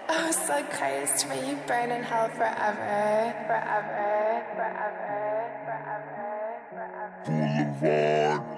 Oh, so cursed, may you burn in hell forever, forever, forever, forever, forever.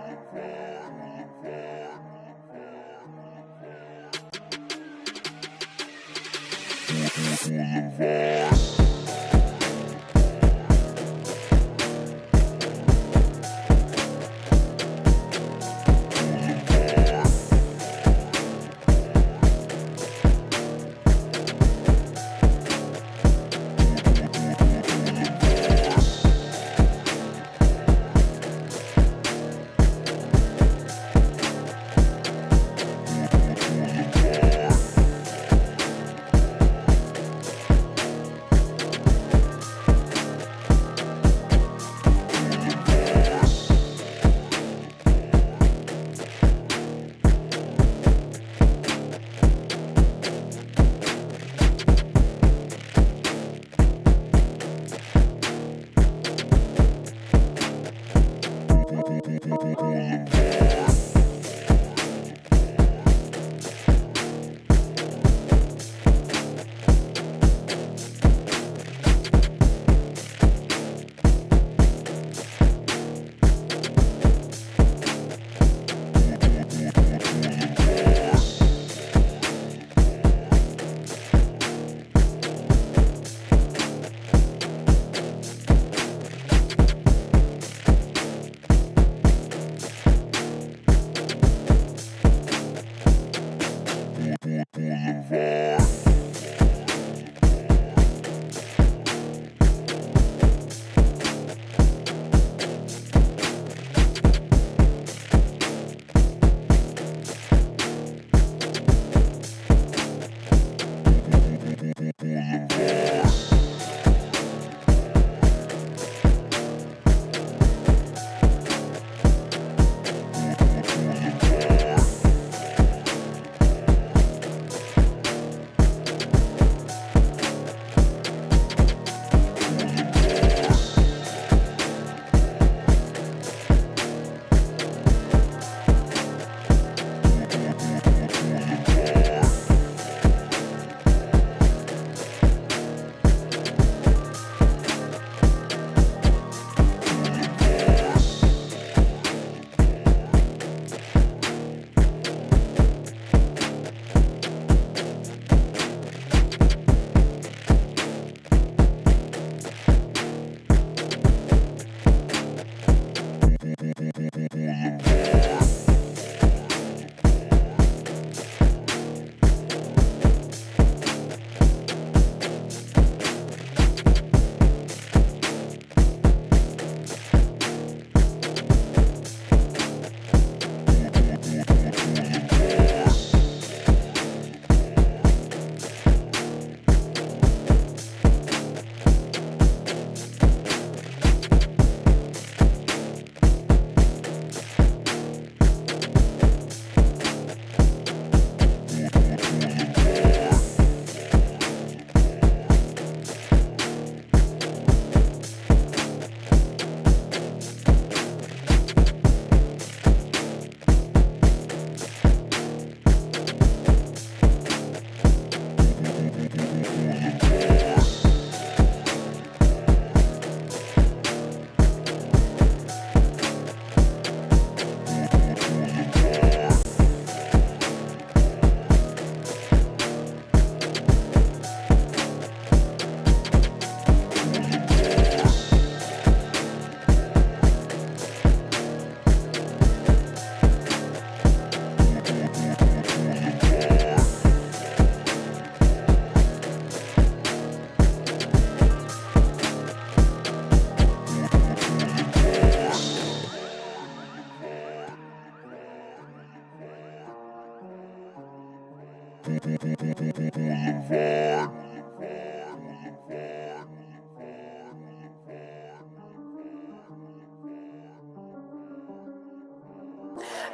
Boulevard. Boulevard.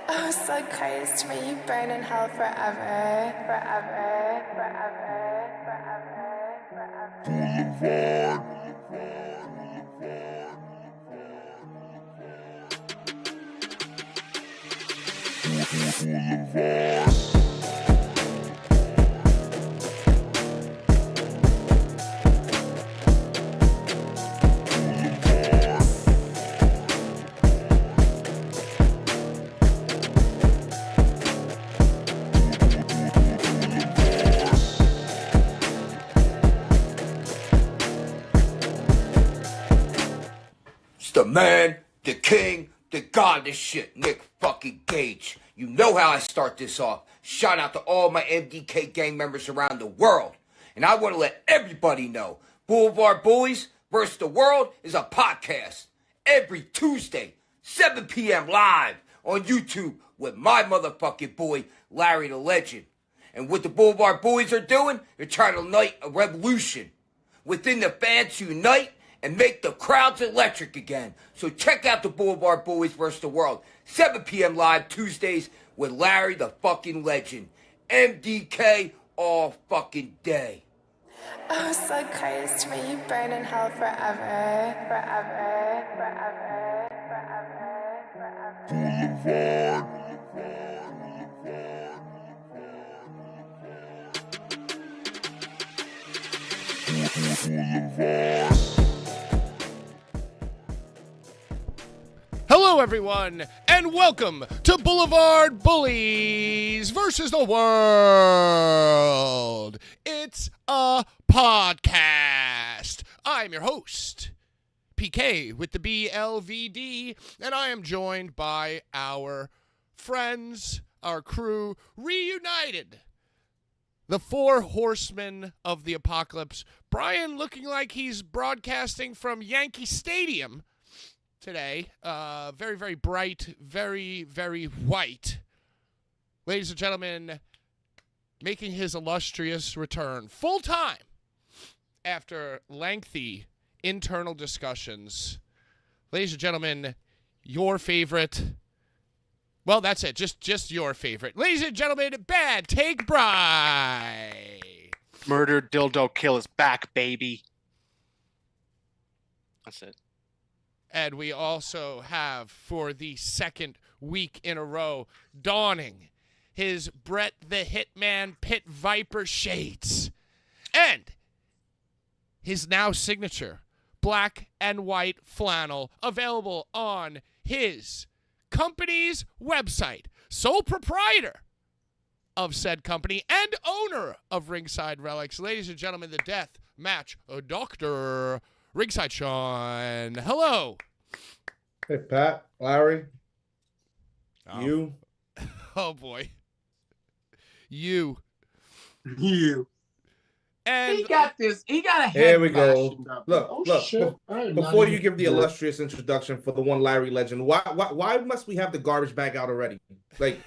Oh, so cursed, may you burn in hell forever, forever, forever, forever, forever. Boulevard. man, the king, the god, this shit, Nick fucking Gage. You know how I start this off. Shout out to all my MDK gang members around the world. And I want to let everybody know, Blvd Bullies versus the World is a podcast. Every Tuesday, 7 p.m. live on YouTube with my motherfucking boy, Larry the Legend. And what the Blvd Bullies are doing, they're trying to ignite a revolution. Within the fans unite and make the crowds electric again. So check out the Blvd Bullies vs. the World. 7 p.m. live Tuesdays with Larry the fucking Legend. MDK all fucking day. Oh, so cursed, may you burn in hell forever, forever, forever, forever, forever. Hello, everyone, and welcome to Blvd Bullies versus the World. It's a podcast. I'm your host, PK with the BLVD, and I am joined by our friends, our crew, reunited. The four horsemen of the apocalypse. Brian looking like he's broadcasting from Yankee Stadium today. Very, very bright, very, very white. Ladies and gentlemen, making his illustrious return full time after lengthy internal discussions. Ladies and gentlemen, your favorite. Well, that's it. Just your favorite. Ladies and gentlemen, Bad Take Bry. Murder Dildo Kill is back, baby. That's it. And we also have, for the second week in a row, donning his Brett the Hitman Pit Viper shades. And his now signature black and white flannel available on his company's website. Sole proprietor of said company and owner of Ringside Relics. Ladies and gentlemen, the death match Dr. Ringside Sean. Hello. Hey, Pat, Larry, Oh. you. Oh, boy. You. And He got this. He got a head. Here we go. fashioned up. Look, Oh, look. shit. I am Before not you even- give the illustrious introduction for the one Larry Legend, why must we have the garbage bag out already? Like,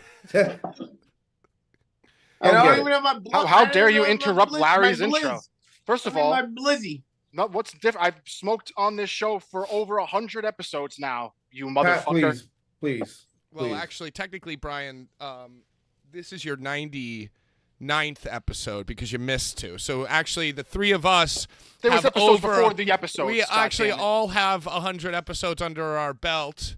I get don't it. even have my How dare you interrupt Larry's intro? First of all, my blizzy. what's different? I've smoked on this show for over 100 episodes now, you Pat, motherfucker. please. well, actually, technically, Brian, this is your 99th episode because you missed two. So actually, the three of us There was have episodes over, before the episodes. we God actually damn it. all have 100 episodes under our belt,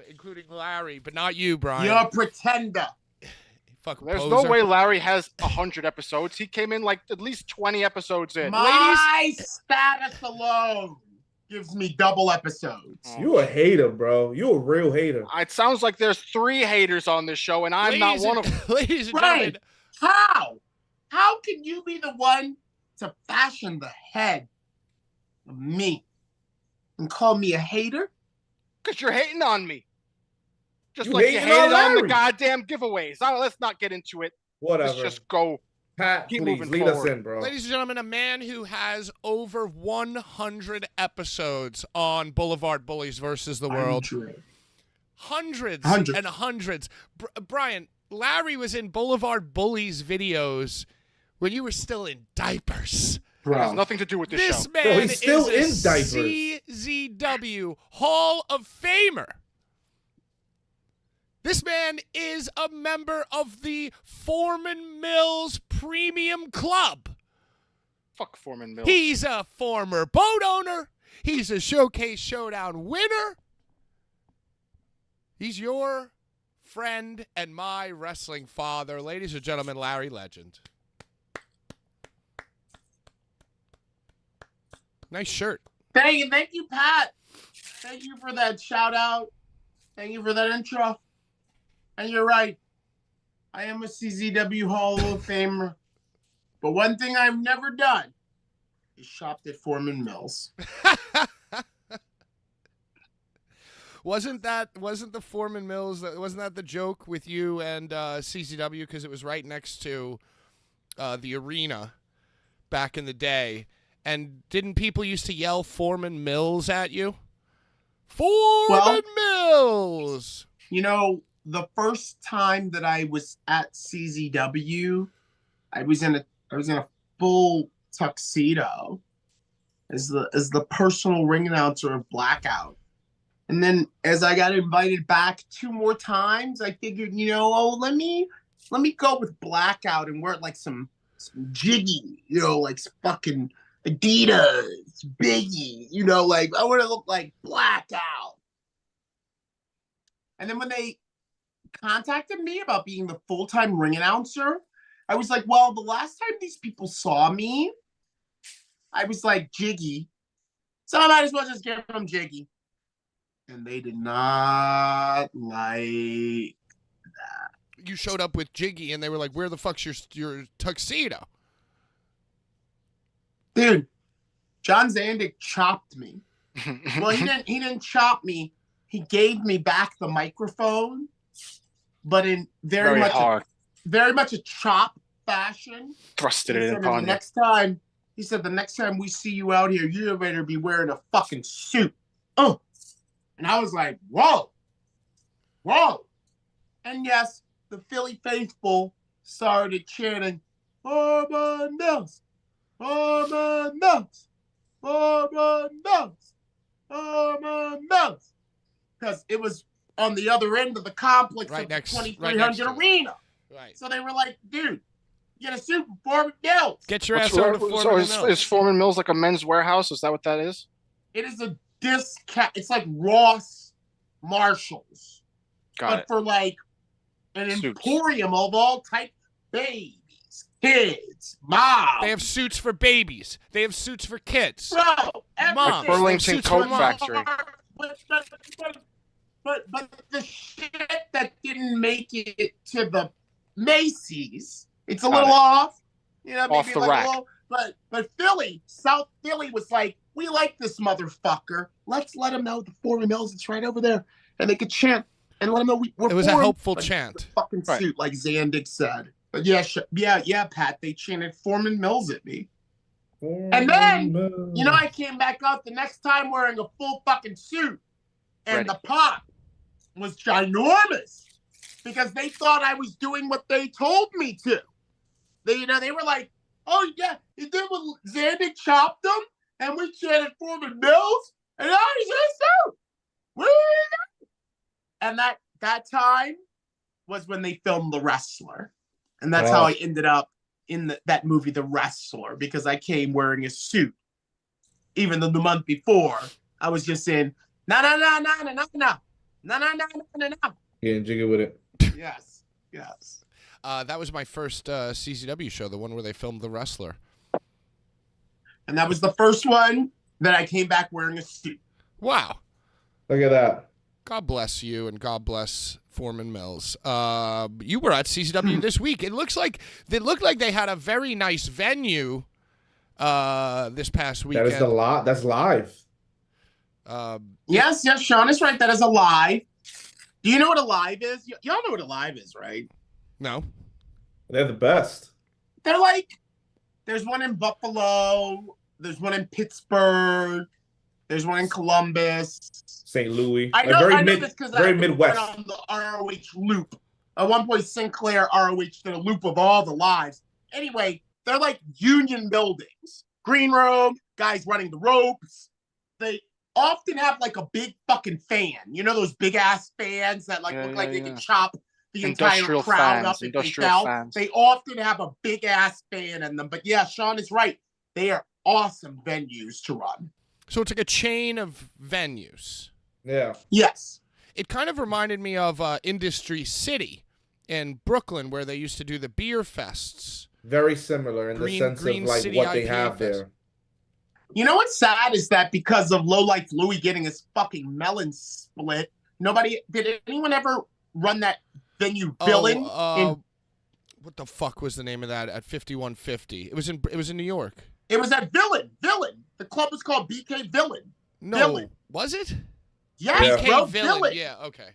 including Larry, but not you, Brian. You're a pretender. Fucking There's poser. no way Larry has 100 episodes. He came in like at least 20 episodes in. My status alone gives me double episodes. You a hater, bro. You a real hater. It sounds like there's 3 haters on this show, and I'm not one of them. Ladies and Brian, gentlemen, how can you be the one to fashion the head of me and call me a hater? Because you're hating on me. Just You like you hating on hated on the Larry. goddamn giveaways. Let's not get into it. Whatever. Let's just go. Pat, keep please moving lead us forward. in, bro. ladies and gentlemen, a man who has over 100 episodes on Blvd Bullies versus the World. Hundreds and hundreds. Brian, Larry was in Blvd Bullies videos when you were still in diapers. It has Bro, nothing to do with this This show. man Bro, he's still is in a diapers. CZW Hall of Famer. This man is a member of the Foreman Mills Premium Club. Fuck Foreman Mills. He's a former boat owner. He's a Showcase Showdown winner. He's your friend and my wrestling father. Ladies and gentlemen, Larry Legend. Nice shirt. thank you, Pat. Thank you for that shout out. Thank you for that intro. And you're right. I am a CZW Hall of Famer. But one thing I've never done is shopped at Foreman Mills. Wasn't the Foreman Mills? Wasn't that the joke with you and CZW because it was right next to the arena back in the day? And didn't people used to yell Foreman Mills at you? Foreman Mills. You know, the first time that I was at CZW, I was in a full tuxedo as the personal ring announcer of Blackout. And then as I got invited back 2 more times, I figured, let me go with Blackout and wear like some jiggy, like fucking Adidas, Biggie, like I want to look like Blackout. And then when they contacted me about being the full-time ring announcer, I was like, well, the last time these people saw me, I was like Jiggy, so I might as well just give them Jiggy. And they did not like that. You showed up with Jiggy, and they were like, "Where the fuck's your tuxedo?" Dude, John Zandig chopped me. Well, he didn't chop me. He gave me back the microphone, but in very much a chop fashion. Thrusted it upon you. He said, the next time we see you out here, you better be wearing a fucking suit. And I was like, whoa. And yes, the Philly faithful started chanting, Foreman Mills, Foreman Mills, Foreman Mills, Foreman Mills. Because it was on the other end of the complex of the 2300 arena. Right. So they were like, dude, get a suit for Foreman Mills. Get your ass over to Foreman Mills. Is Foreman Mills like a men's warehouse? Is that what that is? It is a discount. It's like Ross Marshalls. But for like an emporium of all types. Babies, kids, moms. They have suits for babies. They have suits for kids. Bro, moms. Burlington Coat Factory. But the shit that didn't make it to the Macy's, it's a little off. Maybe off the like rack. But Philly, South Philly was like, we like this motherfucker. Let's let him know the Foreman Mills is right over there. And they could chant and let him know we're It was a hopeful chant. Fucking suit, like Zandig said. But yeah, Pat, they chanted Foreman Mills at me. And then, I came back out the next time wearing a full fucking suit. And the pop was ginormous because they thought I was doing what they told me to. They were like, oh, yeah, you did what Zandig chopped them, and we chanted Foreman Mills, and now he's in suit. Where are you going? And that time was when they filmed The Wrestler. And that's how I ended up in that movie, The Wrestler, because I came wearing a suit. Even though the month before, I was just in, no. Getting jiggy with it. Yes. That was my first CZW show, the one where they filmed The Wrestler. And that was the first one that I came back wearing a suit. Wow. Look at that. God bless you, and God bless Foreman Mills. You were at CZW this week. It looked like they had a very nice venue this past weekend. That's live. Yes, Sean is right. That is a live. Do you know what a live is? Y'all know what a live is, right? No. They're the best. They're like, there's one in Buffalo, there's one in Pittsburgh, there's one in Columbus, St. Louis. I know this because I Midwest. went on the ROH loop. At one point, Sinclair ROH did a loop of all the lives. Anyway, they're like union buildings. Green room, guys running the ropes. They often have like a big fucking fan. You know those big ass fans that look like they can chop the entire crowd up if they fell. They often have a big ass fan in them. But yeah, Sean is right. They are awesome venues to run. So it's like a chain of venues. Yeah. Yes. It kind of reminded me of Industry City in Brooklyn, where they used to do the beer fests. Very similar in the sense of like City what they IPA have fest. there. You know what's sad is that because of Low Life Louie getting his fucking melon split, did anyone ever run that venue Villain? What the fuck was the name of that at 5150? It was in New York. It was at Villain. The club was called BK Villain. No, Villain. Was it? Yeah, BK bro, villain. villain. Yeah. Okay.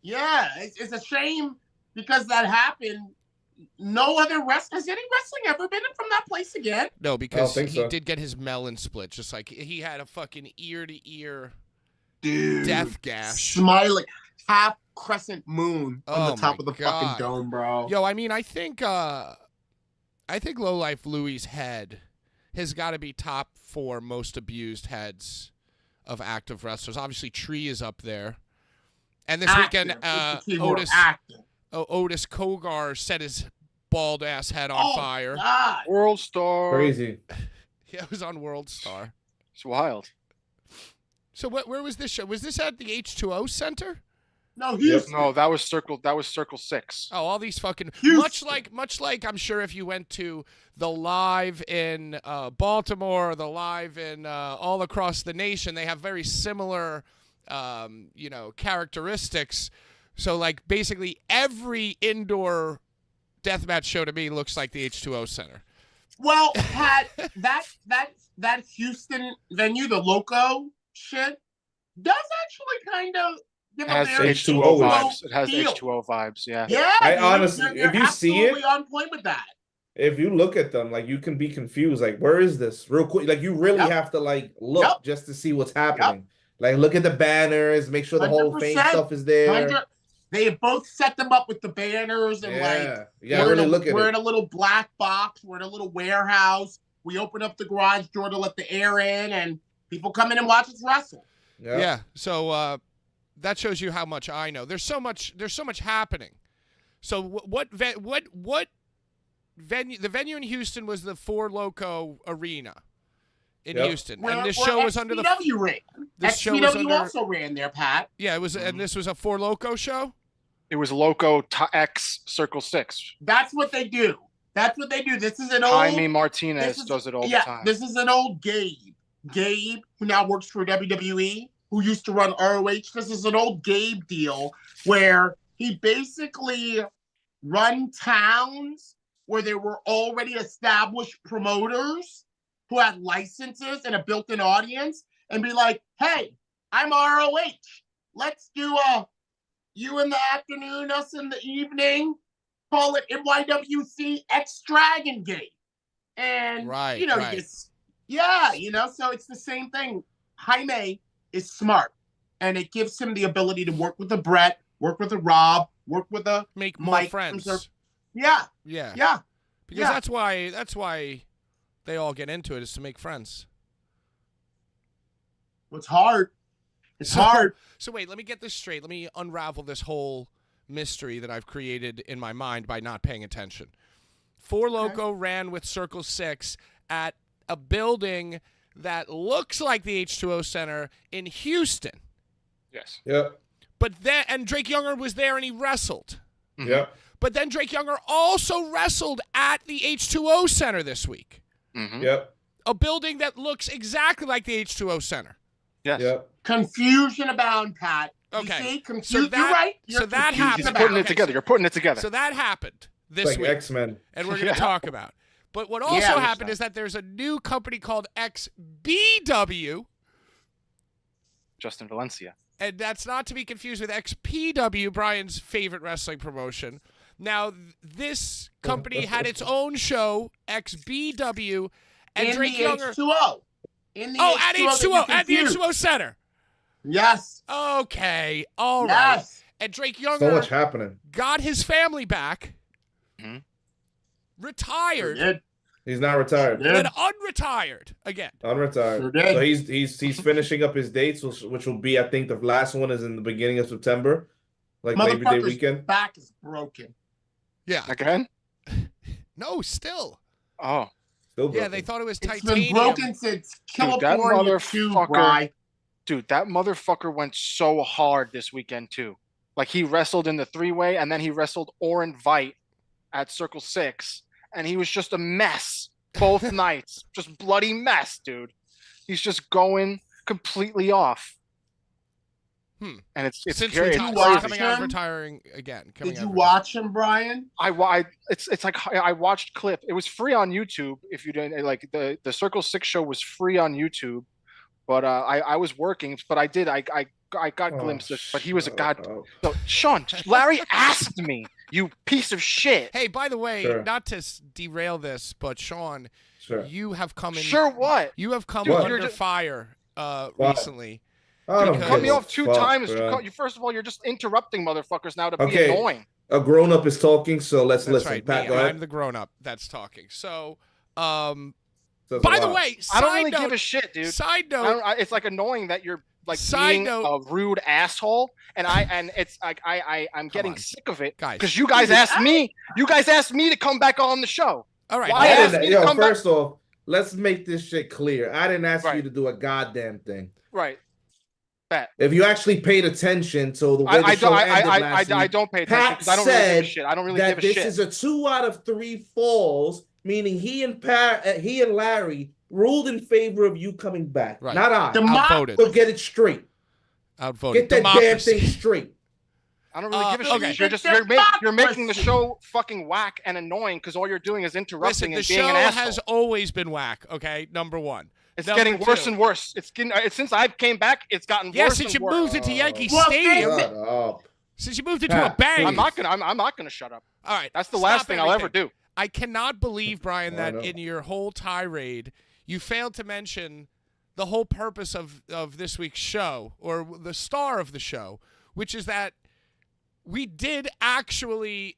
Yeah, it's a shame because that happened. No other has any wrestling ever been from that place again? No, because think he so. did get his melon split. Just like he had a fucking ear to ear Dude, death gash. smiling, half crescent moon on Oh the top my of the God. fucking dome, bro. Yo, I mean, I think Lowlife Louie's head has got to be top 4 most abused heads of active wrestlers. Obviously, Tree is up there. And this Active. weekend, It's the keyword, Otis active. Otis Kogar set his bald ass head on fire. God. World Star. Crazy. Yeah, it was on World Star. It's wild. So where was this show? Was this at the H2O Center? No, Houston. No, that was Circle 6. Oh, all these fucking Houston. much like I'm sure if you went to the live in Baltimore or the live in all across the nation, they have very similar characteristics. So like basically every indoor deathmatch show to me looks like the H2O Center. Well, Pat, that Houston venue, the Loco shit, does actually kind of give It a has very H2O vibes. It has feel. H2O vibes. Yeah. Yeah, I dude, honestly, you're if you see it- absolutely on point with that. If you look at them, like you can be confused, like where is this? Real quick, like you really Yep. have to like look Yep. just to see what's happening. Like look at the banners, make sure the Hall of Fame 100%. stuff is there. 100 They have both set them up with the banners and like Yeah, we're really in a, look at we're it. in a little black box. We're in a little warehouse. We open up the garage door to let the air in, and people come in and watch us wrestle. Yeah. So that shows you how much I know. There's so much happening. So what venue? The venue in Houston was the Four Loco Arena in Yep. Houston, and this show was under the. XPW ran. This show was XPW under. also ran there, Pat. Yeah, it was, and this was a Four Loco show. It was Loco X Circle 6. That's what they do. That's what they do. This is an Jaime old. Martinez does it all the time. This is an old Gabe. Gabe, who now works for WWE, who used to run ROH. This is an old Gabe deal where he basically run towns where there were already established promoters who had licenses and a built-in audience and be like, hey, I'm ROH. Let's do you in the afternoon, us in the evening. Call it NYWC X Dragon Gate. And, Right, you know, right. so it's the same thing. Jaime is smart, and it gives him the ability to work with a Brett, work with a Rob, work with a Make more Mike. friends. Yeah, Yeah. yeah. Because yeah. that's why they all get into it, is to make friends. It's hard. It's hard. So wait, let me get this straight. Let me unravel this whole mystery that I've created in my mind by not paying attention. Four Loco ran with Circle 6 at a building that looks like the H2O Center in Houston. Yes. Yep. And Drake Younger was there and he wrestled. Mhm. Yep. But then Drake Younger also wrestled at the H2O Center this week. Mhm. Yep. A building that looks exactly like the H2O Center. Yes. Yep. Confusion abound, Pat. You Okay. see? So You're right. You're so that confused happened. He's about putting it Okay, together. You're putting it together. So that happened this It's like week. X-Men. And we're going to Yeah. talk about. But what also Yeah. happened is that there's a new company called XBW, Justin Valencia. and that's not to be confused with XPW, Brian's favorite wrestling promotion. Now, this company had its own show, XBW, and in Drake the Younger. H2O. In the Oh, at H2O. H2O, that at the you're confused. H2O Center. Yes. Okay, all right. Yes. And Drake So Younger much happening. got his family back, Mhm. retired, Sure did. He's not retired. Sure then did. unretired again. Unretired. Sure did. So he's finishing up his dates, which will be, I think, the last one is in the beginning of September, like Labor Day Motherfucker's weekend. back is broken. Yeah. Again? No, still. Oh. Still Yeah, broken. they thought it was It's titanium. been broken since Dude, that California too, motherfucker- Bri. Dude, that motherfucker went so hard this weekend, too. Like, he wrestled in the three-way, and then he wrestled Orin Vite at Circle 6, and he was just a mess both nights. Just bloody mess, dude. He's just going completely off. And it's Since scary. you reti- watch coming out of him? retiring again. Did you watch him, Brian? It's like I watched clip. It was free on YouTube. If you didn't like the Circle 6 show was free on YouTube, but I was working. But I I got Oh, glimpses, but he was a shut god. up. No, Sean, Larry asked me, you piece of shit. Hey, by the way, Sure. not to derail this, but Sean, Sure. you have come in. Sure, what? You have come Dude, What? you're under just- fire What? recently. I don't Because- Cut give me a off 2 fuck, times. bro. First of all, you're just interrupting motherfuckers now to be Okay. annoying. A grown up is talking, so let's That's listen. right. Pat, Me, go ahead. I'm the grown-up that's talking. So, Says a by the lot. way, I don't side really note, give a shit, dude. side I note, don't, it's like annoying that you're like Side being note- a rude asshole, and it's like I'm getting on. sick of it Guys. because you guys asked me to come back on the show. all right. Why I now- ask didn't, me to yo, come back- first off, let's make this shit clear. I didn't ask Right. you to do a goddamn thing. Right. Bet. If you actually paid attention to the way the show ended last I week, don't pay attention Pat because I don't really give a said shit. I don't really that give a this shit. is a 2 out of 3 falls, meaning he and Larry ruled in favor of you coming back, Right. not I. Outvoted. So get it straight. Outvoted. Get that damn Democracy. thing straight. I don't really give a shit. okay. You're making the show fucking whack and annoying because all you're doing is interrupting Listen, the and being show an asshole. has always been whack. Okay, number one. It's Number getting worse two. and worse. It's getting since I came back, it's gotten Yeah, worse since you and worse. moved into Yankee Well, Stadium. Shut up. Since you moved into Pat, a bang. I'm not gonna shut up. All right. That's the stop last thing I'll ever everything. do. I cannot believe, Brian, I that know. in your whole tirade, you failed to mention the whole purpose of this week's show, or the star of the show, which is that we did actually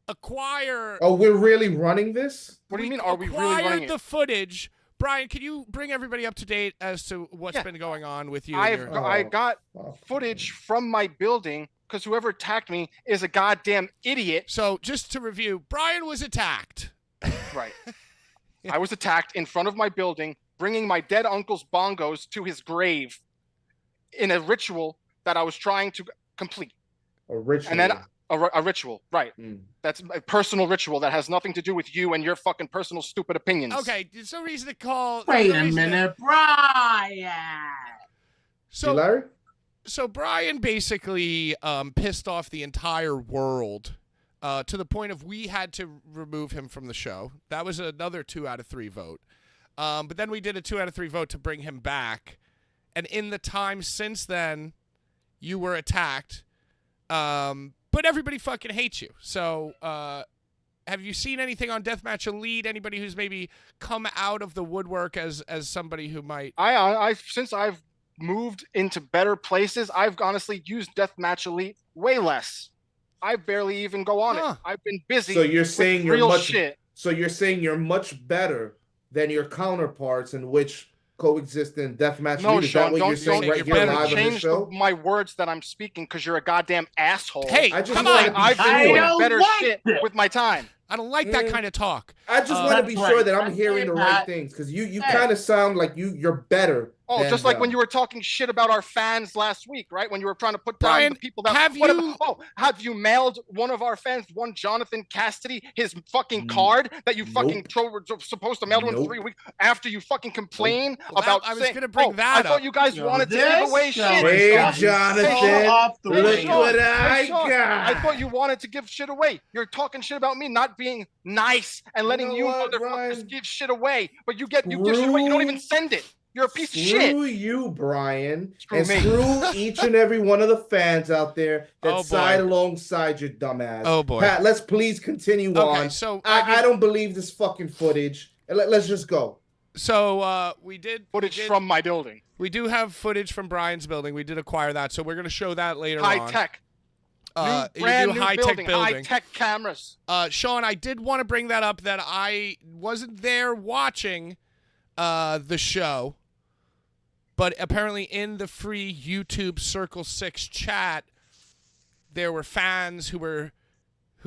acquire. Oh, we're really running this? What do you mean? Are we really running acquired it? the footage. Brian, can you bring everybody up to date as to what's Yeah. been going on with you? and your- I Oh. got Oh, footage from my building because whoever attacked me is a goddamn idiot. So just to review, Brian was attacked. Right. I was attacked in front of my building, bringing my dead uncle's bongos to his grave in a ritual that I was trying to complete. A ritual. And then a ritual, right? Mm. That's a personal ritual that has nothing to do with you and your fucking personal stupid opinions. Okay, there's no reason to call. Wait there's no a reason to- minute, Brian. See, So Larry? So Brian basically pissed off the entire world to the point of we had to remove him from the show. That was another 2 out of 3 vote. But then we did a 2 out of 3 vote to bring him back. And in the time since then, you were attacked. But everybody fucking hates you. So have you seen anything on Deathmatch Elite? Anybody who's maybe come out of the woodwork as somebody who might... I since I've moved into better places, I've honestly used Deathmatch Elite way less. I barely even go on Huh. it. I've been busy. So you're with saying you're real much shit. So you're saying you're much better than your counterparts in which coexist in deathmatch No, league? Is that Sean, what you're don't saying right you're here better. live on this change show? my words that I'm speaking because you're a goddamn asshole. Hey, I just come wanna on. be I've been I doing don't better like shit it. with my time. I don't like that kind of talk. I just Uh, want to be That's sure right. that I'm That's hearing the right, right Pat. things because you Hey. kind of sound like you're better. Oh, than just like when them. you were talking shit about our fans last week, right? When you were trying to put down Brian, the people that have What you- have you mailed one of our fans, one Jonathan Cassidy, his fucking Mm. card that you fucking Nope. were supposed to mail to him Nope. 3 weeks after you fucking complain Well, that- about I was saying, gonna bring oh, that I thought up. you guys Yo, wanted to this give away show shit. is Hey, gotten Jonathan, so off the look rails. what I Sean, got. I thought you wanted to give shit away. You're talking shit about me not being nice and letting know you what, motherfuckers Brian? give shit away, but you give shit away. You don't even send it. You're a piece of shit. Screw you, Brian, Screw and me. screw each and every one of the fans out there that Oh, boy. side alongside your dumbass. Oh, boy. Pat, let's please continue Okay, on. so I don't believe this fucking footage. Let's just go. So we did Footage we did- from my building. We do have footage from Brian's building. We did acquire that, so we're going to show that later High on. tech. You Brand do new high-tech building. High building. tech cameras. Sean, I did want to bring that up that I wasn't there watching the show, but apparently in the free YouTube Circle 6 chat, there were fans who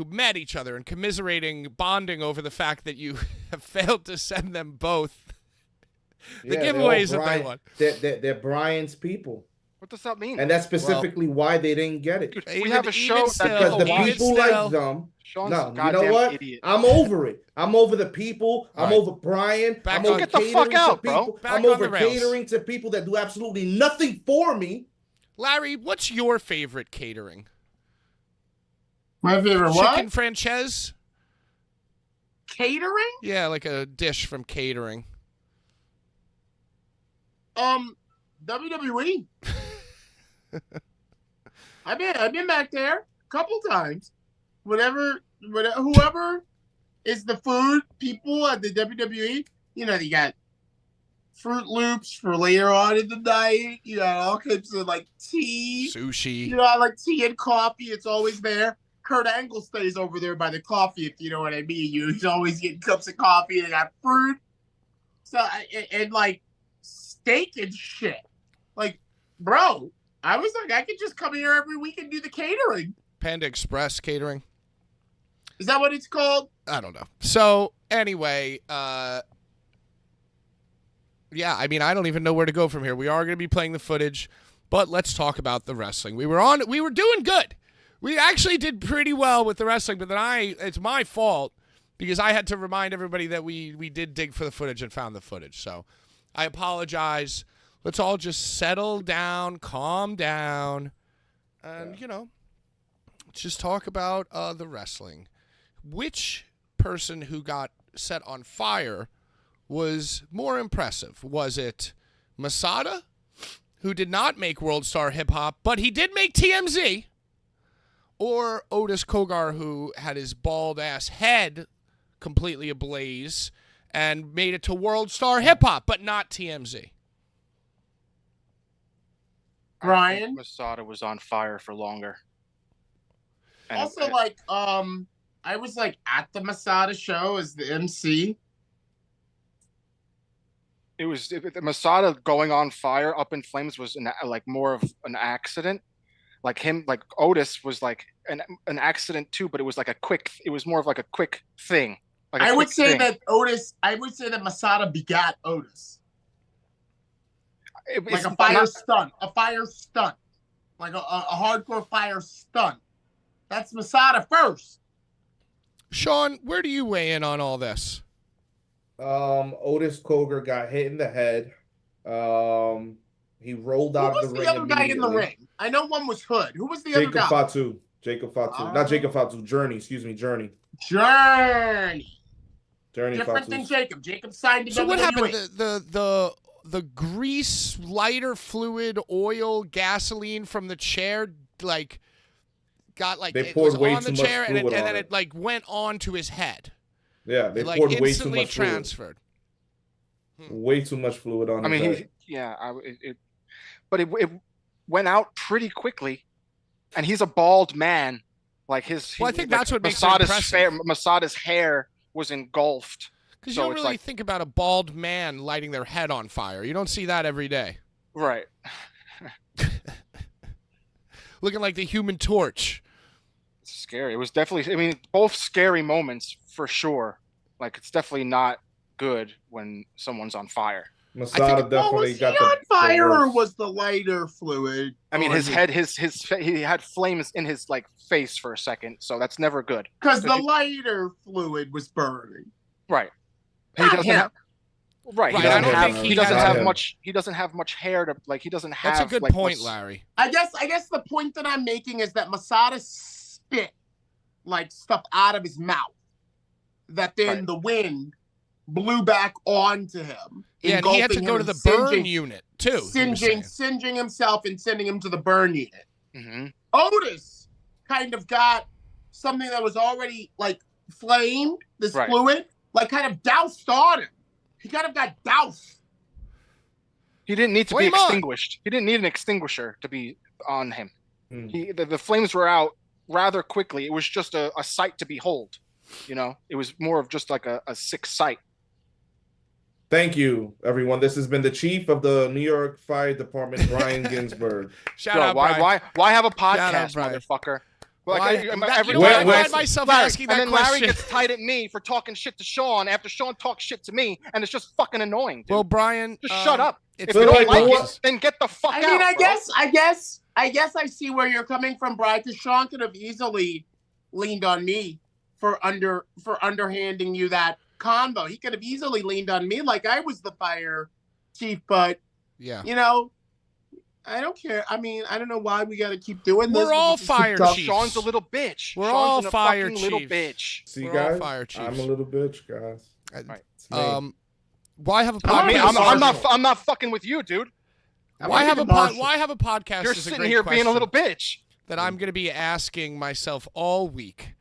met each other and commiserating, bonding over the fact that you have failed to send them both the Yeah, giveaways they're all that they Brian- want. They're Brian's people. What does that mean? And that's specifically why they didn't get it. Dude, Even- we have a even show still- that Because the even people still- like them. Sean's No, a you goddamn know what? idiot. I'm over it. I'm over the people. I'm Right. over Brian. Back I'm on- over Get the fuck catering out, to bro. people. Back I'm on over the rails. catering to people that do absolutely nothing for me. Larry, what's your favorite catering? My favorite Chicken what? franchise? Catering? Yeah, like a dish from catering. WWE. I've been back there a couple times. Whoever is the food people at the WWE, you know, they got Fruit Loops for later on in the night. You know, all kinds of like tea, sushi. You know, I like tea and coffee. It's always there. Kurt Angle stays over there by the coffee, if you know what I mean. He's always getting cups of coffee and got fruit. So and like steak and shit. Like, bro, I was like, I could just come here every week and do the catering. Panda Express catering. Is that what it's called? I don't know. So anyway, yeah, I mean, I don't even know where to go from here. We are going to be playing the footage, but let's talk about the wrestling. We were doing good. We actually did pretty well with the wrestling, but then it's my fault because I had to remind everybody that we did dig for the footage and found the footage. So I apologize. Let's all just settle down, calm down, and, you know, let's just talk about the wrestling. Which person who got set on fire was more impressive? Was it Masada, who did not make World Star Hip Hop, but he did make TMZ? Or Otis Kogar, who had his bald-ass head completely ablaze and made it to World Star Hip Hop, but not TMZ? Brian? Masada was on fire for longer. And also, I was like at the Masada show as the MC. The Masada going on fire up in flames was more of an accident. Like him, like Otis was like an accident too, but it was more of like a quick thing. I would say that Masada begat Otis. Like a fire stunt. Like a hardcore fire stunt. That's Masada first. Sean, where do you weigh in on all this? Otis Kogar got hit in the head. He rolled out of the ring. Who was the other guy in the ring? I know one was Hood. Who was the other guy? Jacob Fatu. Not Jacob Fatu. Journey. Excuse me. Journey. Different than Jacob. Jacob signed to WWE. So what happened? The grease, lighter fluid, oil, gasoline from the chair, got they it poured was way on the too chair, much and fluid then on it went onto his head. Yeah, they it, poured way too instantly much fluid. transferred. Way too much fluid on. I mean, his head. But it went out pretty quickly, and he's a bald man. Like I think that's what makes it impressive. Masada's hair was engulfed. Because you don't really think about a bald man lighting their head on fire. You don't see that every day. Right. Looking like the Human Torch. It's scary. It was definitely, I mean, both scary moments for sure. Like, it's definitely not good when someone's on fire. Masada definitely got on fire, or was the lighter fluid? I mean, his head, he had flames in his face for a second, so that's never good. Because the lighter fluid was burning. Right. He doesn't have. Right. He doesn't have much hair to He doesn't have. That's a good point, Larry. I guess the point that I'm making is that Masada spit stuff out of his mouth that then the wind blew back onto him. Yeah, and he had to go to the burn unit too. Singeing himself and sending him to the burn unit. Mm-hmm. Otis kind of got something that was already flamed, this fluid, kind of doused on him. He kind of got doused. He didn't need to be extinguished. He didn't need an extinguisher to be on him. The flames were out rather quickly. It was just a sight to behold. You know, it was more of just like a sick sight. Thank you, everyone. This has been the chief of the New York Fire Department, Brian Ginsburg. Shout out, Brian. Why have a podcast, motherfucker? I find myself asking that question. And then Larry gets tied at me for talking shit to Sean after Sean talks shit to me, and it's just fucking annoying, dude. Well, Brian, just shut up. If you don't like it, then get the fuck out. I guess I see where you're coming from, Brian, because Sean could have easily leaned on me for underhanding you that convo. He could have easily leaned on me like I was the fire chief, but I don't care. I mean, I don't know why we got to keep doing this. We're all fire chiefs. Sean's a little bitch. We're all fire chiefs. Little bitch. See, We're guys, all fire chiefs. I'm a little bitch, guys. Why have a podcast? I'm not fucking with you, dude. Why have a Marshall. why have a podcast? You're is a sitting great here being a question little bitch. that I'm going to be asking myself all week.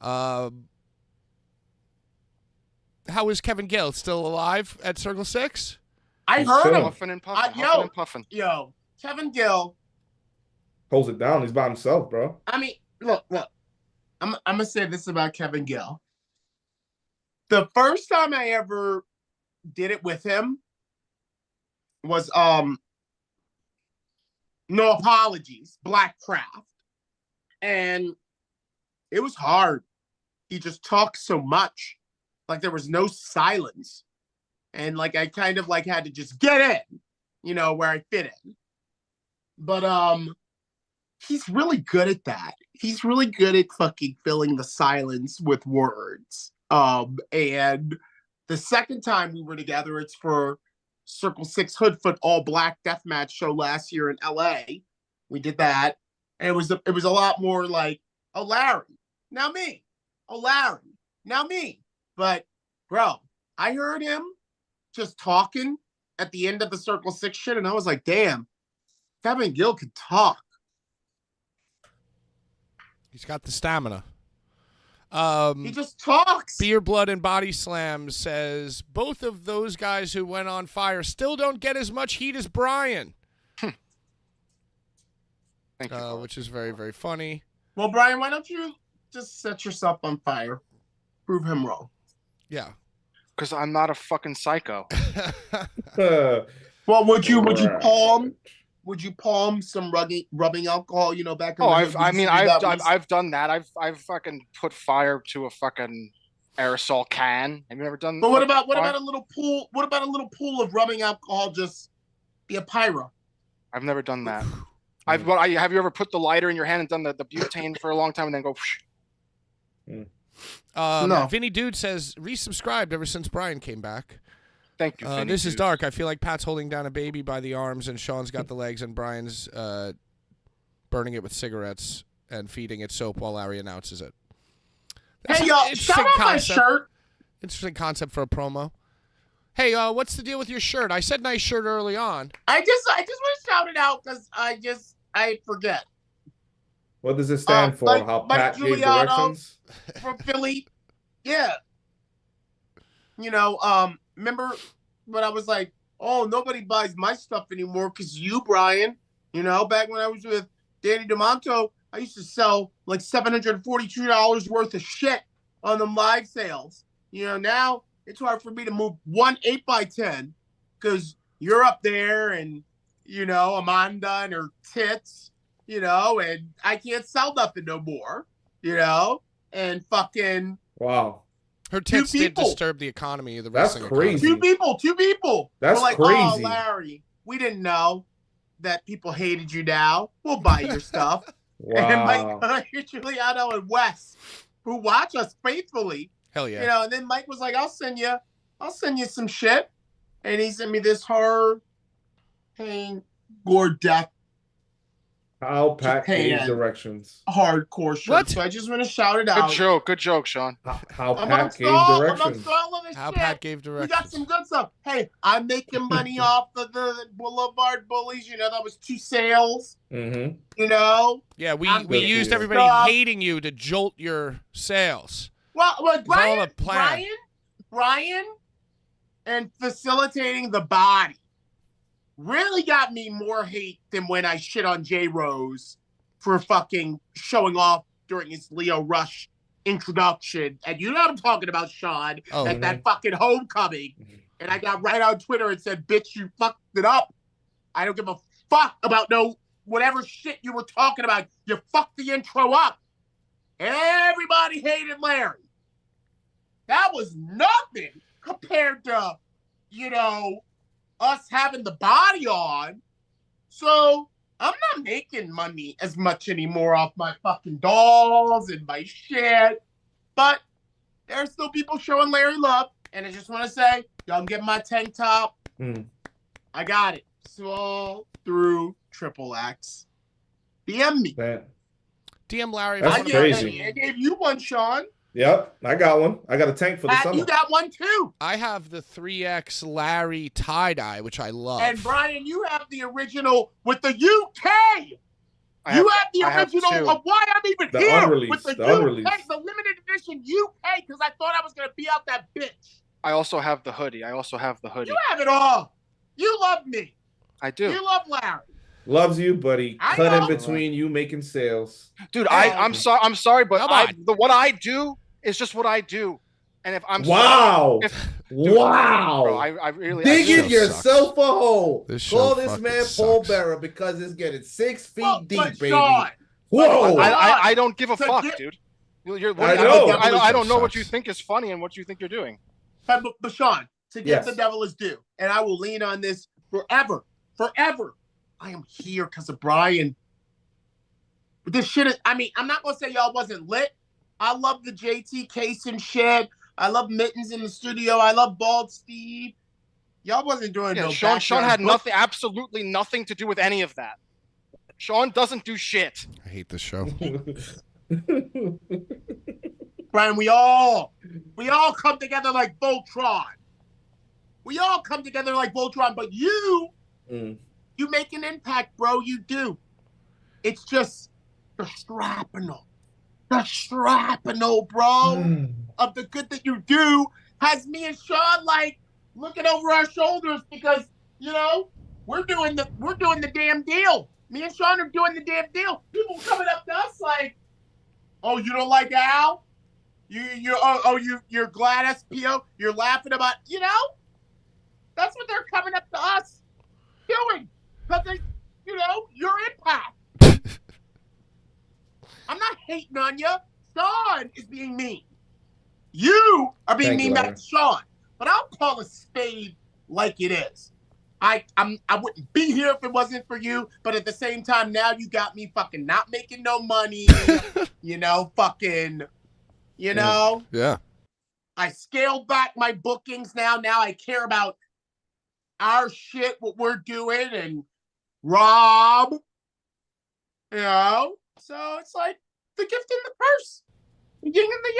How is Kevin Gill still alive at Circle 6? I He's heard chilling. him. Huffing and puffing. Yo. Huffing and puffing. Yo, Kevin Gill. Holds it down. He's by himself, bro. I mean, look. I'm gonna say this about Kevin Gill. The first time I ever did it with him was No Apologies, Black Craft. And it was hard. He just talked so much. Like there was no silence. And like I kind of like had to just get in, you know, where I fit in. But he's really good at that. He's really good at fucking filling the silence with words. And the second time we were together, it's for Circle 6 Hoodfoot All Black Deathmatch show last year in LA. We did that. And it was a lot more like, oh, Larry, now me. Oh, Larry, now me. But, bro, I heard him just talking at the end of the Circle 6 shit, and I was like, damn, Kevin Gill could talk. He's got the stamina. He just talks. Beer, Blood, and Body Slam says, both of those guys who went on fire still don't get as much heat as Brian. Thank you. Which is very, very funny. Well, Brian, why don't you just set yourself on fire? Prove him wrong. Yeah. Because I'm not a fucking psycho. Well, would you Right. palm some rubbing alcohol, you know, back in Oh, the I've done that. I've fucking put fire to a fucking aerosol can. Have you ever done? But what about a little pool? What about a little pool of rubbing alcohol? Just be a pyro. I've never done that. Have you ever put the lighter in your hand and done the butane for a long time and then go? No. Vinny Dude says resubscribed ever since Brian came back. Thank you. Vinny, this is dude. dark. I feel like Pat's holding down a baby by the arms, and Sean's got the legs, and Brian's burning it with cigarettes and feeding it soap while Larry announces it. That's Hey, an y'all! interesting Shout out my concept. shirt. Interesting concept for a promo. Hey, what's the deal with your shirt? I said nice shirt early on. I just want to shout it out because I forget. What does it stand for? Mike- How Mike Pat gave Giuliano. directions? From Philly. Yeah. You know, remember when I was like, oh, nobody buys my stuff anymore because you, Brian, you know, back when I was with Danny DeMonto, I used to sell like $742 worth of shit on them live sales. You know, now it's hard for me to move one 8x10 because you're up there and, you know, Amanda and her tits, you know, and I can't sell nothing no more, you know, and fucking Wow. Her tits did people. disturb the economy of the That's wrestling crazy. economy. two people. That's were like, oh, crazy. Larry, we didn't know that people hated you now. We'll buy your stuff. And Wow. Mike Giuliano and Wes, who watch us faithfully, Hell yeah. you know, and then Mike was like, I'll send you some shit. And he sent me this horror pain, gore, death, How Pat gave Japan. directions. hardcore shirt. What? So I just want to shout it out. Good joke, Sean. How Pat Amongst gave all directions. of this How shit, Pat gave we directions. got some good stuff. Hey, I'm making money off of the Blvd Bullies. You know, that was 2 sales. Mm-hmm. You know? Yeah, we I'm getting used you. everybody Stuff. hating you to jolt your sales. Well, all a plan. Brian and facilitating the body really got me more hate than when I shit on J Rose for fucking showing off during his Leo Rush introduction. And you know what I'm talking about, Sean, Oh, at that fucking homecoming. And I got right on Twitter and said, bitch, you fucked it up. I don't give a fuck about no whatever shit you were talking about. You fucked the intro up. Everybody hated Larry. That was nothing compared to, you know, us having the body on. So I'm not making money as much anymore off my fucking dolls and my shit. But there are still people showing Larry love. And I just want to say, y'all get my tank top. I got it. Small through triple X. DM me. That, DM Larry. if That's you wanna- crazy. I gave you one, Sean. Yep, I got one. I got a tank for the Pat, summer. you got one too. I have the 3X Larry tie-dye, which I love. And Brian, you have the original with the UK. You have the original of why I'm even The here unreleased, with the the UK, unreleased. the limited edition UK, because I thought I was gonna be out that bitch. I also have the hoodie. You have it all. You love me. I do. You love Larry. Loves you, buddy. I Cut know. in between you making sales. Dude, I'm sorry, but Come on. what I do is just what I do. And if I'm Wow. Wow. Bro, I really Digging This show yourself a hole. This show Call this fucking man sucks. Paul Bearer because it's getting 6 feet deep, but baby. Sean, Whoa. I don't give a To fuck, get- dude. I know. I don't know what Sucks. you think is funny and what you think you're doing. but Sean, to give Yes. the devil his due, and I will lean on this forever. I am here because of Brian. But this shit is, I mean, I'm not going to say y'all wasn't lit. I love the JT case and shit. I love Mittens in the studio. I love Bald Steve. Y'all wasn't doing Yeah, no Sean backyard had book- nothing, absolutely nothing to do with any of that. Sean doesn't do shit. I hate this show. Brian, we all come together like Voltron. We all come together like Voltron, but you make an impact, bro. You do. It's just the shrapnel, bro, of the good that you do has me and Sean like looking over our shoulders because we're doing the damn deal. Me and Sean are doing the damn deal. People coming up to us like, "Oh, you don't like Al? You're glad SPO? You're laughing about That's what they're coming up to us doing because they, your impact. I'm not hating on you. Sean is being mean. You are being mean back to Sean. But I'll call a spade like it is. I wouldn't be here if it wasn't for you. But at the same time, now you got me fucking not making no money. Yeah. I scaled back my bookings now. Now I care about our shit, what we're doing, and Rob. So it's like the gift in the purse, the yin and the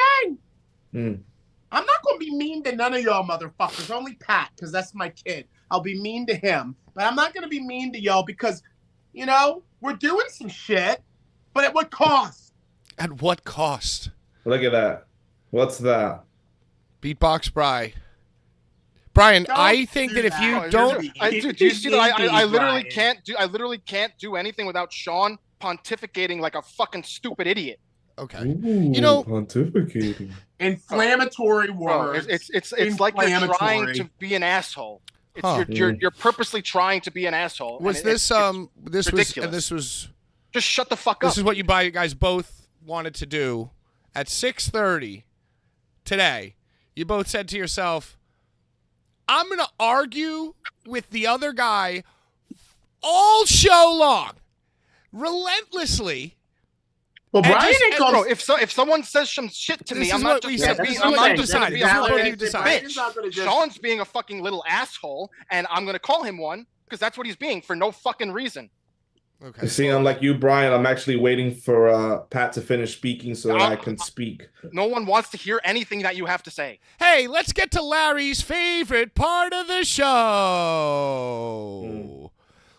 yang. I'm not gonna be mean to none of y'all motherfuckers. Only Pat, because that's my kid. I'll be mean to him, but I'm not gonna be mean to y'all because, we're doing some shit, but at what cost? At what cost? Look at that. What's that? Beatbox Bry. Brian, Don't I think do that if you that. don't, Dude, do you see that? I literally Brian. can't do anything without Sean pontificating like a fucking stupid idiot. okay, Ooh, pontificating. Inflammatory Bro, words. it's like you're trying Inflammatory. to be an asshole. Huh. You're purposely trying to be an asshole. was and this it's this was just shut the fuck up. this is what you guys both wanted to do at 6:30 today. You both said to yourself, I'm going to argue with the other guy all show long, relentlessly. Well, And Brian just- ain't and gonna Bro, if someone says some shit to This me, is I'm what not we just said. gonna This be. is I'm what not you just decided. gonna This is be what a you decided. Brian's not gonna just- Sean's being a fucking little asshole, and I'm gonna call him one because that's what he's being for no fucking reason. Okay. You see, unlike you, Brian, I'm actually waiting for Pat to finish speaking so that I can speak. No one wants to hear anything that you have to say. Hey, let's get to Larry's favorite part of the show.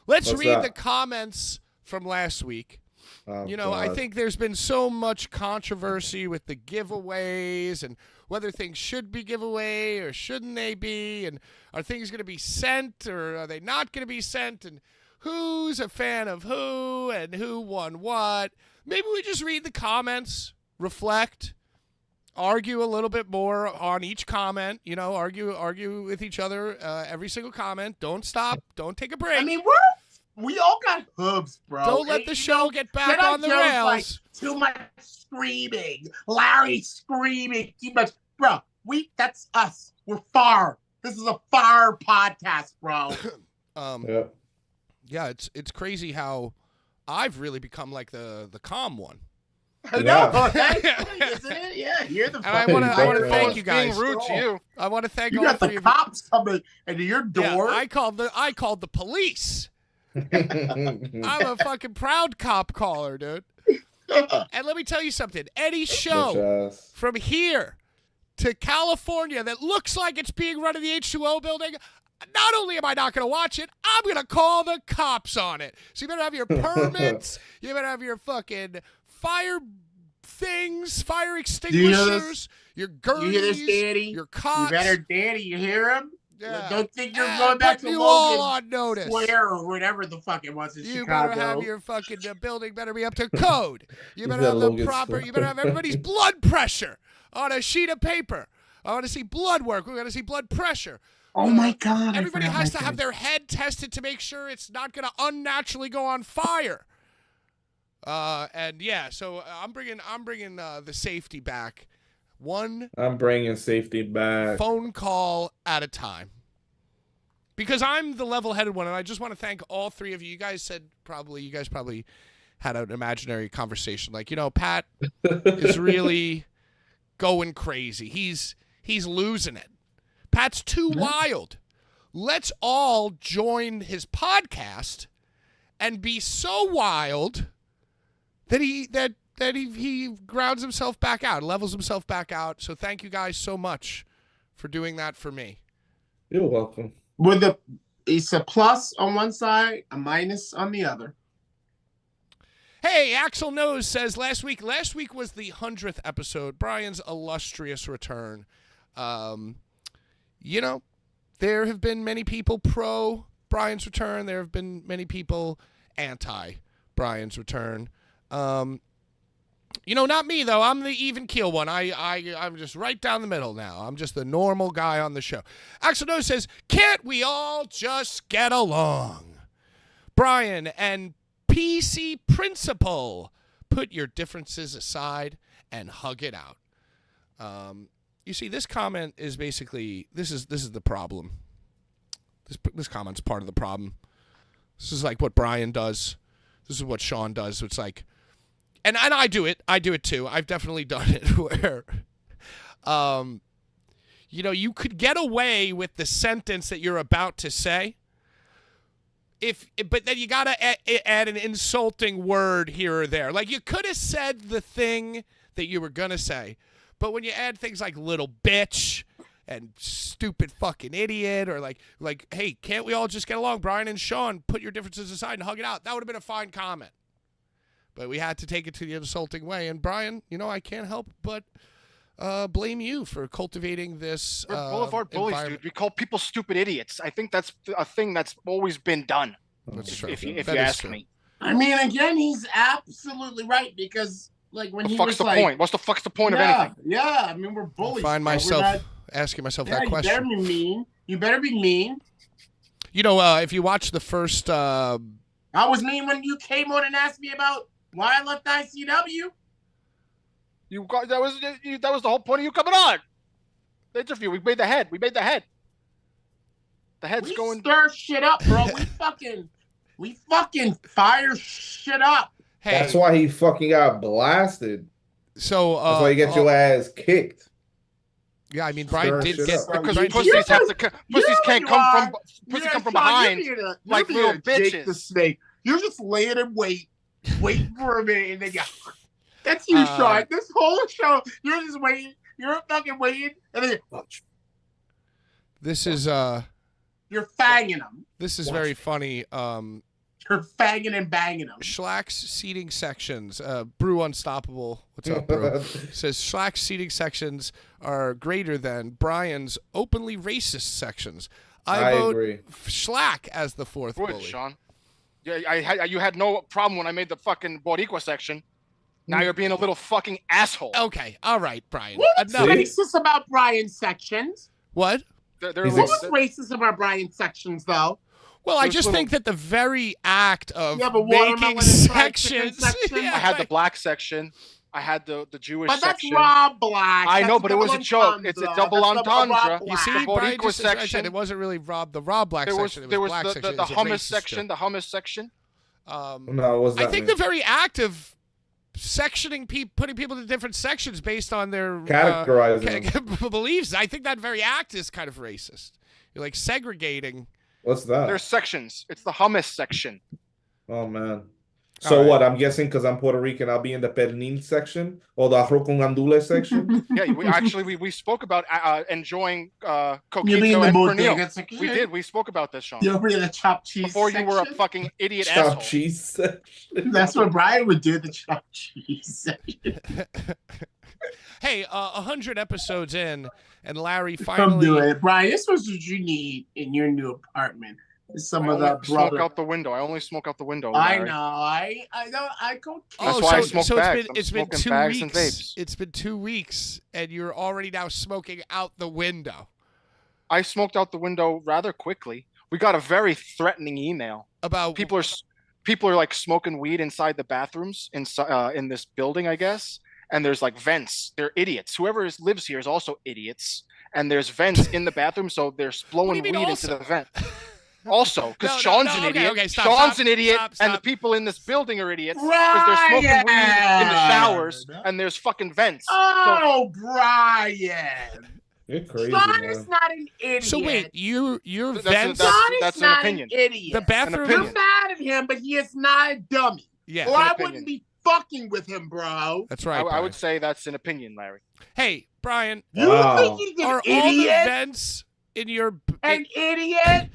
Let's What's read that? the comments from last week. Oh, I God. think there's been so much controversy with the giveaways and whether things should be giveaway or shouldn't they be, and are things going to be sent or are they not going to be sent, and who's a fan of who and who won what. Maybe we just read the comments, reflect, argue a little bit more on each comment, argue with each other every single comment. Don't stop. Don't take a break. I mean, we all got hooves, bro. Don't let the show get back on the Joe's rails. like, too much screaming. Larry screaming. Too much. Bro, that's us. We're far. This is a far podcast, bro. Yeah. Yeah, it's crazy how I've really become like the calm one. I know, that's funny, isn't it? Yeah, you're the And I fucking want to Someone's thank you Being guys. rude to you. I want to thank You all got three the of you. cops coming into your door. Yeah, I called the police. I'm a fucking proud cop caller, dude. And let me tell you something. Any show Bitch ass. from here to California that looks like it's being run in the H2O building, not only am I not going to watch it, I'm going to call the cops on it. So you better have your permits. You better have your fucking fire things, fire extinguishers, your gurneys, You hear this, Daddy? your cots. You better, Daddy. You hear him? Yeah. Don't think you're going back to you all Logan on notice. Square or whatever the fuck it was in You Chicago. better have your fucking building better be up to code. You better said have the Logan proper. Square. You better have everybody's blood pressure on a sheet of paper. I want to see blood work. We got to see blood pressure. Oh my God! Everybody has to have their head tested to make sure it's not going to unnaturally go on fire. And yeah, so I'm bringing the safety back, one I'm bringing safety back. phone call at a time. Because I'm the level-headed one, and I just want to thank all three of you. You guys probably had an imaginary conversation, like, Pat is really going crazy. He's losing it. Pat's too wild. Let's all join his podcast and be so wild that he grounds himself back out, levels himself back out. So thank you guys so much for doing that for me. You're welcome. It's a plus on one side, a minus on the other. Hey, Axel Nose says last week was the 100th episode, Brian's illustrious return. There have been many people pro Brian's return. There have been many people anti Brian's return. Not me, though. I'm the even keel one. I'm just right down the middle now. I'm just the normal guy on the show. Axel No says, can't we all just get along? Brian and PC Principal, put your differences aside and hug it out. You see, this comment is basically, this is the problem. This comment's part of the problem. This is like what Brian does. This is what Sean does. It's like, and I do it. I do it too. I've definitely done it where, you could get away with the sentence that you're about to say. But then you got to add an insulting word here or there. Like, you could have said the thing that you were going to say, but when you add things like little bitch and stupid fucking idiot, or like, hey, can't we all just get along? Brian and Sean, put your differences aside and hug it out. That would have been a fine comment. But we had to take it to the insulting way. And Brian, I can't help but blame you for cultivating this. We're Boulevard Bullies, dude. We call people stupid idiots. I think that's a thing that's always been done. That's true. If you That is ask true. me. I mean, again, he's absolutely right, because when he was the like, point? What's the fuck's the point of yeah, anything? yeah. I mean, we're bullies. I find bro. We're myself not- asking myself yeah, that question. You better be mean. You better be mean. If you watch the first, I was mean when you came on and asked me about why I left ICW. That was the whole point of you coming on. The interview. We made the head. The head's We going. stir shit up, bro. We fucking fire shit up. hey, That's why he fucking got blasted. so That's why you get your ass kicked. yeah, I mean, Brian Stir did shit get up. Because Brian pussies did- pussies can't come from Yeah, come from Sean, behind you're like being little a Jake bitches. the Snake. You're just laying in waiting for a minute, and then that's you, Sean. This whole show, you're just waiting. You're fucking waiting, and then This is you're fanging them. this is very funny. You're fanging and banging them. Schlack's seating sections, Brew Unstoppable. What's up, bro? Says Schlack's seating sections are greater than Brian's openly racist sections. I vote agree. Schlack as the fourth Good, bully. Sean. Yeah, you had no problem when I made the fucking Boricua section. Now you're being a little fucking asshole. Okay, all right, Brian. What's Enough. racist about Brian's sections? What? They're He's like- What was racist about Brian's sections, though? Well, I There's just little- think that the very act of You have a watermelon making and fried chicken sections. section? Yeah, I had the like- black section. I had the Jewish But that's section. Rob Black. I That's know, but it was a double joke. entendre. It's a double That's Rob entendre. You Black. see, The Brian Boricua just as I said, section. it wasn't really the Rob Black There was section. It there was was black the section. It was a hummus racist section. joke. The hummus section. No, what's that I think mean? the very act of sectioning putting people into different sections based on their Categorizing beliefs, I think that very act is kind of racist. You're like segregating. What's that? There's sections. It's the hummus section. Oh man. So All right. what? I'm guessing because I'm Puerto Rican, I'll be in the Pernin section or the arroz con gandules section. Yeah, we spoke about enjoying You'll coquito be in the and bodega pernil. section. We did. We spoke about this, Sean. You'll be in the chopped cheese Before you were a section. fucking idiot Chopped asshole. cheese section. That's what Brian would do, the chopped cheese section. Hey, 100 episodes in, and Larry Come finally. do it. Brian, this was what you need in your new apartment. Some I of only that smoke brother. out the window. I only smoke out the window. I Larry. know. I know. I go. That's why I smoke so bags. it's been I'm smoking 2 bags and weeks. vapes. It's been 2 weeks, and you're already now smoking out the window. I smoked out the window rather quickly. We got a very threatening email. About People are like smoking weed inside the bathrooms in this building, I guess. And there's like vents. They're idiots. Whoever lives here is also idiots. And there's vents in the bathroom, so they're blowing weed into the vent. Also, because Sean's an idiot. Okay, Sean's an idiot, stop. and the people in this building are idiots because they're smoking weed in the showers, and there's fucking vents. Oh, Brian. You're crazy, Sean is man. not an idiot. So wait, your That's vents? that's Sean an is not opinion. an idiot. The bathroom. opinion. You're mad at him, but he is not a dummy. Yeah, Or I opinion. wouldn't be fucking with him, bro. that's right. I Brian. would say that's an opinion, Larry. Hey, Brian, You Wow. think he's an are all the idiot? vents in your? An idiot?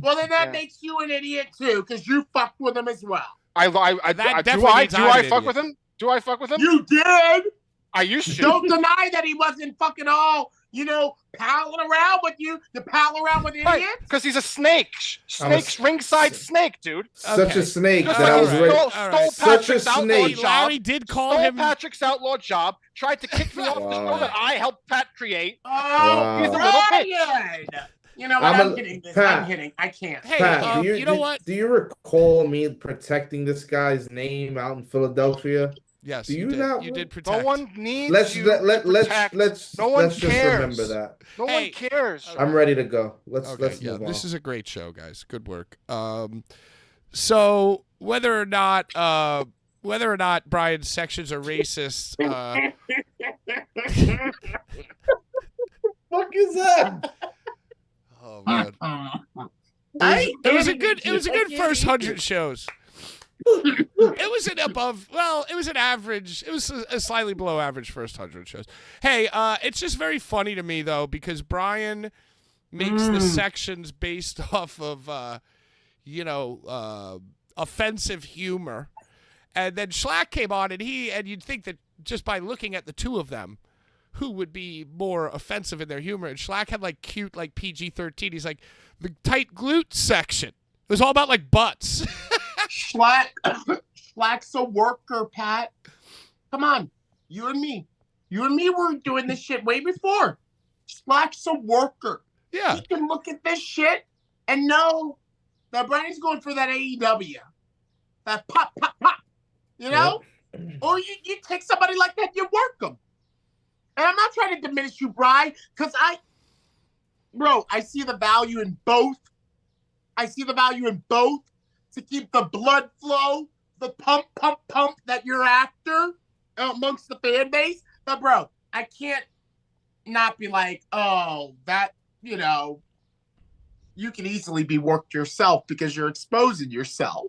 Well, then that Yeah. makes you an idiot too, because you fucked with him as well. That do definitely I means I'm an fuck idiot. with him? Do I fuck with him? You did. I used to. Don't deny that he wasn't fucking all, palling around with you. To pal around with idiots. Because he's a snake. Snake's ringside snake, dude. Such Okay. a snake Just that like I he was Alright. ready. stole All right. Such a Patrick's outlaw snake. job. Larry did call Stole him. Patrick's outlaw job. Tried to kick me off the Wow. show that I helped Pat create. Oh, Wow. He's a little Brian. You know what? I'm kidding. Pat. I'm kidding. I can't. Hey, Pat, you know what? Do you recall me protecting this guy's name out in Philadelphia? Yes, Do you you did. not- You did No protect. one needs Let's you let, to let, let's protect. let's No one let's just cares. remember that. No Hey. one cares. I'm ready to go. Let's Okay, yeah, move on. this is a great show, guys. Good work. So whether or not Brian's sections are racist, fuck is that? oh man, I it was a hate good you. first 100 shows. It was an above. Well, it was an average. It was a slightly below average first 100 shows. Hey, it's just very funny to me though because Brian makes the sections based off of offensive humor, and then Schlack came on and you'd think that just by looking at the two of them, who would be more offensive in their humor? And Schlack had like cute like PG-13. He's like the tight glute section. It was all about like butts. Schlack's a worker, Pat. Come on. You and me were doing this shit way before. Schlack's a worker. Yeah. He can look at this shit and know that Brian's going for that AEW. That pop, pop, pop. You know? Or you take somebody like that, you work them. And I'm not trying to diminish you, Brian, because I see the value in both. To keep the blood flow, the pump, pump, pump that you're after amongst the fan base. But, bro, I can't not be like, oh, that, you can easily be worked yourself because you're exposing yourself.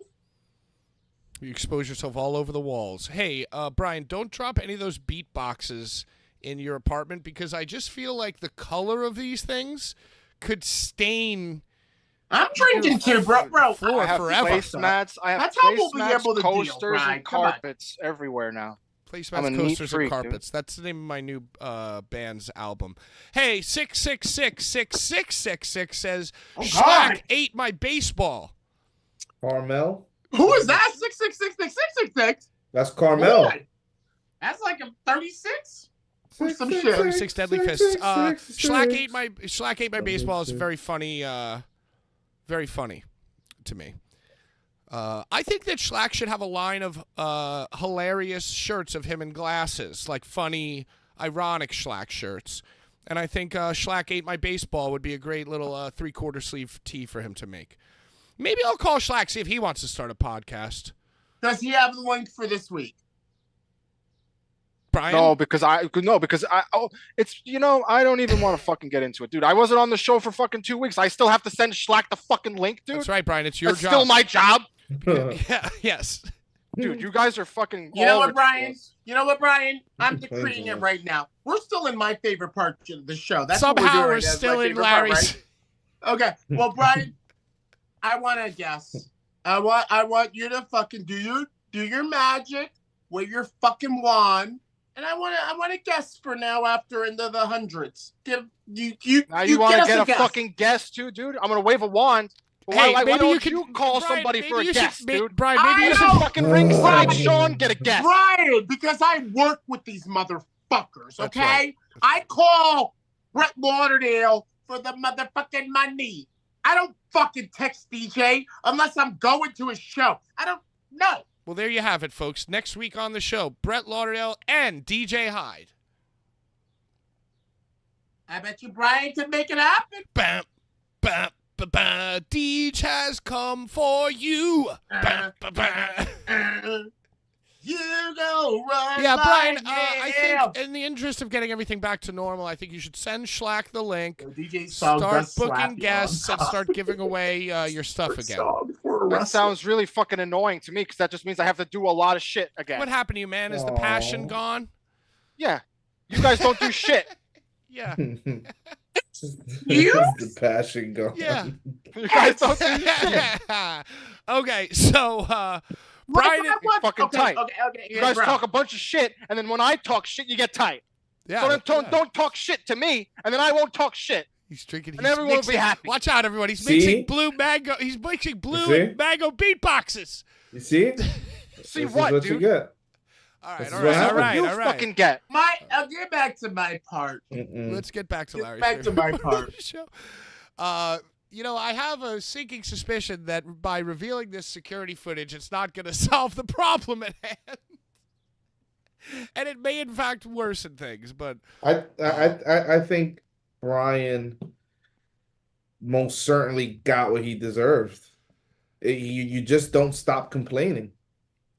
You expose yourself all over the walls. Hey, Brian, don't drop any of those beat boxes in your apartment because I just feel like the color of these things could stain I'm drinking too, bro. floor I have forever. placemats. I have That's how we'll be placemats, able to deal, coasters, Brian. and Come on. carpets everywhere now. Placemats, I'm a neat coasters, freak, and carpets. That's the name of my new band's album. Hey, 6666666 says, Oh, God. Schlack ate my baseball. Carmel? Who is that? 6666666? That's Carmel. Boy, that's like a 36. Or some Six, shit. Six Deadly Fists. Schlack ate my Deadly baseball is Fists. very funny to me. I think that Schlack should have a line of hilarious shirts of him in glasses, like funny, ironic Schlack shirts. And I think Schlack ate my baseball would be a great little 3/4 sleeve tee for him to make. Maybe I'll call Schlack, see if he wants to start a podcast. Does he have the link for this week? Brian? I don't even want to fucking get into it, dude. I wasn't on the show for fucking 2 weeks. I still have to send Schlack the fucking link, dude. That's right, Brian. It's your That's job. still my job. Yeah, yes. Dude, you guys are fucking. You know all what, Brian? ridiculous. You know what, Brian? I'm Complains decreeing a it lot. right now. We're still in my favorite part of the show. That's what Somehow we're we're doing. That's still my in favorite part, Larry's. right? Okay. Well, Brian, I want to guess. I want you to fucking do your magic, wave your fucking wand, and I want to guess for now after into the hundreds. Give you Now you want get to us get a guess. fucking guess too, dude? I'm gonna wave a wand. Hey, Why maybe don't you you can call Brian, somebody maybe for a you guess, should, dude? Brian, maybe I you This should. is fucking ringside, Sean. Get a guess. Brian, because I work with these motherfuckers, That's okay? right. I call Brett Lauderdale for the motherfucking money. I don't fucking text DJ unless I'm going to his show. I don't know. Well, there you have it, folks. Next week on the show, Brett Lauderdale and DJ Hyde. I bet you Brian can make it happen. Bam, bam, bam, bam. Deej has come for you. Bam, bam, bam. You go run. Yeah, Brian, like I hell. think in the interest of getting everything back to normal, I think you should send Schlack the link, DJ song start does slap booking you guests, on and start giving away your stuff top. again. Song for a That wrestler. sounds really fucking annoying to me because that just means I have to do a lot of shit again. What happened to you, man? Is the passion Aw. gone? Yeah, you guys don't do shit. Yeah. You? The passion going. Yeah. You guys don't do shit. Okay, so Brian, fucking tight. Okay. You guys talk a bunch of shit, and then when I talk shit, you get tight. yeah, So then don't talk shit to me, and then I won't talk shit. he's drinking. and He's everyone will mixing, be happy. Watch out, everyone! He's See? mixing blue mango. He's mixing blue see? and mango beatboxes. You see? See This what, is what dude? you get. All This right, is all what right, all happens. right, You all right. fucking get. I'll get back to my part. Let's get back to Get Larry's back to favorite my part. of the show. I have a sinking suspicion that by revealing this security footage, it's not going to solve the problem at hand. And it may, in fact, worsen things, but I think Brian most certainly got what he deserved. You just don't stop complaining.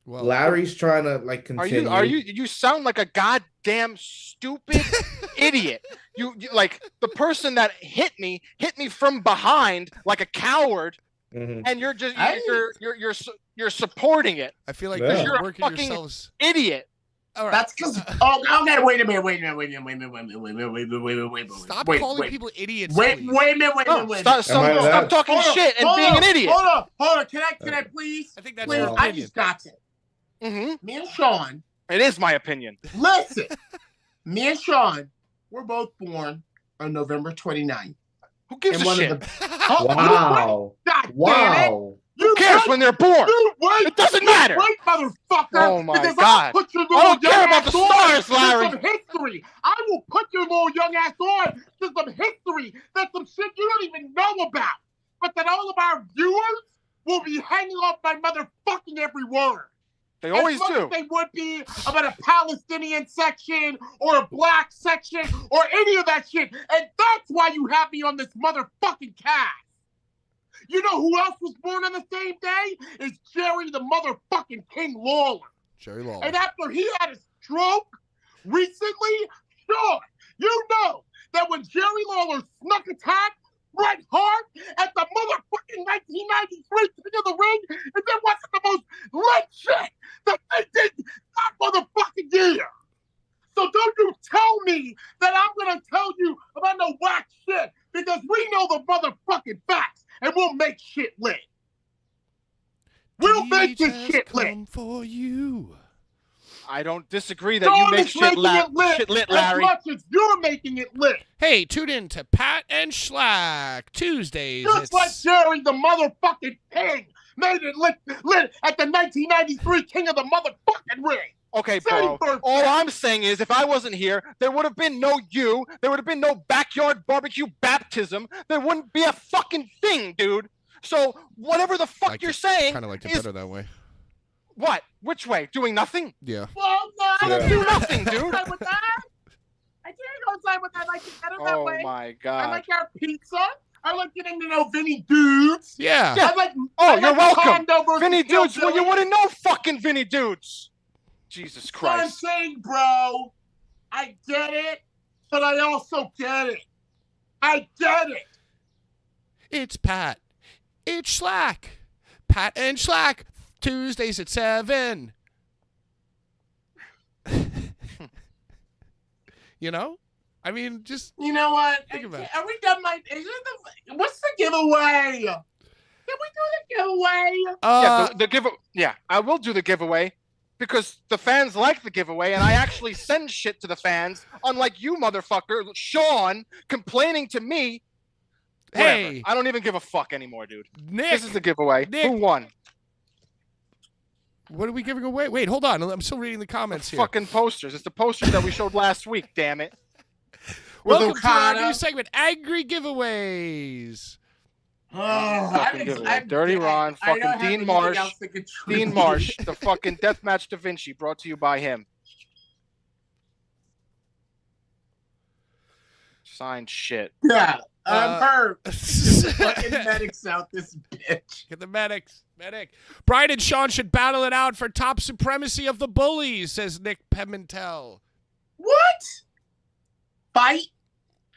well, Larry's trying to continue. You sound like a goddamn stupid idiot. You like the person that hit me from behind like a coward, Mhm. and you're just you're supporting it. I feel like Yeah. you're You're a working fucking yourselves. idiot. All right. That's because. Oh, okay. Wait a minute. Stop wait, calling wait. people idiots. Wait please. a minute. No, Am I stop allowed? talking Hold on, shit and hold being on, an idiot. Hold on. Can I please? I think that's Please, your I opinion. just got it. Mm-hmm. Me and Sean. It is my opinion. Listen. Me and Sean. We're both born on November 29th. Who gives And a one shit? of the. Oh, Wow. God damn it. Wow. Who cares when they're born? You wait. It doesn't matter. Wait, motherfucker. Oh, my because God. I'll put your I little don't care young about ass the on stars, to Larry. some history. I will put your little young ass on to some history. That's some shit you don't even know about. But that all of our viewers will be hanging off my motherfucking every word. They always as much do. as they would be about a Palestinian section or a black section or any of that shit. And that's why you have me on this motherfucking cast. You know who else was born on the same day? Is Jerry the motherfucking King Lawler. Jerry Lawler. And after he had a stroke recently, sure, you know that when Jerry Lawler snuck attack Bret Hart at the motherfucking 1993 King of the Ring, and that wasn't the most lit shit that they did that motherfucking year. So don't you tell me that I'm gonna tell you about no whack shit, because we know the motherfucking facts, and we'll make shit lit. We'll make this Deej shit has lit. come for you. I don't disagree that Sean you make is shit making lit, it lit shit lit, as Larry. much as you're making it lit. Hey, tune in to Pat and Schlack Tuesdays. Just like Jerry the motherfucking King made it lit at the 1993 King of the motherfucking Ring. Okay, Same bro. birthday. All I'm saying is, if I wasn't here, there would have been no you. There would have been no backyard barbecue baptism. There wouldn't be a fucking thing, dude. So whatever the fuck you're saying Kind of liked it is better that way. what? Which way? Doing nothing? Yeah. Well, no, I Yeah. didn't Do nothing, go dude. side with that. I didn't go side with that. I like it better that Oh way. my I god. like our pizza. I like getting to know Vinny Dudes. Yeah. Yeah. I like. Oh, I you're like welcome. Condo versus Vinny Dudes, well, you Hillbilly. wouldn't know fucking Vinny Dudes. Jesus What I'm Christ. saying, bro, I get it, but I also get it. I get it. It's Pat. It's Schlack. Pat and Schlack, Tuesdays at 7. You know? I mean, just You know what? think about it. Are we done? What's the giveaway? Can we do the giveaway? Yeah, I will do the giveaway because the fans like the giveaway, and I actually send shit to the fans. Unlike you, motherfucker, Sean, complaining to me. Hey, whatever. I don't even give a fuck anymore, dude. Nick. This is the giveaway. Nick. Who won? What are we giving away? Wait, hold on. I'm still reading the comments here. Fucking posters. It's the posters that we showed last week. Damn it. Welcome to our Okada. new segment, Angry Giveaways. Dirty Ron, fucking Dean Marsh, the fucking Deathmatch Da Vinci, brought to you by him. Signed shit. Yeah, I'm hurt. Fucking medics out this bitch. Get the medics. Brian and Sean should battle it out for top supremacy of the bullies, says Nick Pimentel. What? Fight?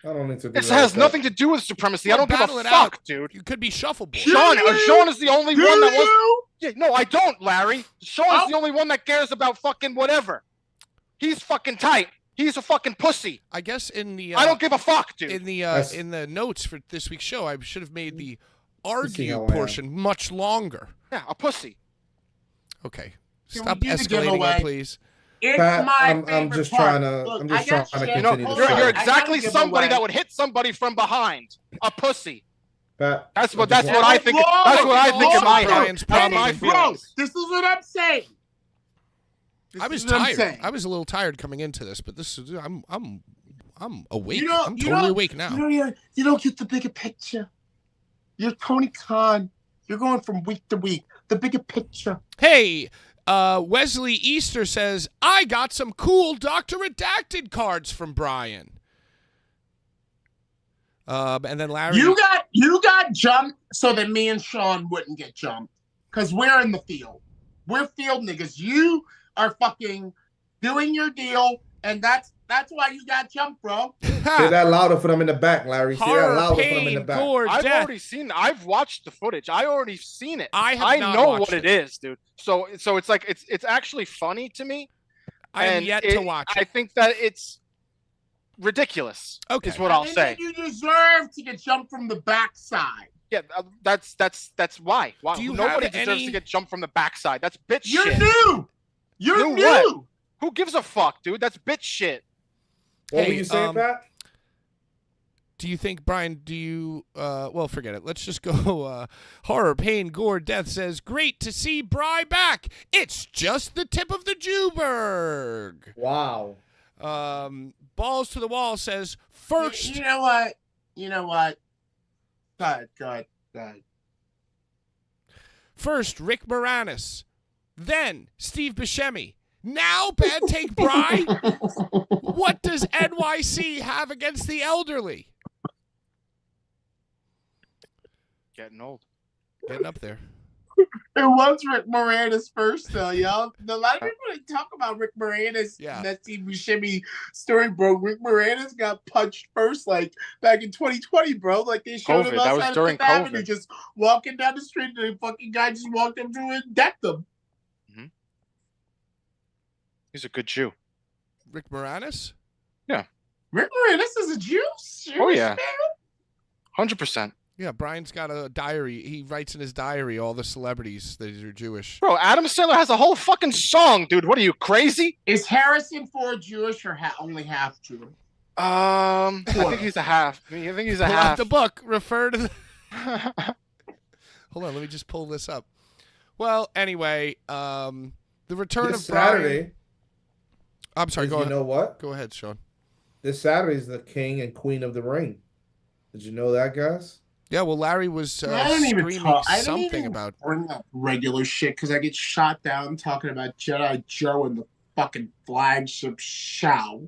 I don't need to. This has nothing to do with supremacy. I don't give a fuck, out. dude. You could be shuffleboard. Sean is the only Do one that you? was. Yeah, no, I don't, Larry. Sean's the only one that cares about fucking whatever. He's fucking tight. He's a fucking pussy. I guess in the I don't give a fuck, dude. in the notes for this week's show, I should have made the argue portion much longer. Yeah, a pussy. Okay, Can stop we do the escalating giveaway? it, please. It's Pat, my I'm favorite just part. trying to. Look, I'm just I got trying to shit. You know, continue the Hold on. you're fight. I exactly gotta give somebody away. that would hit somebody from behind. A pussy. Pat, That's what I just I think. That's what I think in my head. Brian's That's my problem. Bro, feelings. this is what I'm saying. I was tired. I was a little tired coming into this, but this is I'm awake. I'm totally awake now. You don't get the bigger picture. You're Tony Khan. You're going from week to week. The bigger picture. Hey, Wesley Easter says, I got some cool Dr. Redacted cards from Brian. And then Larry. You got jumped so that me and Sean wouldn't get jumped. Because we're in the field. We're field niggas. You are fucking doing your deal, and that's why you got jumped, bro. say that louder for them in the back, Larry. Say that Horror, louder for them in pain, the back. gore, I've death. already seen. I've watched the footage. I already seen it. I know watched what it is, dude. So it's like it's actually funny to me. I am and yet to watch I it. think that it's ridiculous. Okay. Is what I'll And say. then you deserve to get jumped from the backside. Yeah, that's why. Why Do you nobody have deserves any- to get jumped from the backside? That's bitch You're shit. new. You're New new. what? Who gives a fuck, dude? That's bitch shit. What Hey, were you saying, Pat? Do you think, Brian, well, forget it. Let's just go. Horror, pain, gore, death says, great to see Bry back. It's just the tip of the Jewberg. Wow. Balls to the wall says, first. You know what? Go ahead. First, Rick Moranis. Then, Steve Buscemi. Now, Bad Take Bry. What does NYC have against the elderly? Getting old. Getting up there. It was Rick Moranis first, though, y'all. A lot of people didn't talk about Rick Moranis. Yeah. That Steve Buscemi story, bro. Rick Moranis got punched first, like back in 2020, bro. Like they showed him COVID. That was outside during of Fifth Avenue, COVID. just walking down the street, and the fucking guy just walked up to him and decked him. He's a good Jew. Rick Moranis? Rick Moranis is a Jew? Oh, yeah. Man? 100%. Yeah, Brian's got a diary. He writes in his diary all the celebrities that are Jewish. Bro, Adam Sandler has a whole fucking song, dude. What are you, crazy? Is Harrison Ford Jewish or only half Jewish? I think he's a half. I think he's a Pull out half. the book. Refer to the... Hold on, let me just pull this up. Well, anyway, the return This of Brian... Saturday. I'm sorry, go You ahead. know what? Go ahead, Sean. This Saturday is the King and Queen of the Ring. Did you know that, guys? Yeah, well, Larry was I don't even screaming talk. I don't something even about... bring up regular shit because I get shot down talking about Jedi Joe and the fucking flagship show.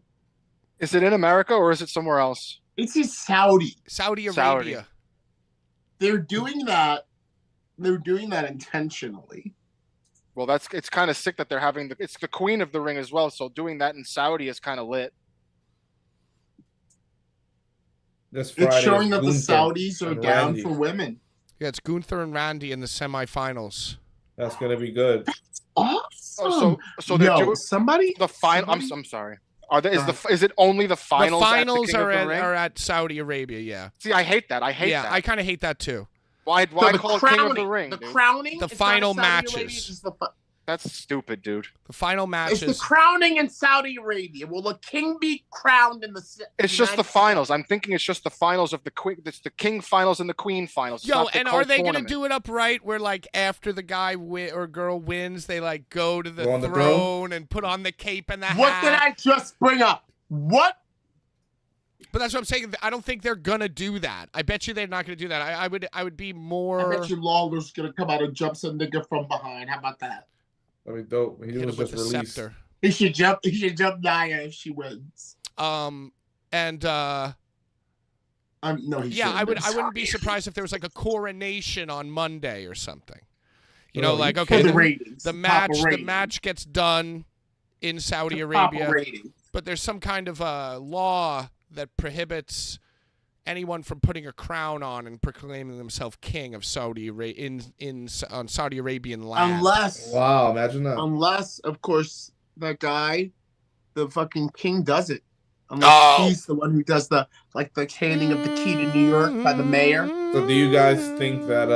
Is it in America or is it somewhere else? It's in Saudi. Saudi Arabia. Saudi. They're doing that. They're doing that intentionally. Well, it's kind of sick that they're having it's the Queen of the Ring as well. So doing that in Saudi is kind of lit. This Friday It's showing is that the Gunther Saudis are and down Randy. for women. Yeah, it's Gunther and Randy in the semifinals. That's gonna be good. Awesome. So they're doing somebody the final. somebody- I'm sorry. Is it only the finals? The finals at the King are of the Ring? are at Saudi Arabia. Yeah. See, I hate that. I hate Yeah, that. I kind of hate that too. Why So call the it crowning, King of the Ring? the dude? crowning, The is not final in Saudi matches. Arabia, it's just That's stupid, dude. The final it's matches. the crowning in Saudi Arabia. Will the king be crowned in the? It's just the United finals. I'm thinking it's just the finals of the queen. It's the king finals and the queen finals. It's Yo, not the and whole are they tournament. gonna do it up right? Where like after the guy or girl wins, they like go to the Go on the throne and put on the cape and the What hat. did I just bring up? What? But that's what I'm saying. I don't think they're gonna do that. I bet you they're not gonna do that. I would be more. I bet you Lawler's gonna come out and jump some nigga from behind. How about that? I mean, dope. He hit was him with just the released. scepter. He should jump. He should jump Nia if she wins. And No, he yeah, I shouldn't. wouldn't be surprised if there was like a coronation on Monday or something. You Oh, know, you like For okay, the the, ratings. the Papa match ratings. gets done in Saudi Papa Arabia, ratings. but there's some kind of law that prohibits anyone from putting a crown on and proclaiming themselves king of Saudi Arabia on Saudi Arabian land. Wow, imagine that. Unless, of course, that guy, the fucking king, does it. Unless he's the one who does the handing of the key to New York by the mayor. So, do you guys think that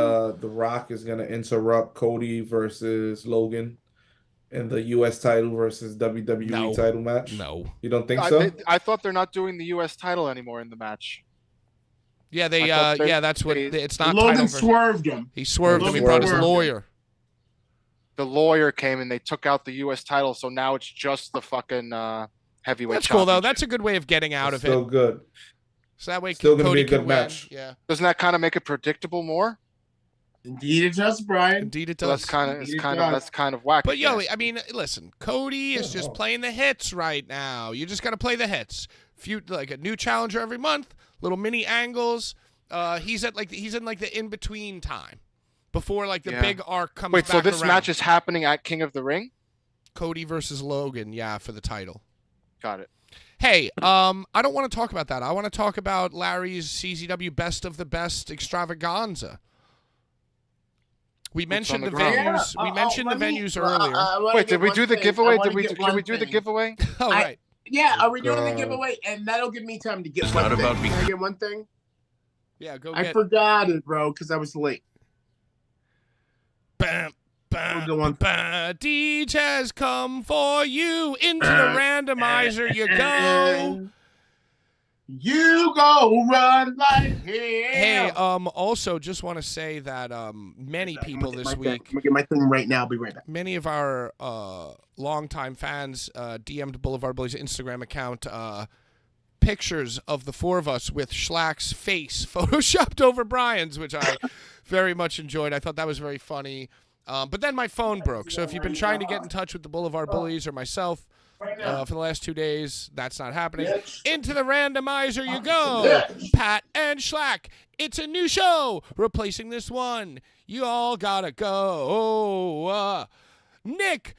The Rock is gonna interrupt Cody versus Logan in the U.S. title versus WWE No. title match? No. You don't think so? I thought they're not doing the U.S. title anymore in the match. Yeah, they. I thought Yeah, that's what. It's not Logan title. swerved him. He swerved him. He Logan brought his swerved him. lawyer. The lawyer came and they took out the U.S. title, so now it's just the fucking heavyweight. That's cool though. championship. That's a good way of getting out It's of it. still good. So that way, Still gonna Cody be a good can win. match. Yeah, Doesn't that kind of make it predictable more? Indeed, it does, Brian. indeed it So does. that's kind of Indeed it does. that's kind of whack. But yo, yes. I mean, listen, Cody is Yeah, just no. playing the hits right now. You just got to play the hits. Like a new challenger every month, little mini angles. He's in like the in between time before like the Yeah. big arc comes. Wait, so back this around. match is happening at King of the Ring? Cody versus Logan, yeah, for the title. Got it. Hey, I don't want to talk about that. I want to talk about Larry's CZW Best of the Best extravaganza. We mentioned the on the ground? venues. We mentioned the venues earlier. Wait, did we do the giveaway? Did we do the giveaway? Oh, I- right. Yeah, are we doing the God. giveaway? And that'll give me time to get It's one not thing. about me. Can I get one thing? Yeah, go I get. forgot it, bro, because I was late. Bam, bam, We'll go on. bam. DJ's come for you. Into the randomizer you go. You go run like hell. Hey, also just want to say that many people this I'm week, gonna get my thing right now. I'll be right back. many of our longtime fans DM'd Boulevard Bullies Instagram account pictures of the four of us with Schlack's face photoshopped over Brian's, which I very much enjoyed. I thought that was very funny. But then my phone broke. So if you've been trying to get in touch with the Boulevard Bullies or myself for the last 2 days, that's not happening. Into the randomizer you go. Pat and Schlack. It's a new show replacing this one. You all gotta go. Nick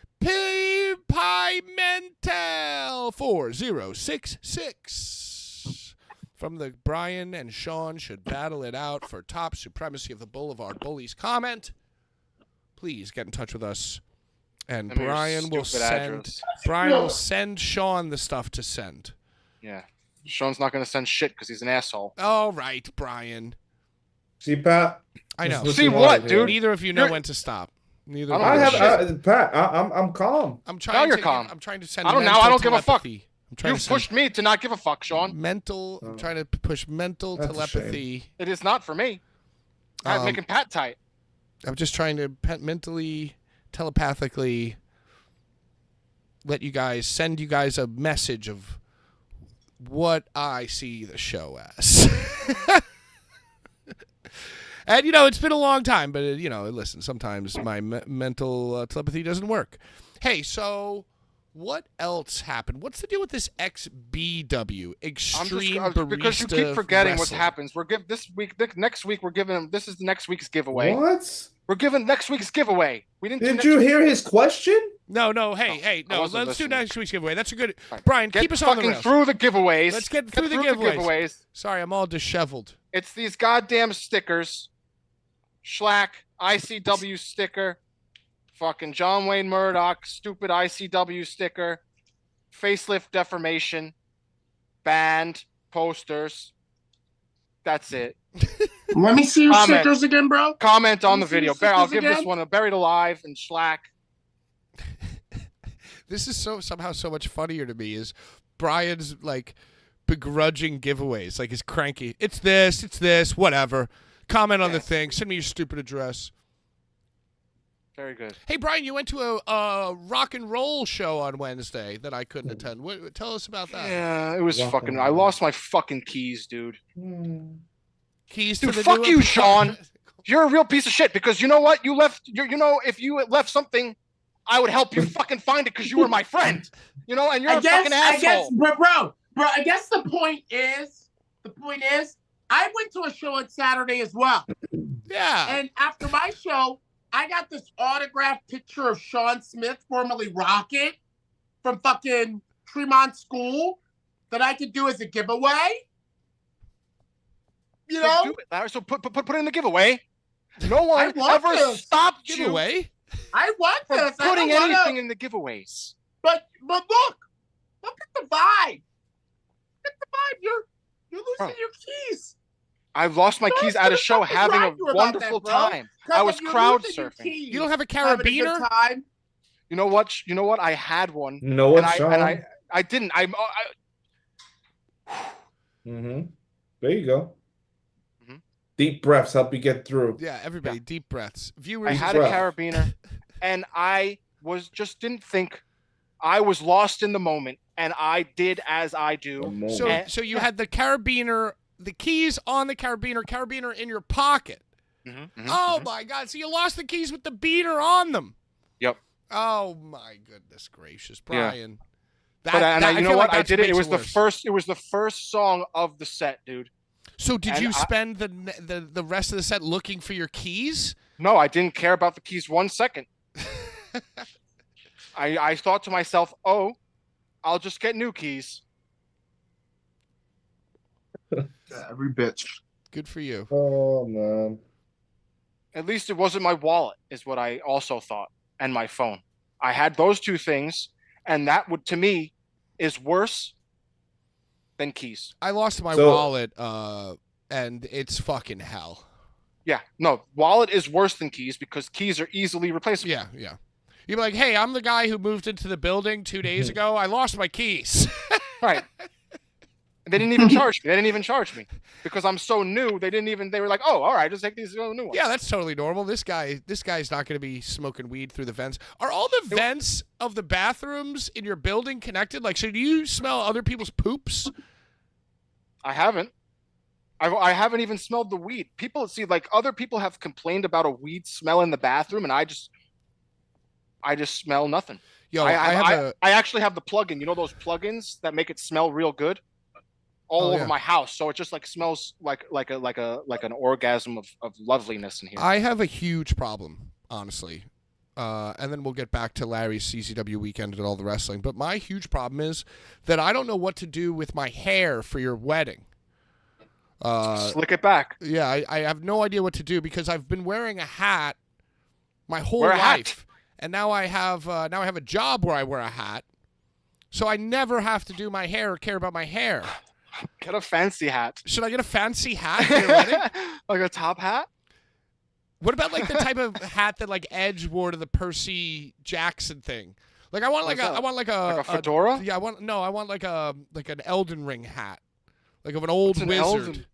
Pimentel 4066. From the Brian and Sean should battle it out for top supremacy of the Boulevard Bullies comment. Please get in touch with us. And Send me your Brian will stupid send address. send Sean the stuff to send. Yeah. Sean's not going to send shit because he's an asshole. All right, Brian. See, Pat. I know. This is See you what, wanted here. dude? Neither of you know You're- when to stop. Neither. I of don't you I give know. a have shit. Pat. I'm calm. I'm trying you're to. calm. I'm trying to send. I don't know. mental I don't give a fuck. telepathy. I'm trying You to send pushed me to not give a fuck, Sean. mental. I'm trying to push mental That's a telepathy. It is not for me. I'm Um, making Pat tight. I'm just trying to mentally, telepathically send you guys a message of what I see the show as. And, it's been a long time, but, listen, sometimes my mental telepathy doesn't work. Hey, so what else happened? What's the deal with this XBW, Extreme Barista because you keep forgetting what Wrestling? happens. We're giving next week. We're giving him. This is next week's giveaway. What? We're giving next week's giveaway. We didn't. do Did next you week. hear his question? No, no, I hey, no, wasn't let's do listening. next week's giveaway. That's a good... Fine. Brian, Get keep us on the fucking rails. through the giveaways. Let's get through the giveaways. Sorry, I'm all disheveled. It's these goddamn stickers. Schlack, ICW sticker. Fucking John Wayne Murdoch, stupid ICW sticker. Facelift deformation. Band, posters. That's it. Let me see your Comment. stickers again, bro. Comment on the Let me see video. your I'll stickers give this again. one a Buried Alive and Schlack. This is somehow so much funnier to me is Brian's like begrudging giveaways. Like he's cranky. It's this, whatever. Comment on the thing. Send me your stupid address. Very good. Hey, Brian, you went to a rock and roll show on Wednesday that I couldn't attend. Tell us about that. Yeah, it was Rock fucking. and I roll. lost my fucking keys, dude. Keys Dude, to the fuck new you, Sean. You're a real piece of shit because you know what? You left. You know, if you had left something, I would help you fucking find it because you were my friend. You know, and you're a fucking asshole. but bro, I guess the point is, I went to a show on Saturday as well. Yeah. And after my show, I got this autographed picture of Sean Smith, formerly Rocket, from fucking Tremont School that I could do as a giveaway. You know? So do it, Larry. So put it in the giveaway. No one want ever this. stopped you Giveaway? I want from this. putting I don't wanna- anything in the giveaways. But look at the vibe. Look at the vibe. You're losing Bro. your keys. I lost my keys at a show having a wonderful time. I was crowd surfing. You don't have a Having a good carabiner? time. You know what? You know what? I had one. You know what, and Sean? I didn't. There you go. Mhm. Deep breaths help you get through. Yeah, everybody, deep breaths. Viewers, I had a carabiner, and I didn't think. I was lost in the moment, and I did as I do. so you had the carabiner, the keys on the carabiner in your pocket. Oh my God! So you lost the keys with the beater on them. Yep. Oh my goodness gracious, Brian. You know what? I did it. It was the worse. first. It was the first song of the set, dude. So did and you I- spend the rest of the set looking for your keys? No, I didn't care about the keys 1 second. I thought to myself, oh, I'll just get new keys. Every bitch. Good for you. Oh man. At least it wasn't my wallet, is what I also thought, and my phone. I had those two things, and that would, to me, is worse than keys. I lost my So- wallet, and it's fucking hell. Yeah, no, wallet is worse than keys because keys are easily replaceable. Yeah. You'd be like, hey, I'm the guy who moved into the building 2 days ago. I lost my keys. Right. They didn't even charge me. They didn't even charge me because I'm so new. They were like, oh, all right, just take these new ones. Yeah, that's totally normal. This guy's not going to be smoking weed through the vents. Are all the vents of the bathrooms in your building connected? Like, so do you smell other people's poops? I haven't. I haven't even smelled the weed. People see, like, other people have complained about a weed smell in the bathroom, and I just smell nothing. Yo, I actually have the plug-in. You know those plug-ins that make it smell real good? All over my house, so it just like smells like an orgasm of loveliness in here. I have a huge problem, honestly. And then we'll get back to Larry's CCW weekend and all the wrestling. But my huge problem is that I don't know what to do with my hair for your wedding. Slick it back. Yeah, I have no idea what to do because I've been wearing a hat my whole Wear a hat. life, and now I have a job where I wear a hat, so I never have to do my hair or care about my hair. Get a fancy hat. Should I get a fancy hat for your wedding? Like a top hat? What about like the type of hat that like Edge wore to the Percy Jackson thing? Like I want like Like a fedora? Yeah, I want like an Elden Ring hat, like of an old What's an wizard. Elden-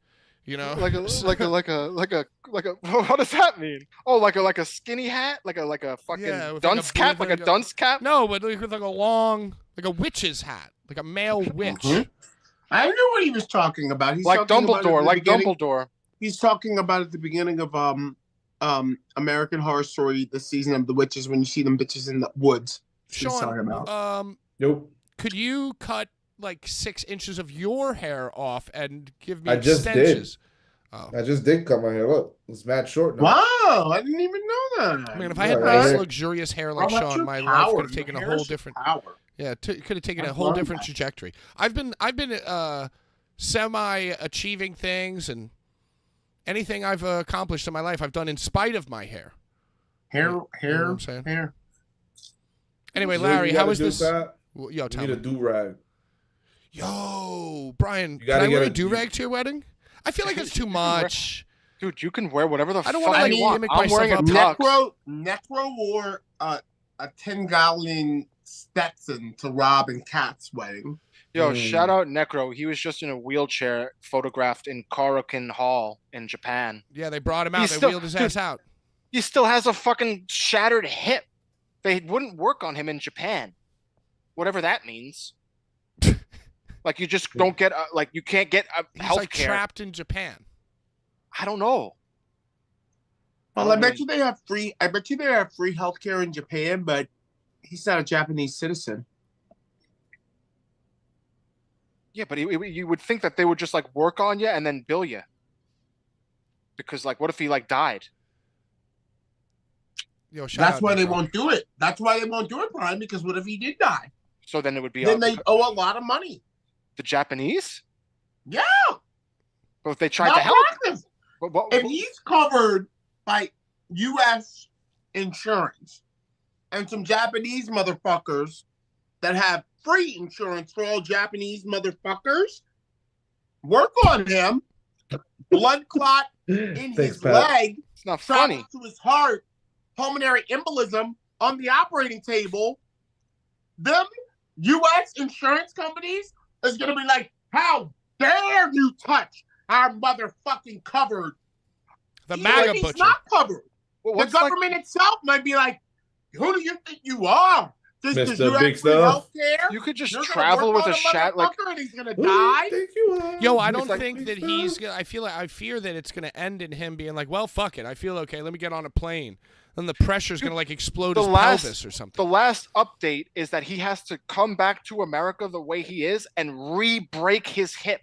You know, like a what does that mean? Oh, like a skinny hat, like a fucking Yeah, with dunce cap, like a dunce cap. no, but like with like a long, like a witch's hat, like a male witch. I knew what he was talking about. He's Like talking about at Dumbledore, the like beginning- Dumbledore. He's talking about at the beginning of American Horror Story, the season of the witches, when you see them bitches in the woods. That's what he's talking about. Sean, Nope. could you cut like 6 inches of your hair off and give me I just did. extensions? Oh. I just did cut my hair. Look, it's mad short now. Wow, I didn't even know that. I mean, if I had Yeah, nice, yeah. luxurious hair like Oh, that's Sean, your my life power. could have taken Your a hair's whole your different. power. Yeah, could have taken a I whole love different that. trajectory. I've been semi achieving things, and Anything I've accomplished in my life, I've done in spite of my hair. You know what I'm saying? Hair. Anyway, You know what Larry, you how gotta was do, this? Pat? Yo, You tell need me. a do-rag. Yo, Brian, You can gotta I wear get a do-rag to your wedding? I feel like that's too much. Dude, you can wear whatever the I don't fuck wanna, like, you want. gimmick I'm wearing a myself tux. Necro wore a 10-gallon Stetson to Rob and Kat's wedding. Yo, shout out Necro. He was just in a wheelchair photographed in Korakuen Hall in Japan. Yeah, they brought him out. They still- wheeled his ass out. He still has a fucking shattered hip. They wouldn't work on him in Japan. Whatever that means. Like, you just don't get, like, you can't get He's health like care. trapped in Japan. I don't know. Well, I bet you they have free healthcare in Japan, but he's not a Japanese citizen. Yeah, but you would think that they would just, like, work on you and then bill you. Because, like, what if he, like, died? Yo, shout That's out why they Necro. won't do it. That's why they won't do it, Brian, because what if he did die? So then it would be Then they owe a lot of money. the Japanese? Yeah. But if they tried to help. Malpractice. What, If he's covered by U.S. insurance and some Japanese motherfuckers that have free insurance for all Japanese motherfuckers, work on him, blood clot in Thanks, his Pat. leg, it's not travel funny. to his heart, pulmonary embolism on the operating table, them U.S. insurance companies is going to be like, how dare you touch our motherfucking covered. The Even MAGA if he's butcher. not covered. Well, The what's like, government itself might be like, who do you think you are? Just because Mr. you Big have free Stuff. healthcare? you could just You're gonna travel work with on a shat like motherfucker and he's gonna Who do die? you think you are? Yo, I It's don't like- think that he's gonna. I fear that it's gonna end in him being like, well, fuck it. I feel okay. Let me get on a plane. Then the pressure's gonna like explode his pelvis or something. The last update is that he has to come back to America the way he is and re-break his hip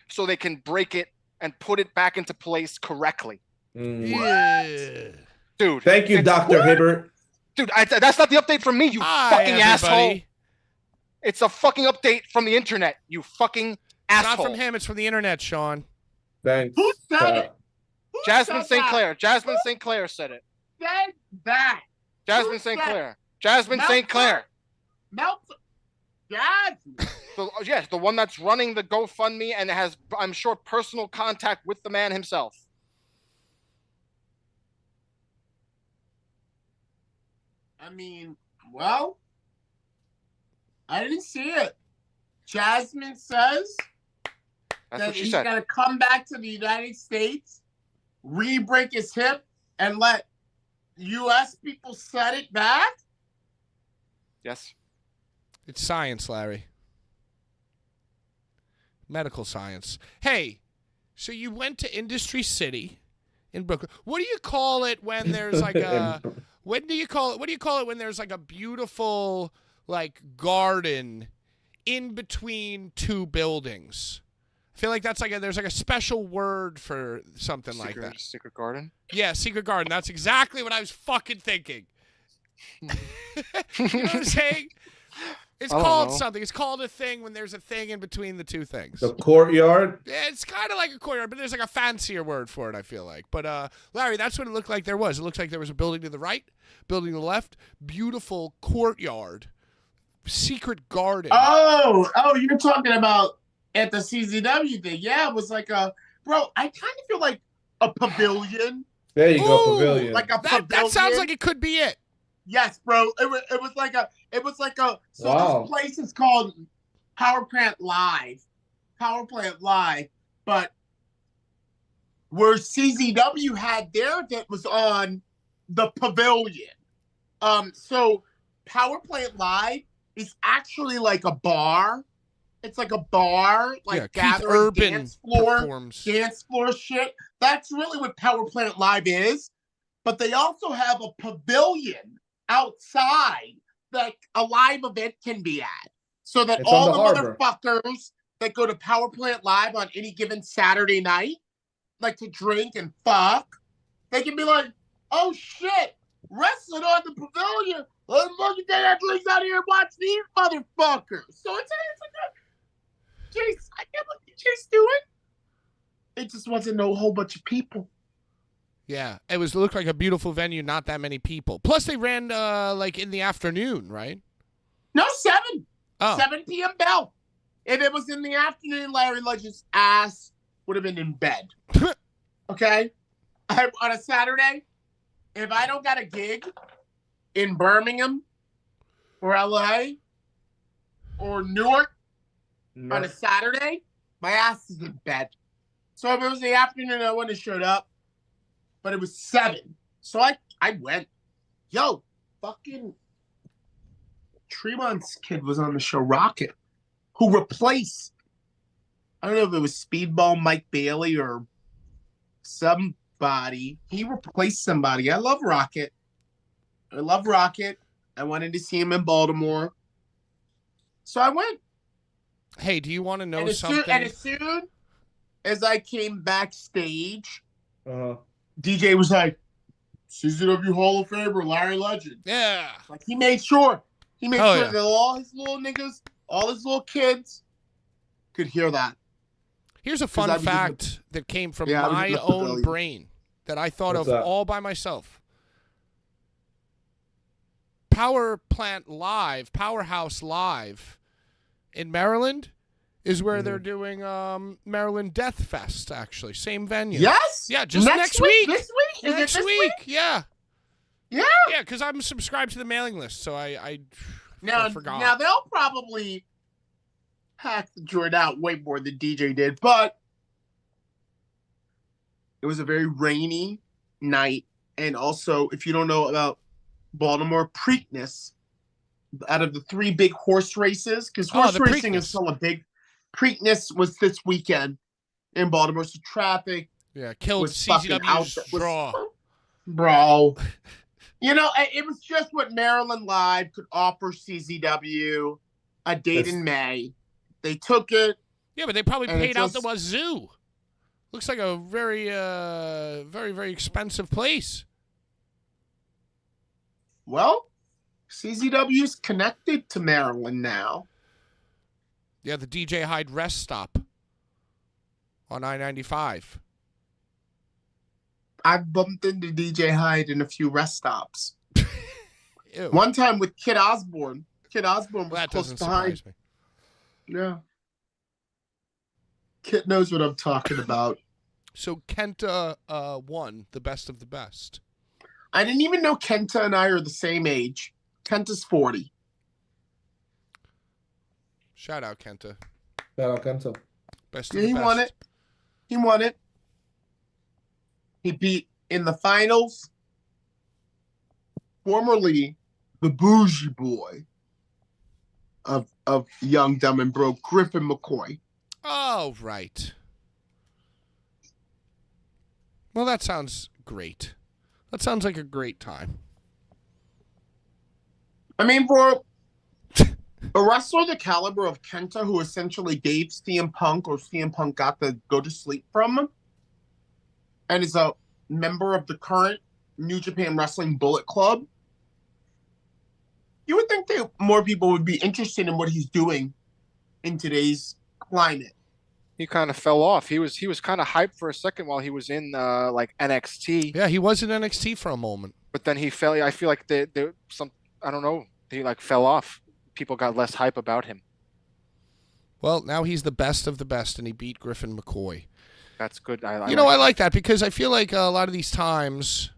so they can break it and put it back into place correctly. Yeah. Dude. Thank you, it's- Dr. Hibbert. Dude, that's not the update from me, you Hi, fucking asshole. everybody. It's a fucking update from the internet, you fucking It's asshole. not from him. It's from the internet, Sean. Thanks. Who said Pat. it? Who Jasmine said St. that? Clair. Jasmine St. Clair said it. Who said that? Jasmine Who St. said- Clair. Jasmine Mount St. Clair. Meltzer. Jasmine. Yes, the one that's running the GoFundMe and has, I'm sure, personal contact with the man himself. I mean, well, I didn't see it. Jasmine says That's that what she he's said. gonna come back to the United States, re-break his hip, and let U.S. people set it back. Yes. It's science, Larry. Medical science. Hey, so you went to Industry City in Brooklyn. What do you call it when there's like a what do you call it when there's like a beautiful like garden in between two buildings? I feel like that's like there's like a special word for something like that. Secret garden. Yeah, secret garden. That's exactly what I was fucking thinking. You know what I'm saying? It's I don't called know. something. It's called a thing when there's a thing in between the two things. The courtyard. Yeah, it's kind of like a courtyard, but there's like a fancier word for it, I feel like. But, Larry, that's what it looked like there was. It looks like there was a building to the right, building to the left, beautiful courtyard, secret garden. Oh, you're talking about at the CZW thing. Yeah, it was like bro, I kind of feel like a pavilion. There you go, Ooh, pavilion. Like a that pavilion. sounds like it could be it. Yes, bro. It was like a so Wow. this place is called Power Plant Live. But where CZW had their event was on the pavilion. So Power Plant Live is actually like a bar. It's like a bar, like Yeah, Keith gathering Urban dance floor shit. That's really what Power Plant Live is. But they also have a pavilion outside that a live event can be at. So that It's on all the the harbor. motherfuckers that go to Power Plant Live on any given Saturday night, like to drink and fuck, they can be like, oh shit, wrestling on the pavilion. Let's fucking take our drinks out here and watch these motherfuckers. So it's a Chase, I can't let Chase do it. it just wasn't a whole bunch of people. Yeah, it looked like a beautiful venue, not that many people. Plus, they ran like in the afternoon, right? No, 7. Oh. 7 p.m. bell. If it was in the afternoon, Larry Legend's ass would have been in bed. Okay? On a Saturday, if I don't got a gig in Birmingham or LA or Newark on a Saturday, my ass is in bed. So if it was the afternoon, I wouldn't have showed up. But it was 7. So I went. Yo, fucking Tremont's kid was on the show, Rocket, who replaced, I don't know if it was Speedball Mike Bailey or somebody. He replaced somebody. I love Rocket. I wanted to see him in Baltimore. So I went. Hey, do you want to know and something? And as soon as I came backstage, Uh-huh. DJ was like, CZW Hall of Famer, Larry Legend. Yeah. Like, he made sure Yeah. that all his little niggas, all his little kids could hear that. Here's a fun fact that came from Yeah, my own brain that I thought What's of that? all by myself. Powerhouse Live in Maryland is where they're doing Maryland Death Fest, actually. Same venue. Yes? Yeah, just next week. This week? Is Next it this week, yeah. Yeah. Yeah, because I'm subscribed to the mailing list, so I forgot. Now, they'll probably hack the joint out way more than DJ did, but it was a very rainy night. And also, if you don't know about Baltimore, Preakness, out of the 3 big horse races, because horse racing is still a big... Preakness was this weekend in Baltimore, so traffic killed was fucking out. CZW's draw. Bro. You know, it was just what Maryland Live could offer CZW, a date in May. They took it. Yeah, but they probably paid out the wazoo. Looks like a very, very, very expensive place. Well, CZW's connected to Maryland now. Yeah, the DJ Hyde rest stop on I-95. I've bumped into DJ Hyde in a few rest stops. Ew. One time with Kid Osborne. Kid Osborne was That close doesn't behind. surprise me. Yeah. Kid knows what I'm talking about. So Kenta won the best of the best. I didn't even know Kenta and I are the same age. Kenta's 40. Shout out Kenta. Shout out Kento. Best Yeah, of the he best. won it. He won it. He beat in the finals formerly the bougie boy of Young, Dumb, and Broke, Griffin McCoy. Oh, right. Well, that sounds great. That sounds like a great time. I mean, for a wrestler the caliber of Kenta, who essentially gave CM Punk, or CM Punk got to go to sleep from him, and is a member of the current New Japan Wrestling Bullet Club, you would think that more people would be interested in what he's doing in today's climate. He kind of fell off. He was kind of hyped for a second while he was in like NXT. Yeah, he was in NXT for a moment. But then he fell. I feel like I don't know. He like fell off. People got less hype about him. Well, now he's the best of the best, and he beat Griffin McCoy. That's good. I like that because I feel like a lot of these times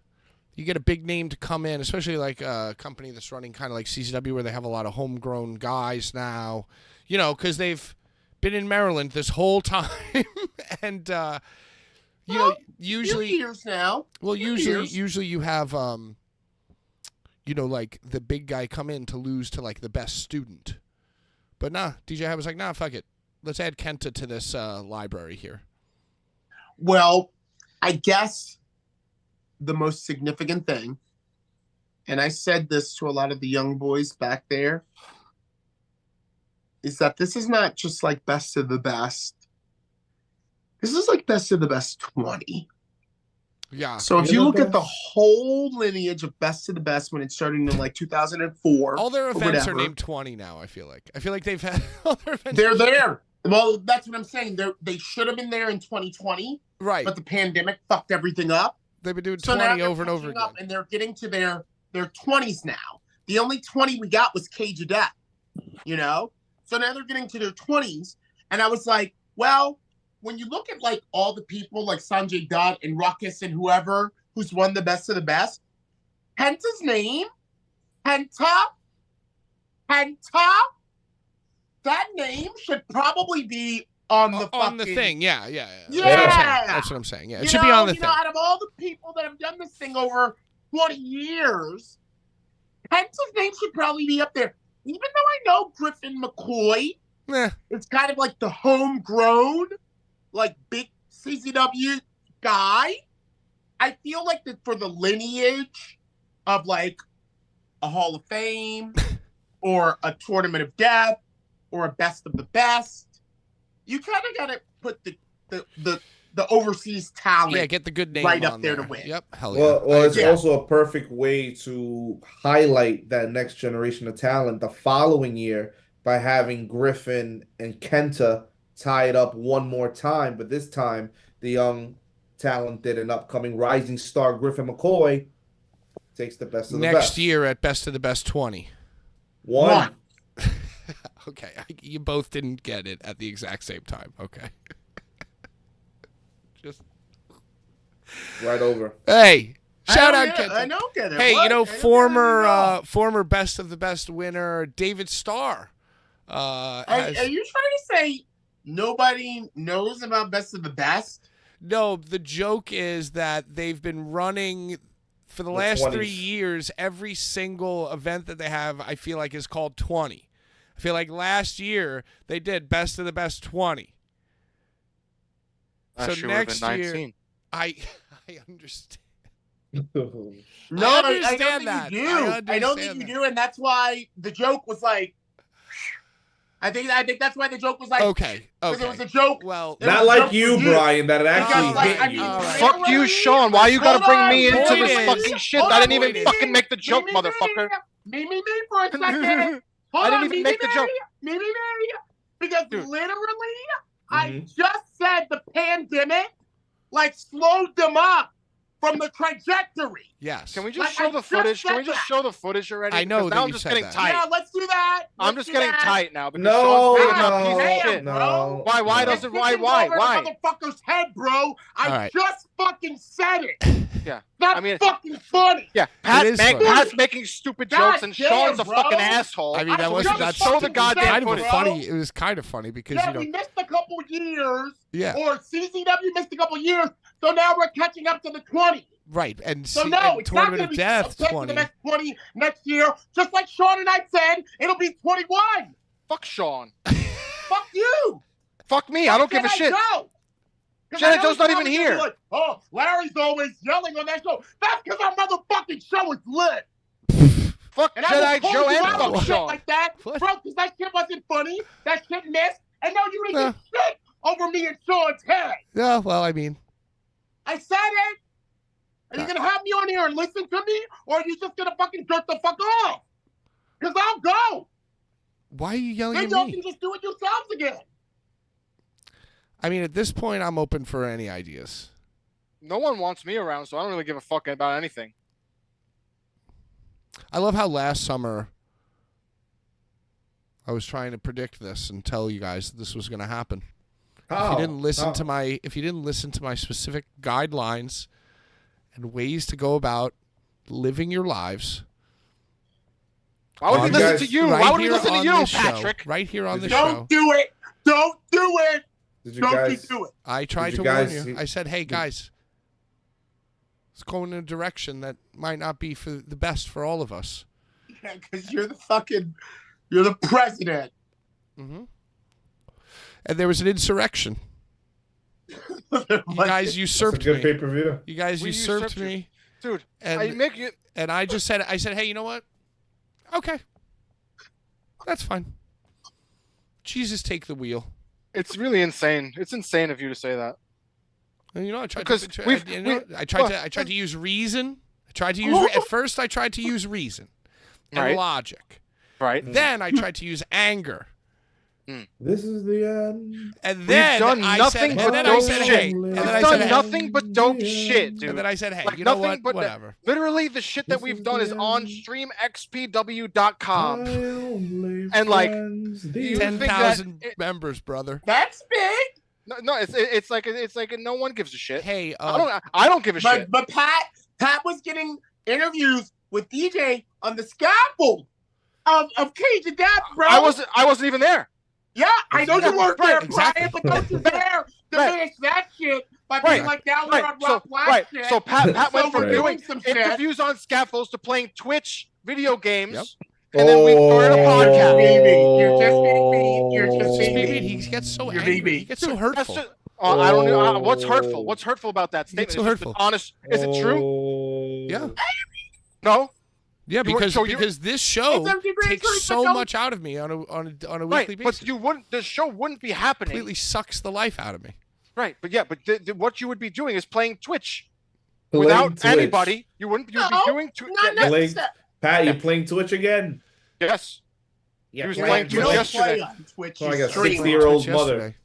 you get a big name to come in, especially like a company that's running kind of like CZW where they have a lot of homegrown guys now, because they've been in Maryland this whole time. And, usually... years now. Well, usually you have, like the big guy come in to lose to like the best student. But nah, DJ Hyde was like, nah, fuck it. Let's add Kenta to this library here. Well, I guess the most significant thing, and I said this to a lot of the young boys back there, is that this is not just like best of the best. This is like best of the best 20. Yeah. So if you look at the whole lineage of best of the best when it started in like 2004. All their events are named 20 now, I feel like. I feel like they've had all their events. They're there. Well, that's what I'm saying. They should have been there in 2020. Right. But the pandemic fucked everything up. They've been doing So 20 now over and over catching again. up, and they're getting to their 20s now. The only 20 we got was Cage of Death, you know? So now they're getting to their 20s. And I was like, well, when you look at like all the people like Sanjay Dutt and Ruckus and whoever who's won the best of the best, Penta's name, Penta, that name should probably be on the thing. Yeah. Yeah. That's what I'm saying. Yeah, it should be on the thing. Out of all the people that have done this thing over 20 years, Penta's name should probably be up there. Even though I know Griffin McCoy, it's kind of like the homegrown, like big CZW guy. I feel like that for the lineage of like a Hall of Fame or a Tournament of Death or a Best of the Best, you kind of got to put the overseas talent. Yeah, get the good name right up on there to win. Yep, hell yeah. Well, it's also a perfect way to highlight that next generation of talent the following year by having Griffin and Kenta tied up one more time, but this time the young talented and upcoming rising star Griffin McCoy takes the best of the best. Next year at Best of the Best 20. One. Okay, you both didn't get it at the exact same time. Okay. Just right over. Hey, shout out Kenta. I don't get it. Hey, What? former Best of the Best winner David Starr. Are you trying to say nobody knows about Best of the Best? No, the joke is that they've been running for the last 3 years. Every single event that they have, I feel like, is called 20. I feel like last year they did Best of the Best 20. Last year next year, I understand. No, I I don't understand think that. you do. I don't think you do, and that's why the joke was like. I think that's why the joke was like. Okay. Because it was a joke. Well, not like you, Brian, that it actually hit you. Fuck you, Sean. Why you gotta bring me into this fucking shit? I didn't even fucking make the joke, motherfucker. Me for a second. I didn't even make the joke. Me. Because literally, I just said the pandemic, like, slowed them up from the trajectory. Yes. Can we just show the footage? Can we just show the footage already? I know that now you I'm just said getting that. tight. Yeah, let's do that. I'm just getting tight now because No, Sean's being a piece of shit. no. Why? Why doesn't? Why? Motherfucker's head, bro. I just fucking said it. Yeah. That's fucking funny. Yeah, Pat's making stupid jokes, and Sean's a fucking asshole. I mean, that wasn't that's show the goddamn kind of footage. funny. It was kind of funny because we missed a couple years. Yeah. Or CCW missed a couple years, so now we're catching up to the 20. Right, and so no, it's not Tournament going to of be Death 20. The next 20 next year. Just like Sean and I said, it'll be 21. Fuck Sean. Fuck you. Fuck me. I don't give a shit. Jenna Joe's not even here. Like, oh, Larry's always yelling on that show. That's because our motherfucking show is lit. Fuck and Jedi Joe and fuck Sean. Like that, bro, because that shit wasn't funny. That shit missed. And now you're making shit over me and Sean's head. Yeah, well, I mean. I said it. Are you going to have me on here and listen to me? Or are you just going to fucking jerk the fuck off? Because I'll go. Why are you yelling at me? Then y'all can just do it yourselves again. I mean, at this point, I'm open for any ideas. No one wants me around, so I don't really give a fuck about anything. I love how last summer I was trying to predict this and tell you guys that this was going to happen. If you didn't listen to my specific guidelines and ways to go about living your lives. Why would we listen to you? Why would we listen to you, Patrick? Right here on the show. Don't do it. Don't do it. Did you guys do it? I tried to warn you. I said, hey, guys, it's going in a direction that might not be for the best for all of us. Yeah, because you're the president. Mm-hmm. And there was an insurrection. You guys usurped me. That's a good pay-per-view. You guys usurped me. Dude, and I just said, hey, you know what? Okay. That's fine. Jesus, take the wheel. It's really insane. It's insane of you to say that. And I tried to use reason. At first I tried to use reason and logic. Right. Then I tried to use anger. This is the end. And then done I nothing said, but and then I dope said, shit. hey, and We've then I done said, hey, nothing but dope shit, dude. and then I said, hey, Like you know nothing what? but Whatever. literally the shit that This we've is done the is on end. streamxpw.com. My only And, like, friends, the you end. think 10,000 that members, brother. That's big. No, it's like no one gives a shit. Hey, I don't give a shit. But Pat was getting interviews with DJ on the scaffold of Cage of Death, bro. I wasn't even there. Yeah, I know you weren't there, exactly. Brian, but don't you dare diminish that shit by Right. being like, now we're on So Rock Black shit. so Pat So went from we're doing some shit. interviews on scaffolds to playing Twitch video games. Yep. And then we started a podcast. You're just being mean. You're just Just being being mean. mean. He gets so You're angry. being He gets so That's hurtful. just, I don't know. What's hurtful? What's hurtful about that He gets statement? so It's just hurtful. an honest. Is it true? Yeah. No. Yeah, because so you- because this show It's empty brain takes surgery, so but don't- much out of me on a Right, weekly but basis. you wouldn't. The show wouldn't be happening. Completely sucks the life out of me. Right, but yeah, but what you would be doing is playing Twitch Playing without Twitch. anybody. You wouldn't. You'd be No, doing. Not Playing- necessarily. Pat, you playing Twitch again? Yes. Yeah, He was You playing don't Twitch yesterday. play on Twitch. Oh, I You got stream. 60-year-old Twitch mother. yesterday.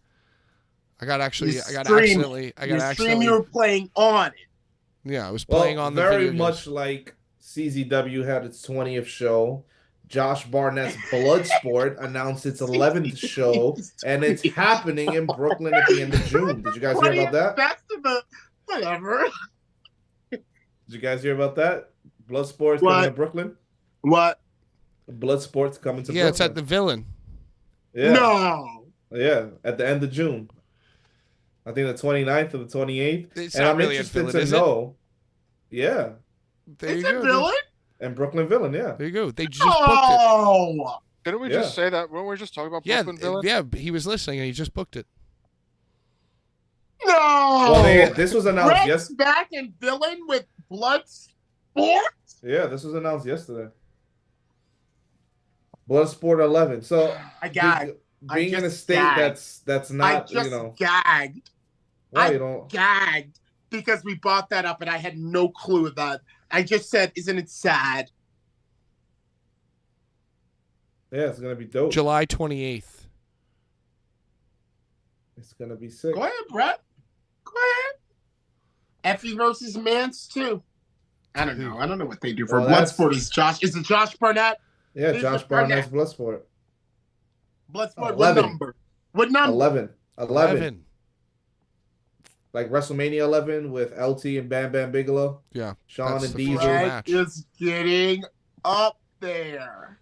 I got Stream. accidentally. You were playing on it. Yeah, I was Well, playing on the very video much games. like CZW had its 20th show. Josh Barnett's Bloodsport announced its 11th show, and it's happening in Brooklyn at the end of June. Did you guys hear about that? That's the whatever. Did you guys hear about that? Bloodsport's What? coming to Brooklyn. What? Bloodsport's coming to Yeah, Brooklyn. it's at the Villain. Yeah. No. Yeah, at the end of June. I think the 29th or the 28th. It's and not I'm really a interested villain, to is it? know. Yeah, There It's you a go. villain? and Brooklyn Villain, yeah. There you go. They just booked it. Oh. Didn't we Yeah. just say that? Weren't we just talking about Yeah, Brooklyn Villain? yeah. He was listening and he just booked it. No. Well, this was announced Rex yesterday. back in villain with Bloodsport? Yeah, this was announced yesterday. Bloodsport 11. So I gagged. being in a just state gagged. that's I not, just you know, gagged. why I you don't. gagged because we brought that up and I had no clue of that. I just said, isn't it sad? Yeah, it's gonna be dope. July 28th. It's gonna be sick. Go ahead, Brett. Go ahead. Effie versus Mance too. I don't know. I don't know what they do for Well, that's- Bloodsport. Is it Josh Barnett? Yeah, Who's Josh the Barnett? Barnett's Bloodsport. Bloodsport. 11. What number? What number? 11. Like WrestleMania 11 with LT and Bam Bam Bigelow, Yeah. Shawn That's and the Diesel. first Brett match. is getting up there.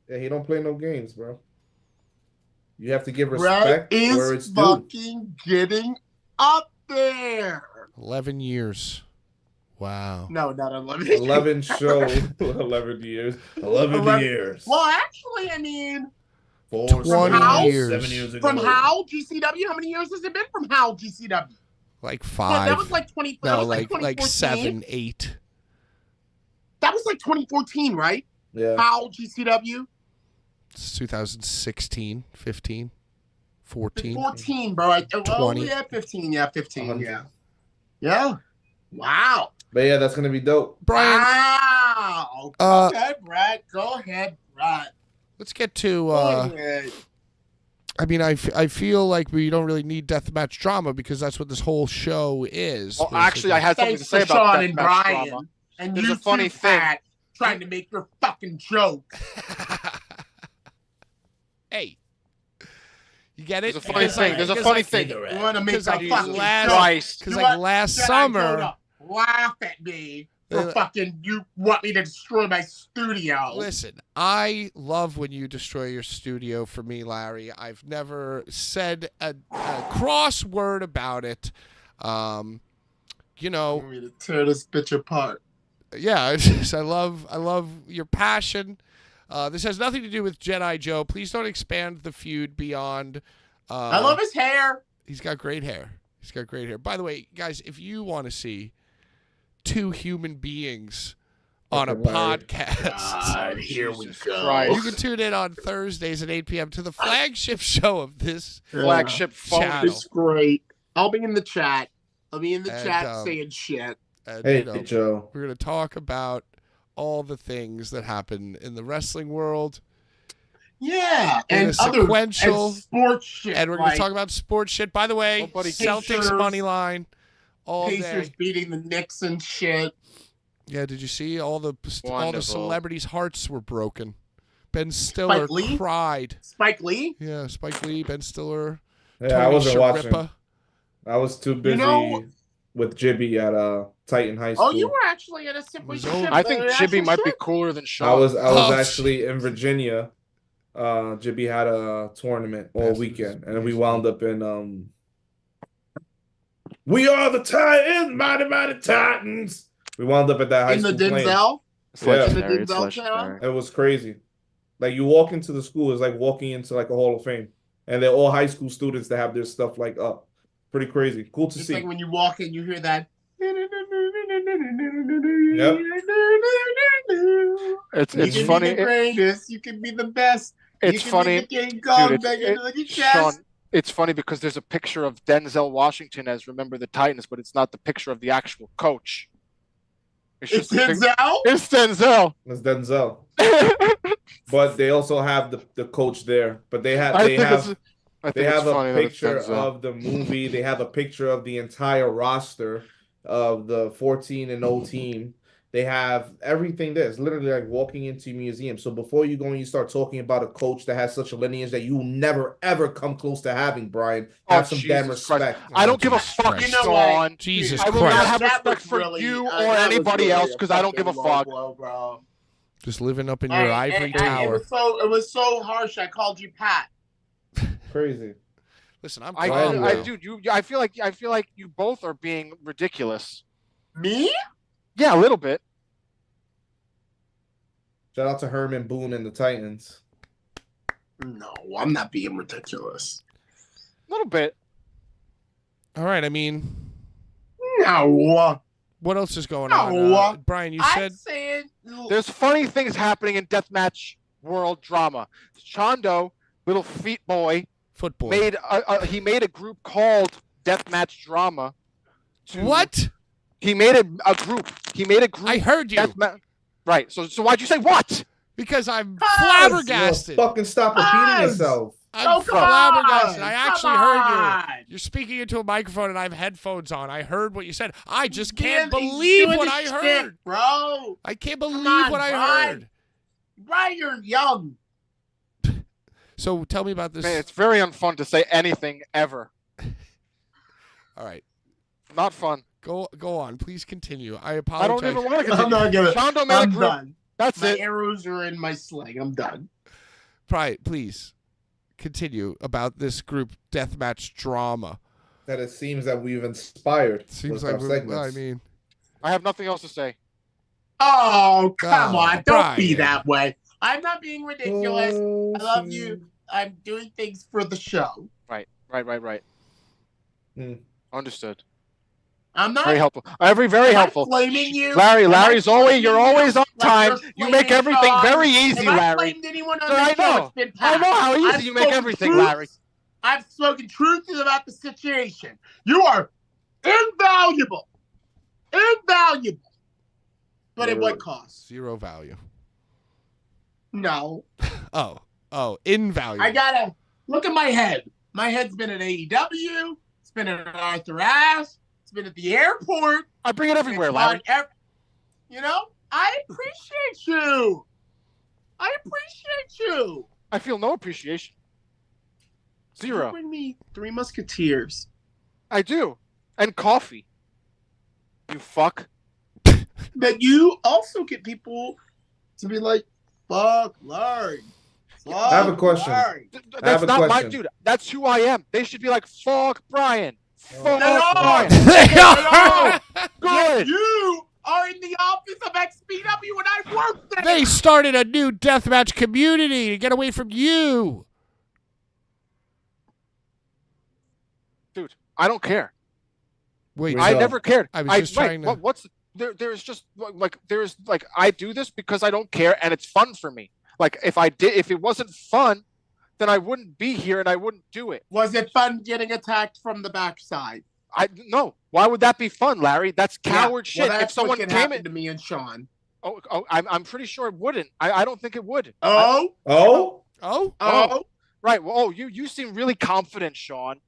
Yeah, he don't play no games, bro. You have to give Brett respect where is it's due. fucking getting up there. 11 years. Wow. No, not 11. 11 show, 11 years, 11 years. Well, actually, I mean, 20 years. 7 years ago. from how GCW? How many years has it been from how GCW? Like Well, 5. that was like 20. that No, was like 2014. 7, 8. That was like 2014, right? Yeah. How GCW? It's 2016, 15, 14. 14, bro. 20. Yeah, 15. Yeah, 15. 100. Yeah. Yeah. Wow. But yeah, that's gonna be dope. Brian, Wow. Go ahead, Brad. Go ahead, Brad. let's get to. Go ahead. I mean, I feel like we don't really need deathmatch drama because that's what this whole show is. Well, actually, I had something Thanks to say for about Sean that and match Brian. drama. And There's you a funny too, thing. Pat, trying to make your fucking joke. Hey, you get it? There's a funny Because, thing. like- There's a because, funny like, thing. You want to make Because a like fucking last- joke. Christ. Because You like want last Jedi summer, Yoda laugh at me for Uh, fucking you want me to destroy my studio. listen, I love when you destroy your studio for me, Larry. I've never said a cross word about it. You You know, want me to tear this bitch apart. yeah, it's just, I love your passion. This has nothing to do with Jedi Joe. Please don't expand the feud beyond. I love his hair. He's got great hair. He's got great hair. By the way, guys, if you want to see two human beings on a Fucking Larry. podcast, Here we Jesus go. Christ. you can tune in on Thursdays at 8 p.m. to the flagship show of this. Flagship phone. Channel. It's great. I'll be in the chat. I'll be in the And, chat saying shit. And, Hey, you know, Joe. we're going to talk about all the things that happen in the wrestling world. Yeah, In a and other sequential- and sports shit. And we're going to talk about sports shit. By the way, Nobody- Celtics Pacers- money line all Pacers day. beating the Knicks and shit. Yeah, did you see all the Wonderful. celebrities' hearts were broken? Ben Stiller Spike Lee? cried. Spike Lee. Yeah, Spike Lee, Ben Stiller, Yeah, Tony I wasn't watching. Sharippa. I was too busy know- with Jibby at Titan High School. Oh, you were actually at a simply Was ship. over. I think Chibi actual might be ship? cooler than Sean. I was Oh, actually in Virginia. Jibby had a tournament all Yes, weekend, and yes, we yes. wound up in We are the Titans, mighty mighty Titans. We wound up at that high In the school playing. Denzel. It's Yeah. legendary. It's Denzel legendary. It was crazy. Like you walk into the school, it's like walking into like a Hall of Fame, and they're all high school students that have their stuff like up. Pretty crazy, cool to It's see. like when you walk in, you hear that. It's You can funny. be the greatest. You can be the best. It's you can funny. Be the King Kong Dude, back into the chest. Sean, it's funny because there's a picture of Denzel Washington as Remember the Titans, but it's not the picture of the actual coach. It's just a pic- Denzel. It's Denzel. It's Denzel, but they also have the coach there. But they have I they think have it's. I think they it's have funny a that it's picture Denzel. of the movie. They have a picture of the entire roster of the 14-0 team. They have everything there. It's literally like walking into a museum. So before you go and you start talking about a coach that has such a lineage that you'll never ever come close to having, Brian, have some damn Jesus Christ. respect. I don't give a Jesus fuck, Christ. You know what? Sean. Jesus I will Christ. not have That respect was for really- you that or was anybody really else because I don't give a fucking fuck. low blow, bro. Just living up in your ivory It tower. was so harsh. I called you Pat. Crazy. Listen, I'm I calm now. dude, I feel like you both are being ridiculous. Me? Yeah, a little bit. Shout out to Herman Boone and the Titans. No, I'm not being ridiculous. A little bit. All right, I mean, No. what else is going No. on? Brian, you I'm said saying There's funny things happening in deathmatch world drama. Chondo, little feet boy, football. made a group called Deathmatch Drama. What? He made a group. He made a group. I heard you. Right. So why'd you say what? Because I'm Cuz! flabbergasted. Fucking stop repeating Us! yourself. I'm Oh, come flabbergasted. on! I actually Come heard you. on! You're speaking into a microphone and I have headphones on. I heard what you said. I just can't He's believe doing what his I shit, heard. bro. I can't believe on, what I Brian. heard. Brian, you're young. So tell me about this. Man, it's very unfun to say anything ever. All right. Not fun. Go on. Please continue. I I apologize. don't even want to I'm continue. not gonna. Chondo made a I'm group. done. That's My it. arrows are in my sling. I'm done. Please continue about this group deathmatch drama. That it seems that we've inspired. Seems with like our segments. I mean, I have nothing else to say. Oh, come Oh, on. Don't be Brian. that way. I'm not being ridiculous. I love you. I'm doing things for the show. Right. Hmm. Understood. I'm not Very helpful. Very am I helpul flaming you. Larry's Am I always. You're flaming always on like time. you're You make flaming everything Sean? very easy, If I Larry. flamed anyone on Sir, this I show, know. it's been I Pat. know how easy I've you make spoken everything, truth. Larry. I've spoken truth about the situation. You are invaluable. Invaluable. But at what cost? zero value. No. Oh, invaluable. I gotta look at my head. My head's been at AEW. It's been at Arthur Ashe. It's been at the airport. I bring it everywhere, It's Larry. on you know, I appreciate you. I appreciate you. I feel no appreciation. You Zero. bring me 3 Musketeers. I do. And coffee. You fuck. But you also get people to be like, fuck Larry. Fuck I have a question. Larry. I have That's a not my question. dude. That's who I am. They should be like, fuck Brian. Fuck They are. Brian. They are. Good. You are in the office of XPW and I work there. They started a new deathmatch community to get away from you. Dude, I don't care. Wait, Wait, I So- never cared. I was just trying to- What's there's just there's I do this because I don't care and it's fun for me. Like if it wasn't fun, then I wouldn't be here and I wouldn't do it. Was it fun getting attacked from the backside? No. Why would that be fun, Larry? That's coward Yeah, shit. well, If that's someone what can came happen in, to me and Sean. I'm pretty sure it wouldn't. I don't think it would. Oh, Oh, Oh? Oh, Right. Well, you seem really confident, Sean.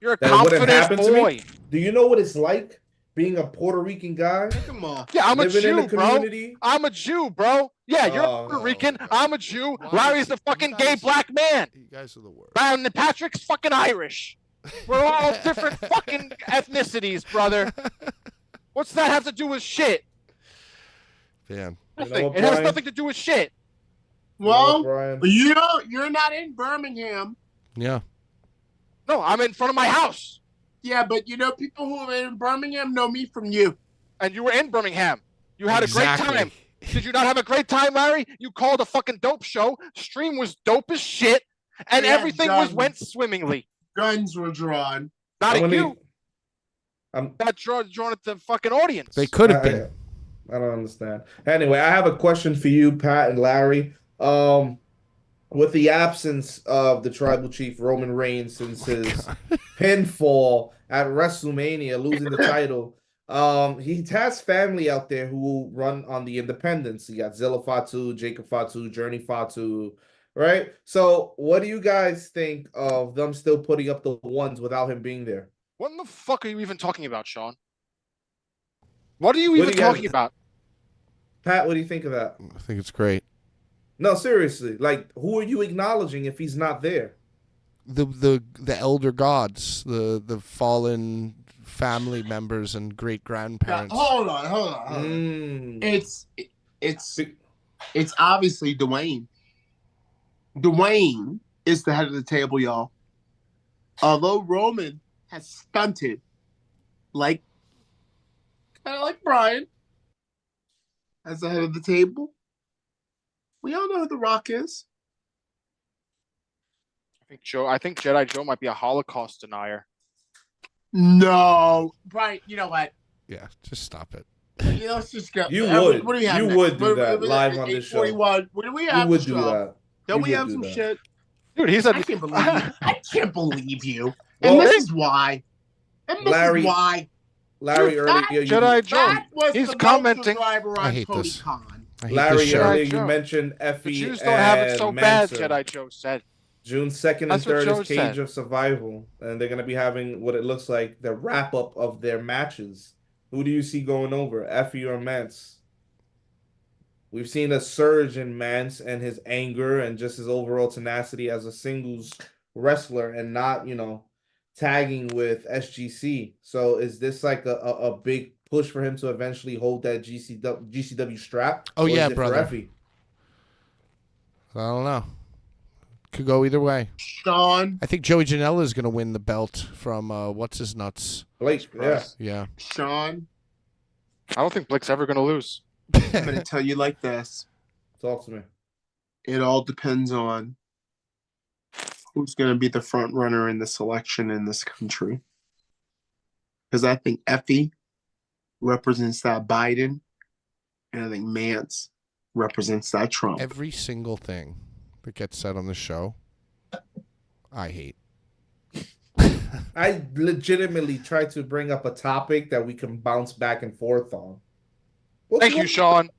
You're a That it wouldn't confident happen to boy. me? Do you know what it's like being a Puerto Rican guy come on. Yeah, I'm a living in Jew, the bro. community? I'm a Jew, bro. Yeah, you're Oh, Puerto Rican. God. I'm a Jew. Why Larry's is the it- fucking you gay guys- black man. You guys are the worst. And Patrick's fucking Irish. We're all different fucking ethnicities, brother. What's that have to do with shit? Man. You know Nothing. what, It has Brian? nothing to do with shit. Well, Brian? you're not in Birmingham. Yeah. No, I'm in front of my house. Yeah, but people who are in Birmingham know me from you. And you were in Birmingham. You had a Exactly. great time. Did you not have a great time, Larry? You called a fucking dope show. Stream was dope as shit. And Yeah, everything went swimmingly. Guns were drawn. Not I'm at gonna- you. That drawn at the fucking audience. They could have been. I don't understand. Anyway, I have a question for you, Pat and Larry. With the absence of the tribal chief Roman Reigns since his pinfall at WrestleMania, losing the title, he has family out there who will run on the independents. You got Zilla Fatu, Jacob Fatu, Journey Fatu, right? So, what do you guys think of them still putting up the ones without him being there? What in the fuck are you even talking about, Sean? What are you What even do you guys- talking about? Pat, what do you think of that? I think it's great. No, seriously. Like, who are you acknowledging if he's not there? The elder gods, the fallen family members and great grandparents. Hold on. It's obviously Dwayne. Dwayne is the head of the table, y'all. Although Roman has stunted, kind of like Brian, as the head of the table. We all know who The Rock is. I think Jedi Joe might be a Holocaust denier. No, Brian. You know what? Yeah, just stop it. Let's just go. You What would. do we have You next? would do What- that what- live on this show. 841. What do we You have? would to do show? that. Don't You we would have do some that. shit? Dude, he said I can't believe you. I can't believe you. Well, And this is why. And this Larry- is why. Larry, Dude, earlier you, Jedi Joe. That was He's the commenting. driver I on hate Tony this. Khan. I hate Larry, this show. earlier Joe. you mentioned the Effie Jews don't have it so and bad, Mansoor. Jedi Joe said. June 2nd and That's what 3rd Joe is Cage said. of Survival, and they're going to be having what it looks like the wrap up of their matches. Who do you see going over, Effie or Mance? We've seen a surge in Mance and his anger and just his overall tenacity as a singles wrestler and not, tagging with SGC. So is this like a big push for him to eventually hold that GCW strap? Oh, Or is yeah, it for brother. Effie? I don't know. Could go either way. Sean. I think Joey Janela is going to win the belt from what's his nuts. Blake, yeah. Yeah. Sean. I don't think Blake's ever going to lose. I'm going to tell you like this. Talk to me. It all depends on who's going to be the front runner in the selection in this country. Because I think Effie represents that Biden, and I think Mance represents that Trump. Every single thing that gets said on the show, I hate. I legitimately tried to bring up a topic that we can bounce back and forth on. Thank you, Sean.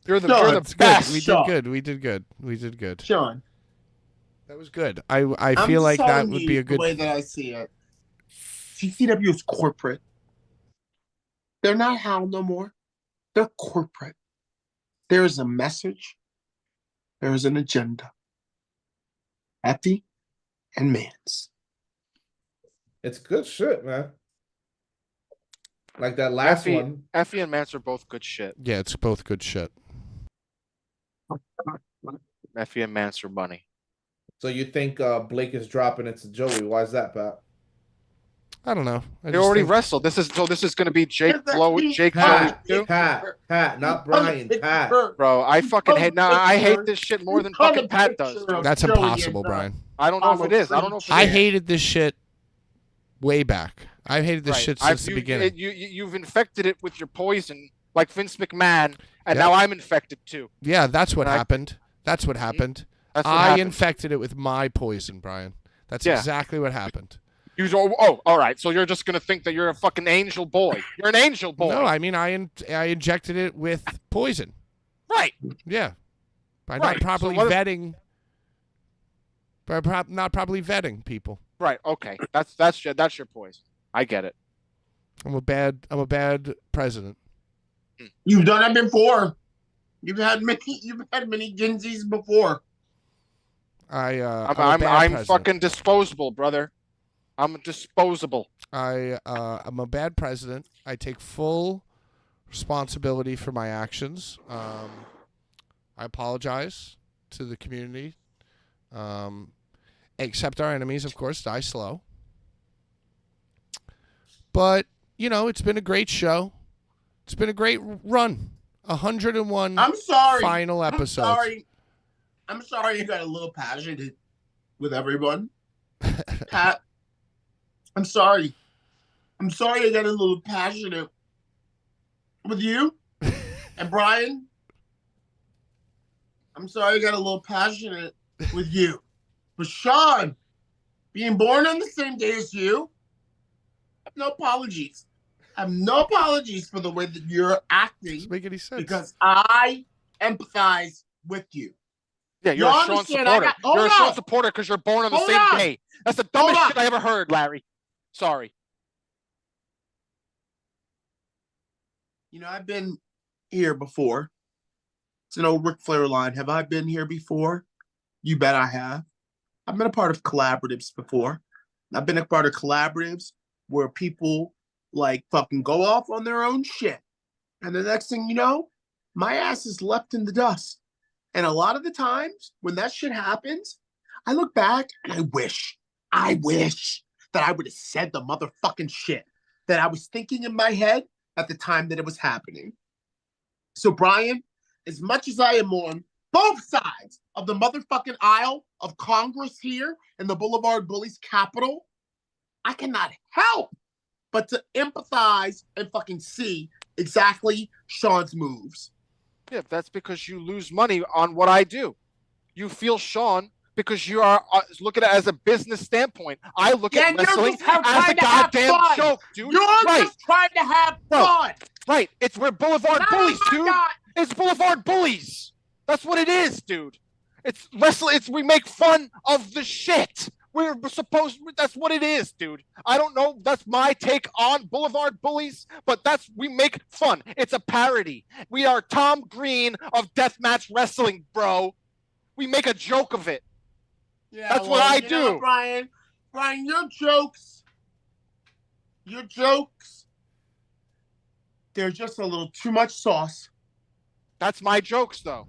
You're the, No, you're the it's best. We Sean. did good. We did good. We did good. Sean. That was good. I I'm feel like that telling would you be a good. The way that I see it. CCW is corporate. They're not Howl no more. They're corporate. There is a message. There is an agenda. Effie and Mance. It's good shit, man. Like that last Effie- one. Effie and Mance are both good shit. Yeah, it's both good shit. Effie and Mance are money. So you think Blake is dropping it to Joey? Why is that, Pat? I don't know. I They just already think- wrestled. This is going to be Jake Is that Blow. me? Jake Pat, Blow. Pat, not Brian. Pat. Bro, I fucking hate. Now I hate this shit more than fucking Pat does. Dude. That's Joey impossible, and, Brian. I don't know if it is. I don't know if it I is. hated this shit way back. I hated this shit since the beginning. You've infected it with your poison, like Vince McMahon, and Yeah. now I'm infected too. Yeah, that's what And I- happened. That's what happened. That's what I happened. infected it with my poison, Brian. That's Yeah. exactly what happened. All right. So you're just gonna think that you're a fucking angel boy. You're an angel boy. No, I mean I injected it with poison. Right. Yeah, by Right, not so properly what if- vetting not probably vetting people. Right. Okay. That's your poison. I get it. I'm a bad president. You've done it before. You've had many Ginzies before. I'm a bad I'm president. fucking disposable, brother. I'm disposable. I'm a bad president. I take full responsibility for my actions. I apologize to the community. Except our enemies, of course, die slow. But, it's been a great show. It's been a great run. 101 I'm sorry. final episodes. I'm sorry you got a little passionate with everyone. Pat, I'm sorry. I'm sorry I got a little passionate with you. And Brian, I'm sorry I got a little passionate with you. But Sean, being born on the same day as you, I have no apologies. I have no apologies for the way that you're acting. Doesn't make any sense. Because I empathize with you. Yeah, you're a Sean supporter. You're a Sean supporter because you're born on the same day. That's the dumbest shit I ever heard, Larry. Sorry. I've been here before. It's an old Ric Flair line. Have I been here before? You bet I have. I've been a part of collaboratives before. I've been a part of collaboratives where people fucking go off on their own shit. And the next thing you know, my ass is left in the dust. And a lot of the times when that shit happens, I look back and I wish that I would have said the motherfucking shit that I was thinking in my head at the time that it was happening. So Brian, as much as I am on both sides of the motherfucking aisle of Congress here in the Blvd Bullies capital, I cannot help but to empathize and fucking see exactly Sean's moves. Yeah, that's because you lose money on what I do. You feel Sean because you are looking at it as a business standpoint. I look at wrestling as a goddamn joke, dude. You're just trying to have fun. Right. We're Blvd Bullies, dude. It's Blvd Bullies. That's what it is, dude. It's wrestling. We make fun of the shit. That's what it is, dude. I don't know. That's my take on Blvd Bullies, but we make fun. It's a parody. We are Tom Green of deathmatch wrestling, bro. We make a joke of it. Yeah, that's what I do. Brian, your jokes, they're just a little too much sauce. That's my jokes, though.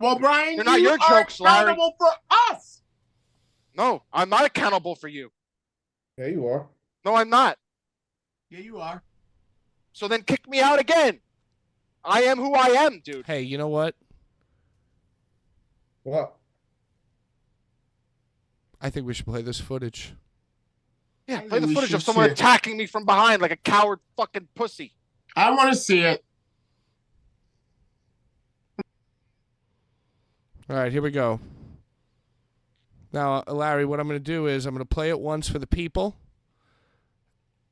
Well, Brian, they're not your jokes, Larry. Accountable for us. No, I'm not accountable for you. Yeah, you are. No, I'm not. Yeah, you are. So then kick me out again. I am who I am, dude. Hey, you know what? What? I think we should play this footage. Yeah, play the footage of someone attacking me from behind like a coward fucking pussy. I want to see it. All right, here we go. Now, Larry, what I'm going to do is I'm going to play it once for the people,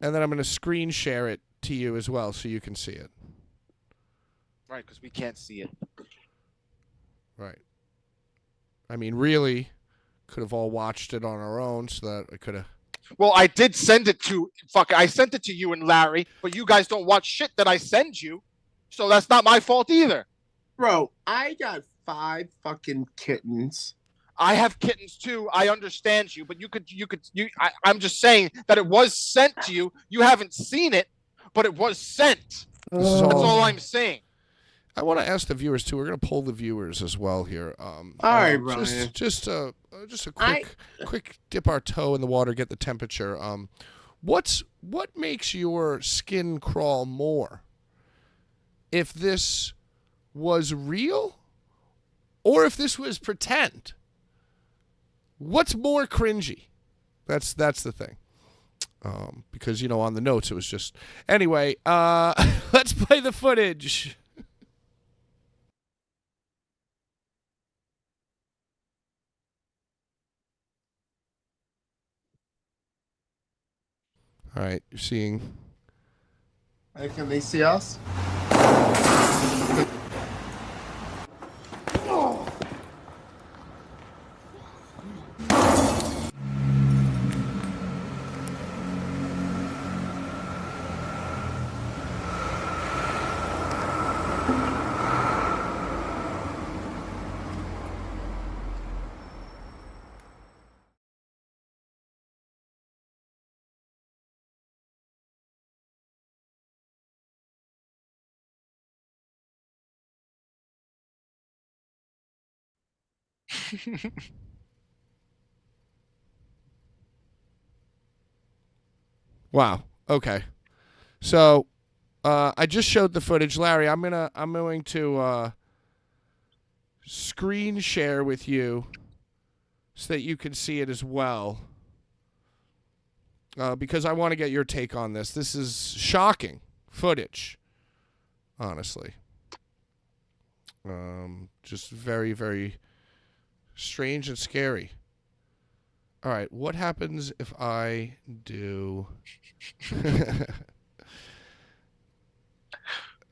and then I'm going to screen share it to you as well so you can see it. Right, because we can't see it. Right. I mean, really, could have all watched it on our own so that I could have... Well, I did send it to... I sent it to you and Larry, but you guys don't watch shit that I send you, so that's not my fault either. Bro, I got 5 fucking kittens. I have kittens too. I understand you, but I'm just saying that it was sent to you. You haven't seen it, but it was sent. That's all I'm saying. I want to ask the viewers too. We're going to poll the viewers as well here. All right, Brian. Just a quick dip our toe in the water, get the temperature. What makes your skin crawl more? If this was real, or if this was pretend? What's more cringy? That's the thing. Because, on the notes, it was just... Anyway, let's play the footage. All right, you're seeing... Hey, can they see us? Wow. Okay. So, I just showed the footage, Larry. I'm going to screen share with you so that you can see it as well. Because I want to get your take on this. This is shocking footage, honestly. Just very, very strange and scary. All right, what happens if I do?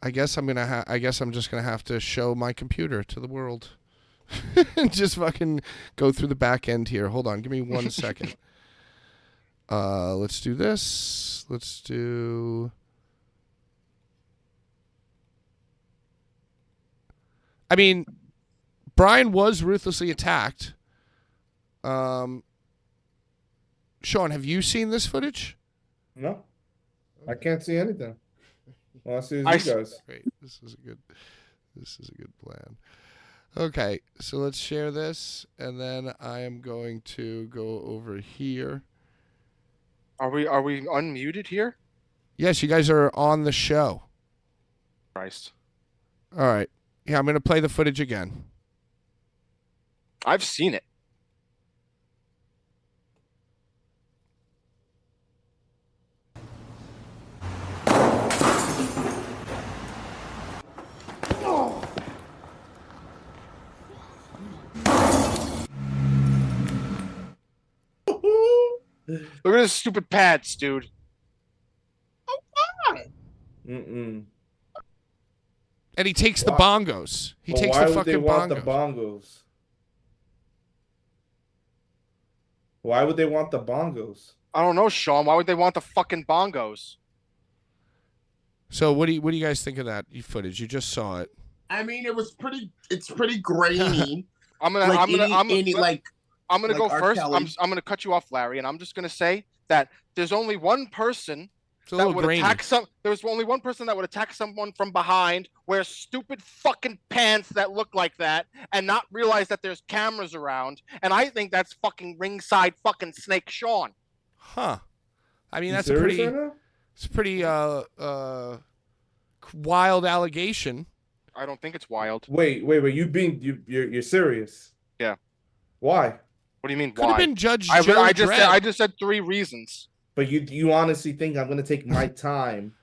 I guess I'm gonna. I guess I'm just gonna have to show my computer to the world. Just fucking go through the back end here. Hold on, give me 1 second. Let's do this. Let's do. I mean, Brian was ruthlessly attacked. Sean, have you seen this footage? No, I can't see anything. All I see is you guys. Great. This is a good plan. Okay, so let's share this, and then I am going to go over here. Are we unmuted here? Yes, you guys are on the show. Christ. All right. Yeah, I'm going to play the footage again. I've seen it. Look at his stupid pants, dude. Mm-mm. And he takes the bongos. He Well, takes why the would they fucking want the bongos. bongos? Why would they want the bongos? I don't know, Sean. Why would they want the fucking bongos? So what do you guys think of that footage? You just saw it. I mean, it's pretty grainy. I'm gonna go R. first. Kelly. I'm gonna cut you off, Larry, and I'm just gonna say that there's only one person It's a that little would grainy. attack There's only one person that would attack someone from behind, wear stupid fucking pants that look like that, and not realize that there's cameras around. And I think that's fucking ringside fucking Snake Sean. Huh. I mean, You that's serious right now? it's a pretty wild allegation. I don't think it's wild. Wait. You're serious? Yeah. Why? What do you mean? Could why? have been Judge Joe I Dredd. just said 3 reasons. But you honestly think I'm gonna take my time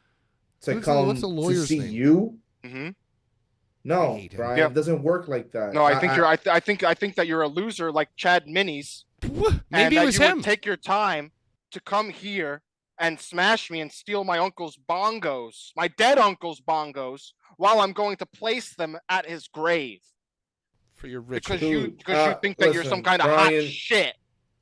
to What's the to lawyer's see name? you? Mm-hmm. I No, hate him. Brian, Yeah. it doesn't work like that. No, I think that you're a loser like Chad Minis. Maybe And it that was you him. would take your time to come here and smash me and steal my uncle's bongos, my dead uncle's bongos, while I'm going to place them at his grave. For your rich. Because Dude, you think that you're listen, some kind of Brian, hot shit.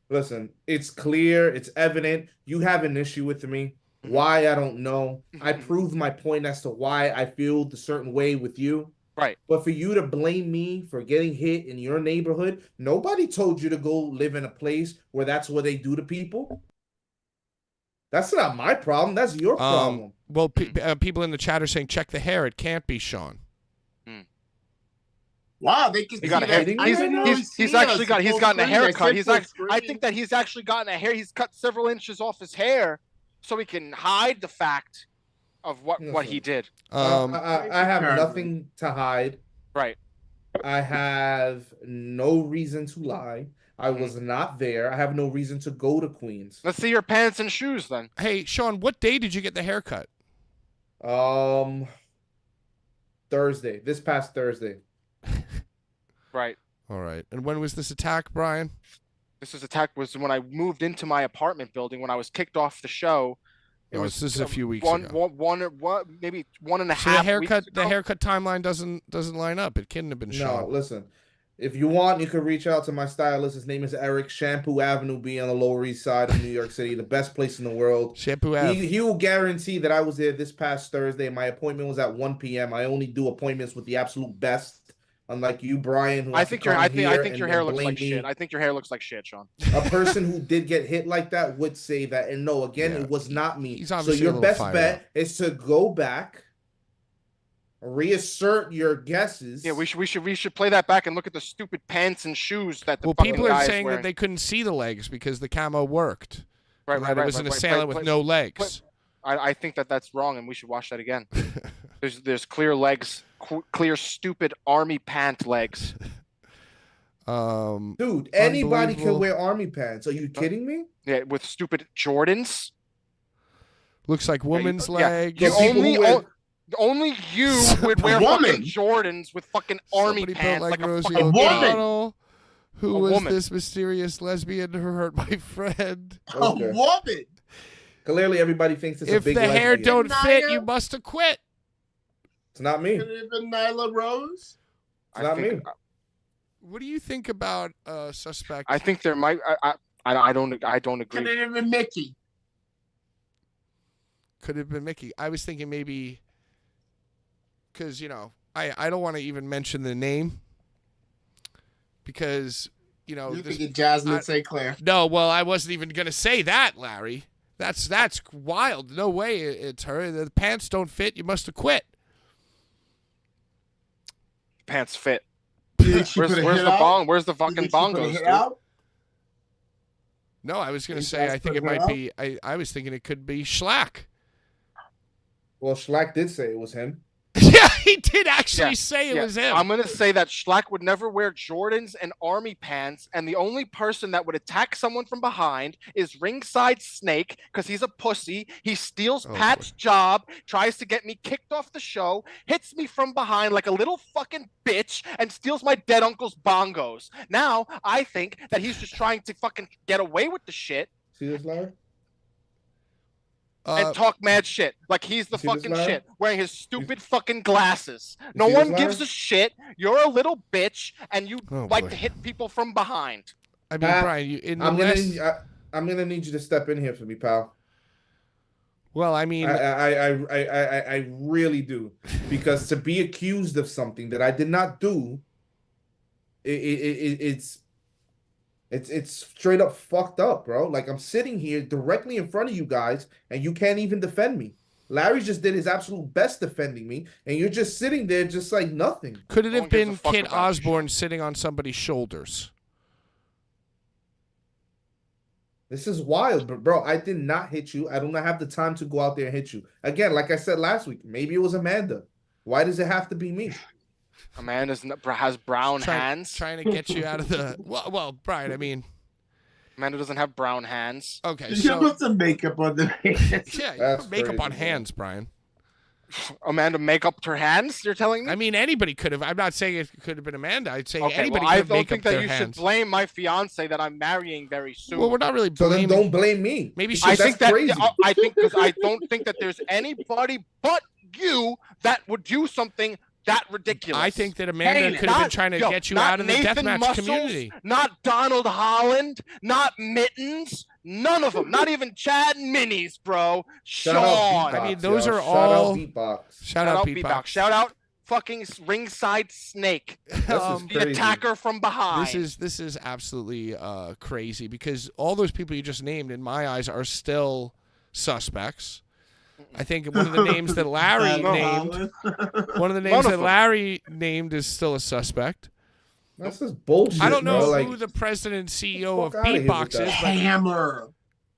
Listen, it's clear, it's evident. You have an issue with me. Why, I don't know. I proved my point as to why I feel the certain way with you. Right. But for you to blame me for getting hit in your neighborhood, nobody told you to go live in a place where that's what they do to people. That's not my problem. That's your problem. Well, people in the chat are saying, check the hair. It can't be Sean. Wow, they can He got a see hair. that. I didn't know He's actually gotten a haircut. I think think that he's actually gotten a hair. He's cut several inches off his hair so he can hide the fact of what he did. I have nothing to hide. Right. I have no reason to lie. I was not there. I have no reason to go to Queens. Let's see your pants and shoes then. Hey, Sean, what day did you get the haircut? Thursday. This past Thursday. Right. All right. And when was this attack, Brian? This was when I moved into my apartment building when I was kicked off the show. This is a few weeks ago. Maybe 1.5 So the haircut, weeks ago. the haircut timeline doesn't line up. It couldn't have been Sean. No, listen. If you want, you can reach out to my stylist. His name is Eric. Shampoo Avenue, be on the Lower East Side of New York City, the best place in the world. Shampoo Ave. He will guarantee that I was there this past Thursday. My appointment was at 1 p.m. I only do appointments with the absolute best. Unlike you, Brian, who I think your hair looks like shit. I think your hair looks like shit, Sean. A person who did get hit like that would say that. And no, again, Yeah. it was not me. He's So obviously a your little best fired bet up. is to go back reassert your guesses. Yeah, we should play that back and look at the stupid pants and shoes that the Well, fucking people are guy is saying wearing. that they couldn't see the legs because the camo worked. Right, and right, that right. it was an right, assailant right, with no legs. I think that's wrong, and we should watch that again. There's clear legs, clear stupid army pant legs. Dude, anybody can wear army pants. Are you kidding me? Yeah, with stupid Jordans. Looks like woman's Yeah, legs. only you would wear fucking Jordans with fucking army Somebody pants built like a Rosie fucking O'Donnell. Who A was woman. this mysterious lesbian who hurt my friend? Okay. A woman. Clearly, everybody thinks it's a If big the hair lesbian. don't fit, Naya? you must have quit. It's not me. Could it have been Nyla Rose? It's not me. What do you think about suspect? I think there might. I don't Could agree. it have been Mickey? Could have been Mickey. I was thinking maybe because I don't want to even mention the name because You thinking Jasmine St. Clair? No, well, I wasn't even gonna say that, Larry. That's wild. No way, it's her. The pants don't fit. You must have quit. Pants fit. You think she Where's put a the hit out? bong? Where's the You fucking think she put a bongos, hit dude? out? No, I was gonna Think say that's I think it put her might out? be. I was thinking it could be Schlack. Well, Schlack did say it was him. Yeah, he did actually Yeah, say it yeah. was him. I'm gonna say that Schlack would never wear Jordans and army pants, and the only person that would attack someone from behind is Ringside Snake, because he's a pussy. He steals Oh, Pat's job, tries to get me kicked off the show, hits me from behind like a little fucking bitch, and steals my dead uncle's bongos. Now I think that he's just trying to fucking get away with the shit See this, Larry? and talk mad shit. Like he's the see this, fucking Larry? shit, wearing his stupid fucking glasses. No see this, one gives Larry? a shit. You're a little bitch, and you Oh, like boy. to hit people from behind. I mean, Pat, Brian, you in the I'm gonna, last. I'm gonna need you to step in here for me, pal. Well, I mean, I really do, because to be accused of something that I did not do, it's straight up fucked up, bro. Like, I'm sitting here directly in front of you guys, and you can't even defend me. Larry just did his absolute best defending me, and you're just sitting there just like nothing. could it No have one gives a been fuck Kid about you, Osborne sitting on somebody's shoulders? This is wild, but bro, I did not hit you. I do not have the time to go out there and hit you. Again, like I said last week, maybe it was Amanda. Why does it have to be me? Amanda has brown hands. Trying to get you out of the. Well, Brian. I mean, Amanda doesn't have brown hands. okay, You so put some makeup on the hands. yeah, you That's put makeup crazy, on bro. hands, Brian. Amanda make up her hands. You're telling me? I mean, anybody could have. I'm not saying it could have been Amanda. I'd say okay, anybody well, I could don't make think up that their you hands. should blame my fiance that I'm marrying very soon. Well, we're not really So then blaming. don't blame me. Maybe because she- I think that's that crazy. I think because I don't think that there's anybody but you that would do something that ridiculous. I think that Amanda Heinous. could have been Not- trying to yo, get you not out of the Nathan deathmatch Muscles, community. Not Donald Holland, not Mittens, none of them. Not even Chad Minis, bro. Shout out Sean. Beatbox, I mean, those yo. are Shout all- out Beatbox. Shout out Beatbox. Shout out fucking Ringside Snake. This Um, is The crazy. attacker from behind. This is absolutely crazy because all those people you just named, in my eyes, are still suspects. I think one of the names that Larry named, one of the names None of that them. Larry named is still a suspect. That's just bullshit. I don't know bro. Like, who the president and CEO of fuck outta here with Beatbox that. is, but Hammer.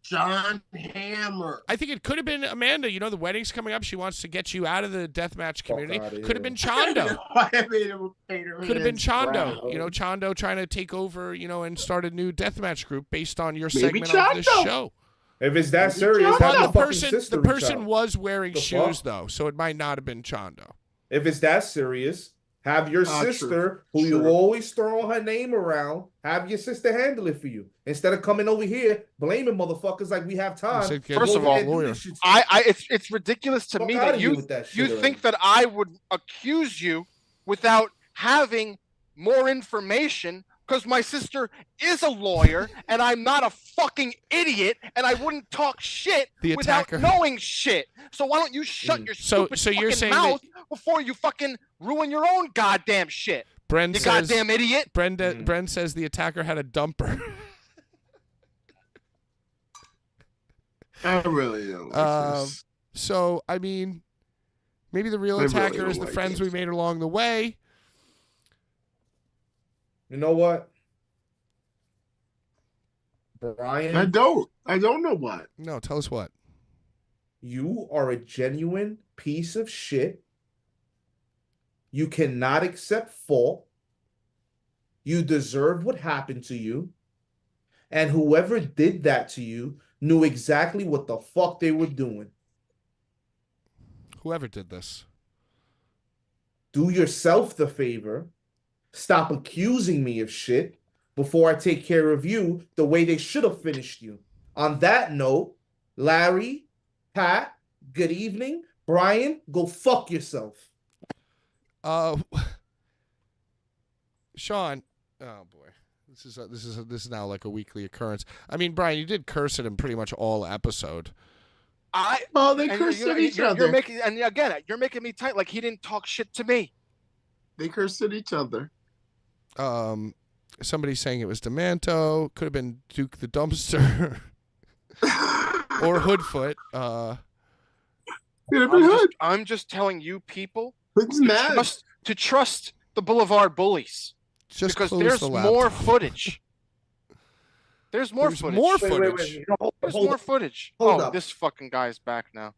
John Hammer. I think it could have been Amanda. You know, the wedding's coming up. She wants to get you out of the deathmatch community. outta Could have been here. Chondo. I made him paint her Could have been hands Chondo. brown. You know, Chondo trying to take over, and start a new deathmatch group based on your Maybe segment of this Chondo. show. if it's that Maybe serious, Chondo. have The your fucking person, sister the reach person out. was wearing The shoes fuck? though, so it might not have been Chondo. If it's that serious, have your Ah, true. sister, who you True. always throw her name around, have your sister handle it for you. Instead of coming over here blaming motherfuckers like we have time. said get go First of over all, there and do lawyer. this shit. It's ridiculous to Fuck me outta that here you with that shit you already. think that I would accuse you without having more information, because my sister is a lawyer and I'm not a fucking idiot and I wouldn't talk shit The without attacker. knowing shit. So why don't you shut your So- stupid so you're fucking saying mouth before you fucking ruin your own goddamn shit? Bren You says, goddamn idiot. Bren says the attacker had a dumper. I really don't like Um, this. So I mean, Maybe the real I really attacker don't is the like friends it. we made along the way. You know what, I Brian? don't know what. No, tell us what. You are a genuine piece of shit. You cannot accept fault. You deserve what happened to you. And whoever did that to you knew exactly what the fuck they were doing. Whoever did this. Do yourself the favor. Stop accusing me of shit before I take care of you the way they should have finished you. On that note, Larry, Pat, good evening. Brian, go fuck yourself. Sean. Oh boy, this is now like a weekly occurrence. I mean, Brian, you did curse at him pretty much all episode. They cursed at each other. You're making me tight like he didn't talk shit to me. They cursed at each other. Somebody saying it was Demanto. Could have been Duke the Dumpster or Hoodfoot. I'm just telling you people Who's mad? to trust the Blvd Bullies Just because close there's the more laptop. footage. There's more There's footage. more Wait, footage. There's Hold more up. footage. Hold Oh, up. this fucking guy's back now.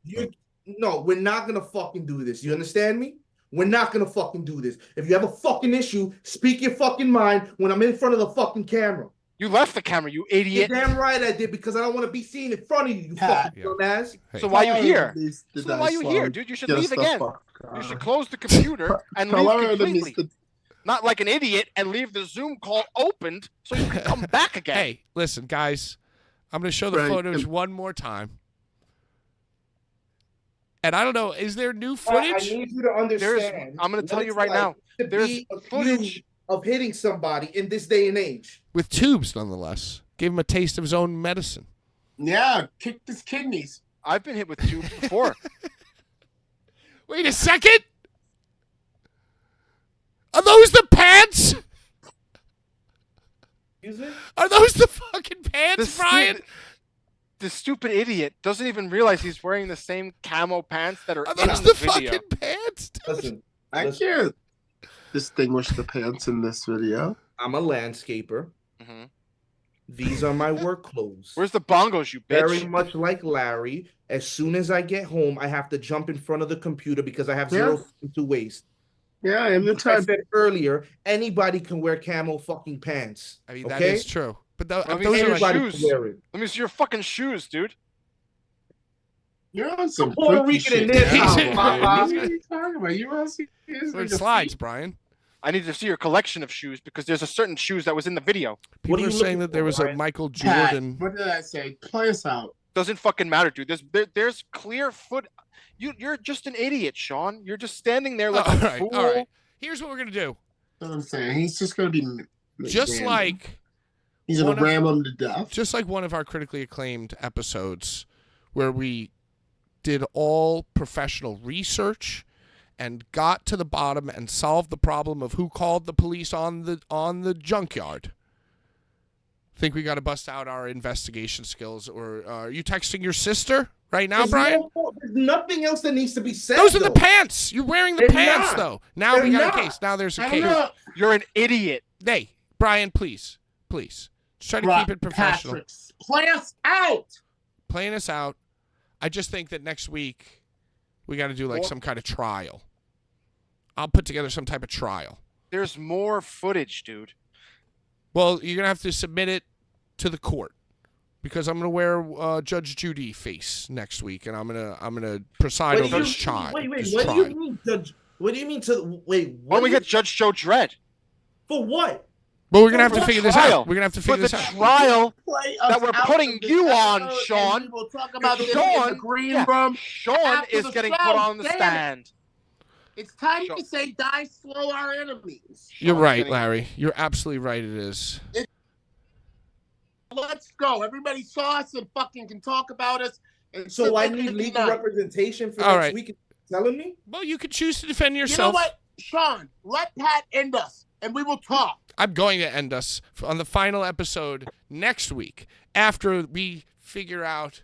No, we're not gonna fucking do this. You understand me? We're not gonna fucking do this. If you have a fucking issue, speak your fucking mind when I'm in front of the fucking camera. You left the camera, you You're idiot. damn right I did, because I don't want to be seen in front of you, you Pat. fucking dumbass. Hey, So why you here? Please, So why you here, dude? You should leave Just the again. fuck You up. should close the computer and Tell leave her that means completely. Not like an idiot and leave the Zoom call opened so you can come back again. hey, listen, guys. I'm going to show the Right. photos one more time. And I don't know, is there new I footage? need you to understand. I'm gonna what tell you it's right like now, to there's be footage. accused of hitting somebody in this day and age. With tubes, nonetheless. Gave him a taste of his own medicine. Yeah, kicked his kidneys. I've been hit with tubes before. Wait a second. Are those the pants? Excuse me? Are those the fucking pants, This Brian? The stupid idiot doesn't even realize he's wearing the same camo pants that are Are in those the the video. fucking pants? Listen, I can't distinguish the pants in this video. I'm a landscaper. Mhm. These are my work clothes. Where's the bongos, you Very bitch? much like Larry, as soon as I get home, I have to jump in front of the computer because I have zero time to waste. Yeah, I am the Like I type. said earlier, anybody can wear camo fucking pants. I mean, that okay? is true. But Let me those see are your like, Anybody shoes. can wear it. Let me see your fucking shoes, dude. You're on some Puerto freaky Rican in shit. this house, What Papa. are you talking about? You want to see his where it nigga slides, feet? Brian. I need to see your collection of shoes because there's a certain shoes that was in the video. People are you are saying looking that there for, was a Brian? Michael Pat, Jordan. what did I say? Play us out. Doesn't fucking matter, dude. There's clear foot. You're just an idiot, Sean. You're just standing there like all a right, fool. all right. Here's what we're going to do. That's what I'm saying. He's just going to be Just random. like he's going one to of- ram him to death. just like one of our critically acclaimed episodes where we did all professional research and got to the bottom and solved the problem of who called the police on the junkyard. Think we got to bust out our investigation skills, or are you texting your sister right now, Brian? There's nothing else that needs to be said. Those are the though. pants. You're wearing the They're pants, not. though. Now They're we got not. a case. Now there's a I case. don't know. You're an idiot. Hey, Brian, please. Just try to keep it professional. Patrick, play us out. Playing us out. I just think that next week we got to do like some kind of trial. I'll put together some type of trial. There's more footage, dude. Well, you're gonna have to submit it to the court because I'm gonna wear Judge Judy face next week, and I'm gonna preside over his child. Wait, his what do trial. you mean, Judge? What do you mean to wait? Why don't we do you- get Judge Joe Dredd for what? But we're gonna have For to the figure this trial. out. We're gonna have to for figure the this out. trial? Play us That we're out putting of this you on, episode, Sean. and we will talk about this in Sean, the green yeah, room. Sean after is the getting show. put on the Damn it. stand. It's time Sean. to say, "Die slow, our enemies." You're Sean's right, getting- Larry. You're absolutely right. It is. Let's go. Everybody saw us and fucking can talk about us. And So sit I there need and be legal nice. representation for All next right. week. Telling me? Well, you could choose to defend You know yourself. what, Sean? Let Pat end us, and we will talk. I'm going to end us on the final episode next week after we figure out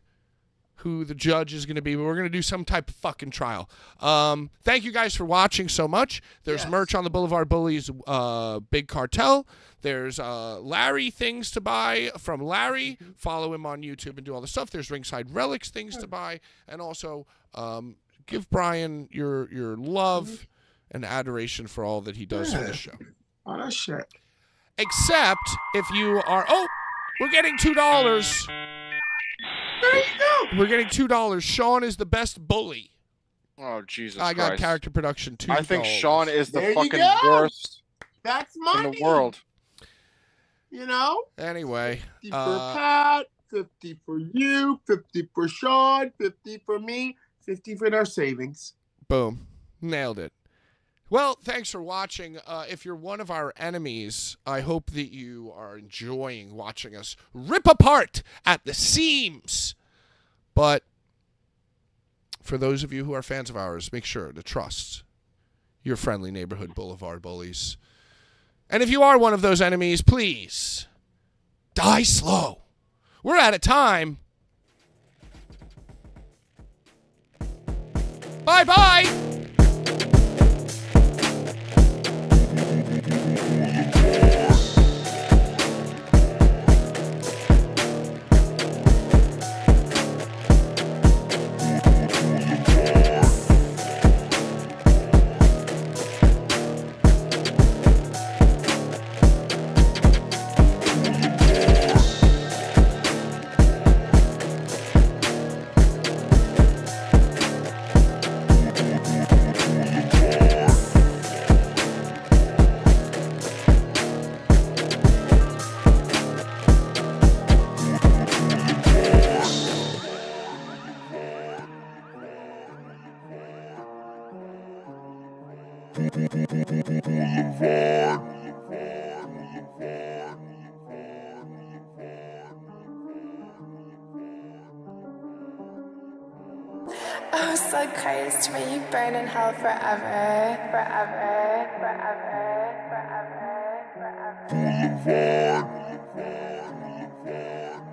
who the judge is going to be, but we're going to do some type of fucking trial. Thank you guys for watching so much. There's merch on the Blvd Bullies Big Cartel. There's Larry things to buy from Larry. Follow him on YouTube and do all the stuff. There's Ringside Relics things to buy. And also give Brian your love and adoration for all that he does for the show. Oh, that shit. Except if you are... Oh, we're getting $2. There you go. We're getting $2. Sean is the best bully. Oh, Jesus I got Christ. character production $2. I think Sean is the There you fucking go. worst That's in money. the world. You know? Anyway. 50 for Pat, 50 for you, 50 for Sean, 50 for me, 50 for their savings. Boom. Nailed it. Well, thanks for watching. If you're one of our enemies, I hope that you are enjoying watching us rip apart at the seams. But for those of you who are fans of ours, make sure to trust your friendly neighborhood Blvd Bullies. And if you are one of those enemies, please die slow. We're out of time. Bye-bye. Oh, so Christ, may you burn in hell forever, forever, forever, forever, forever. Boulevard.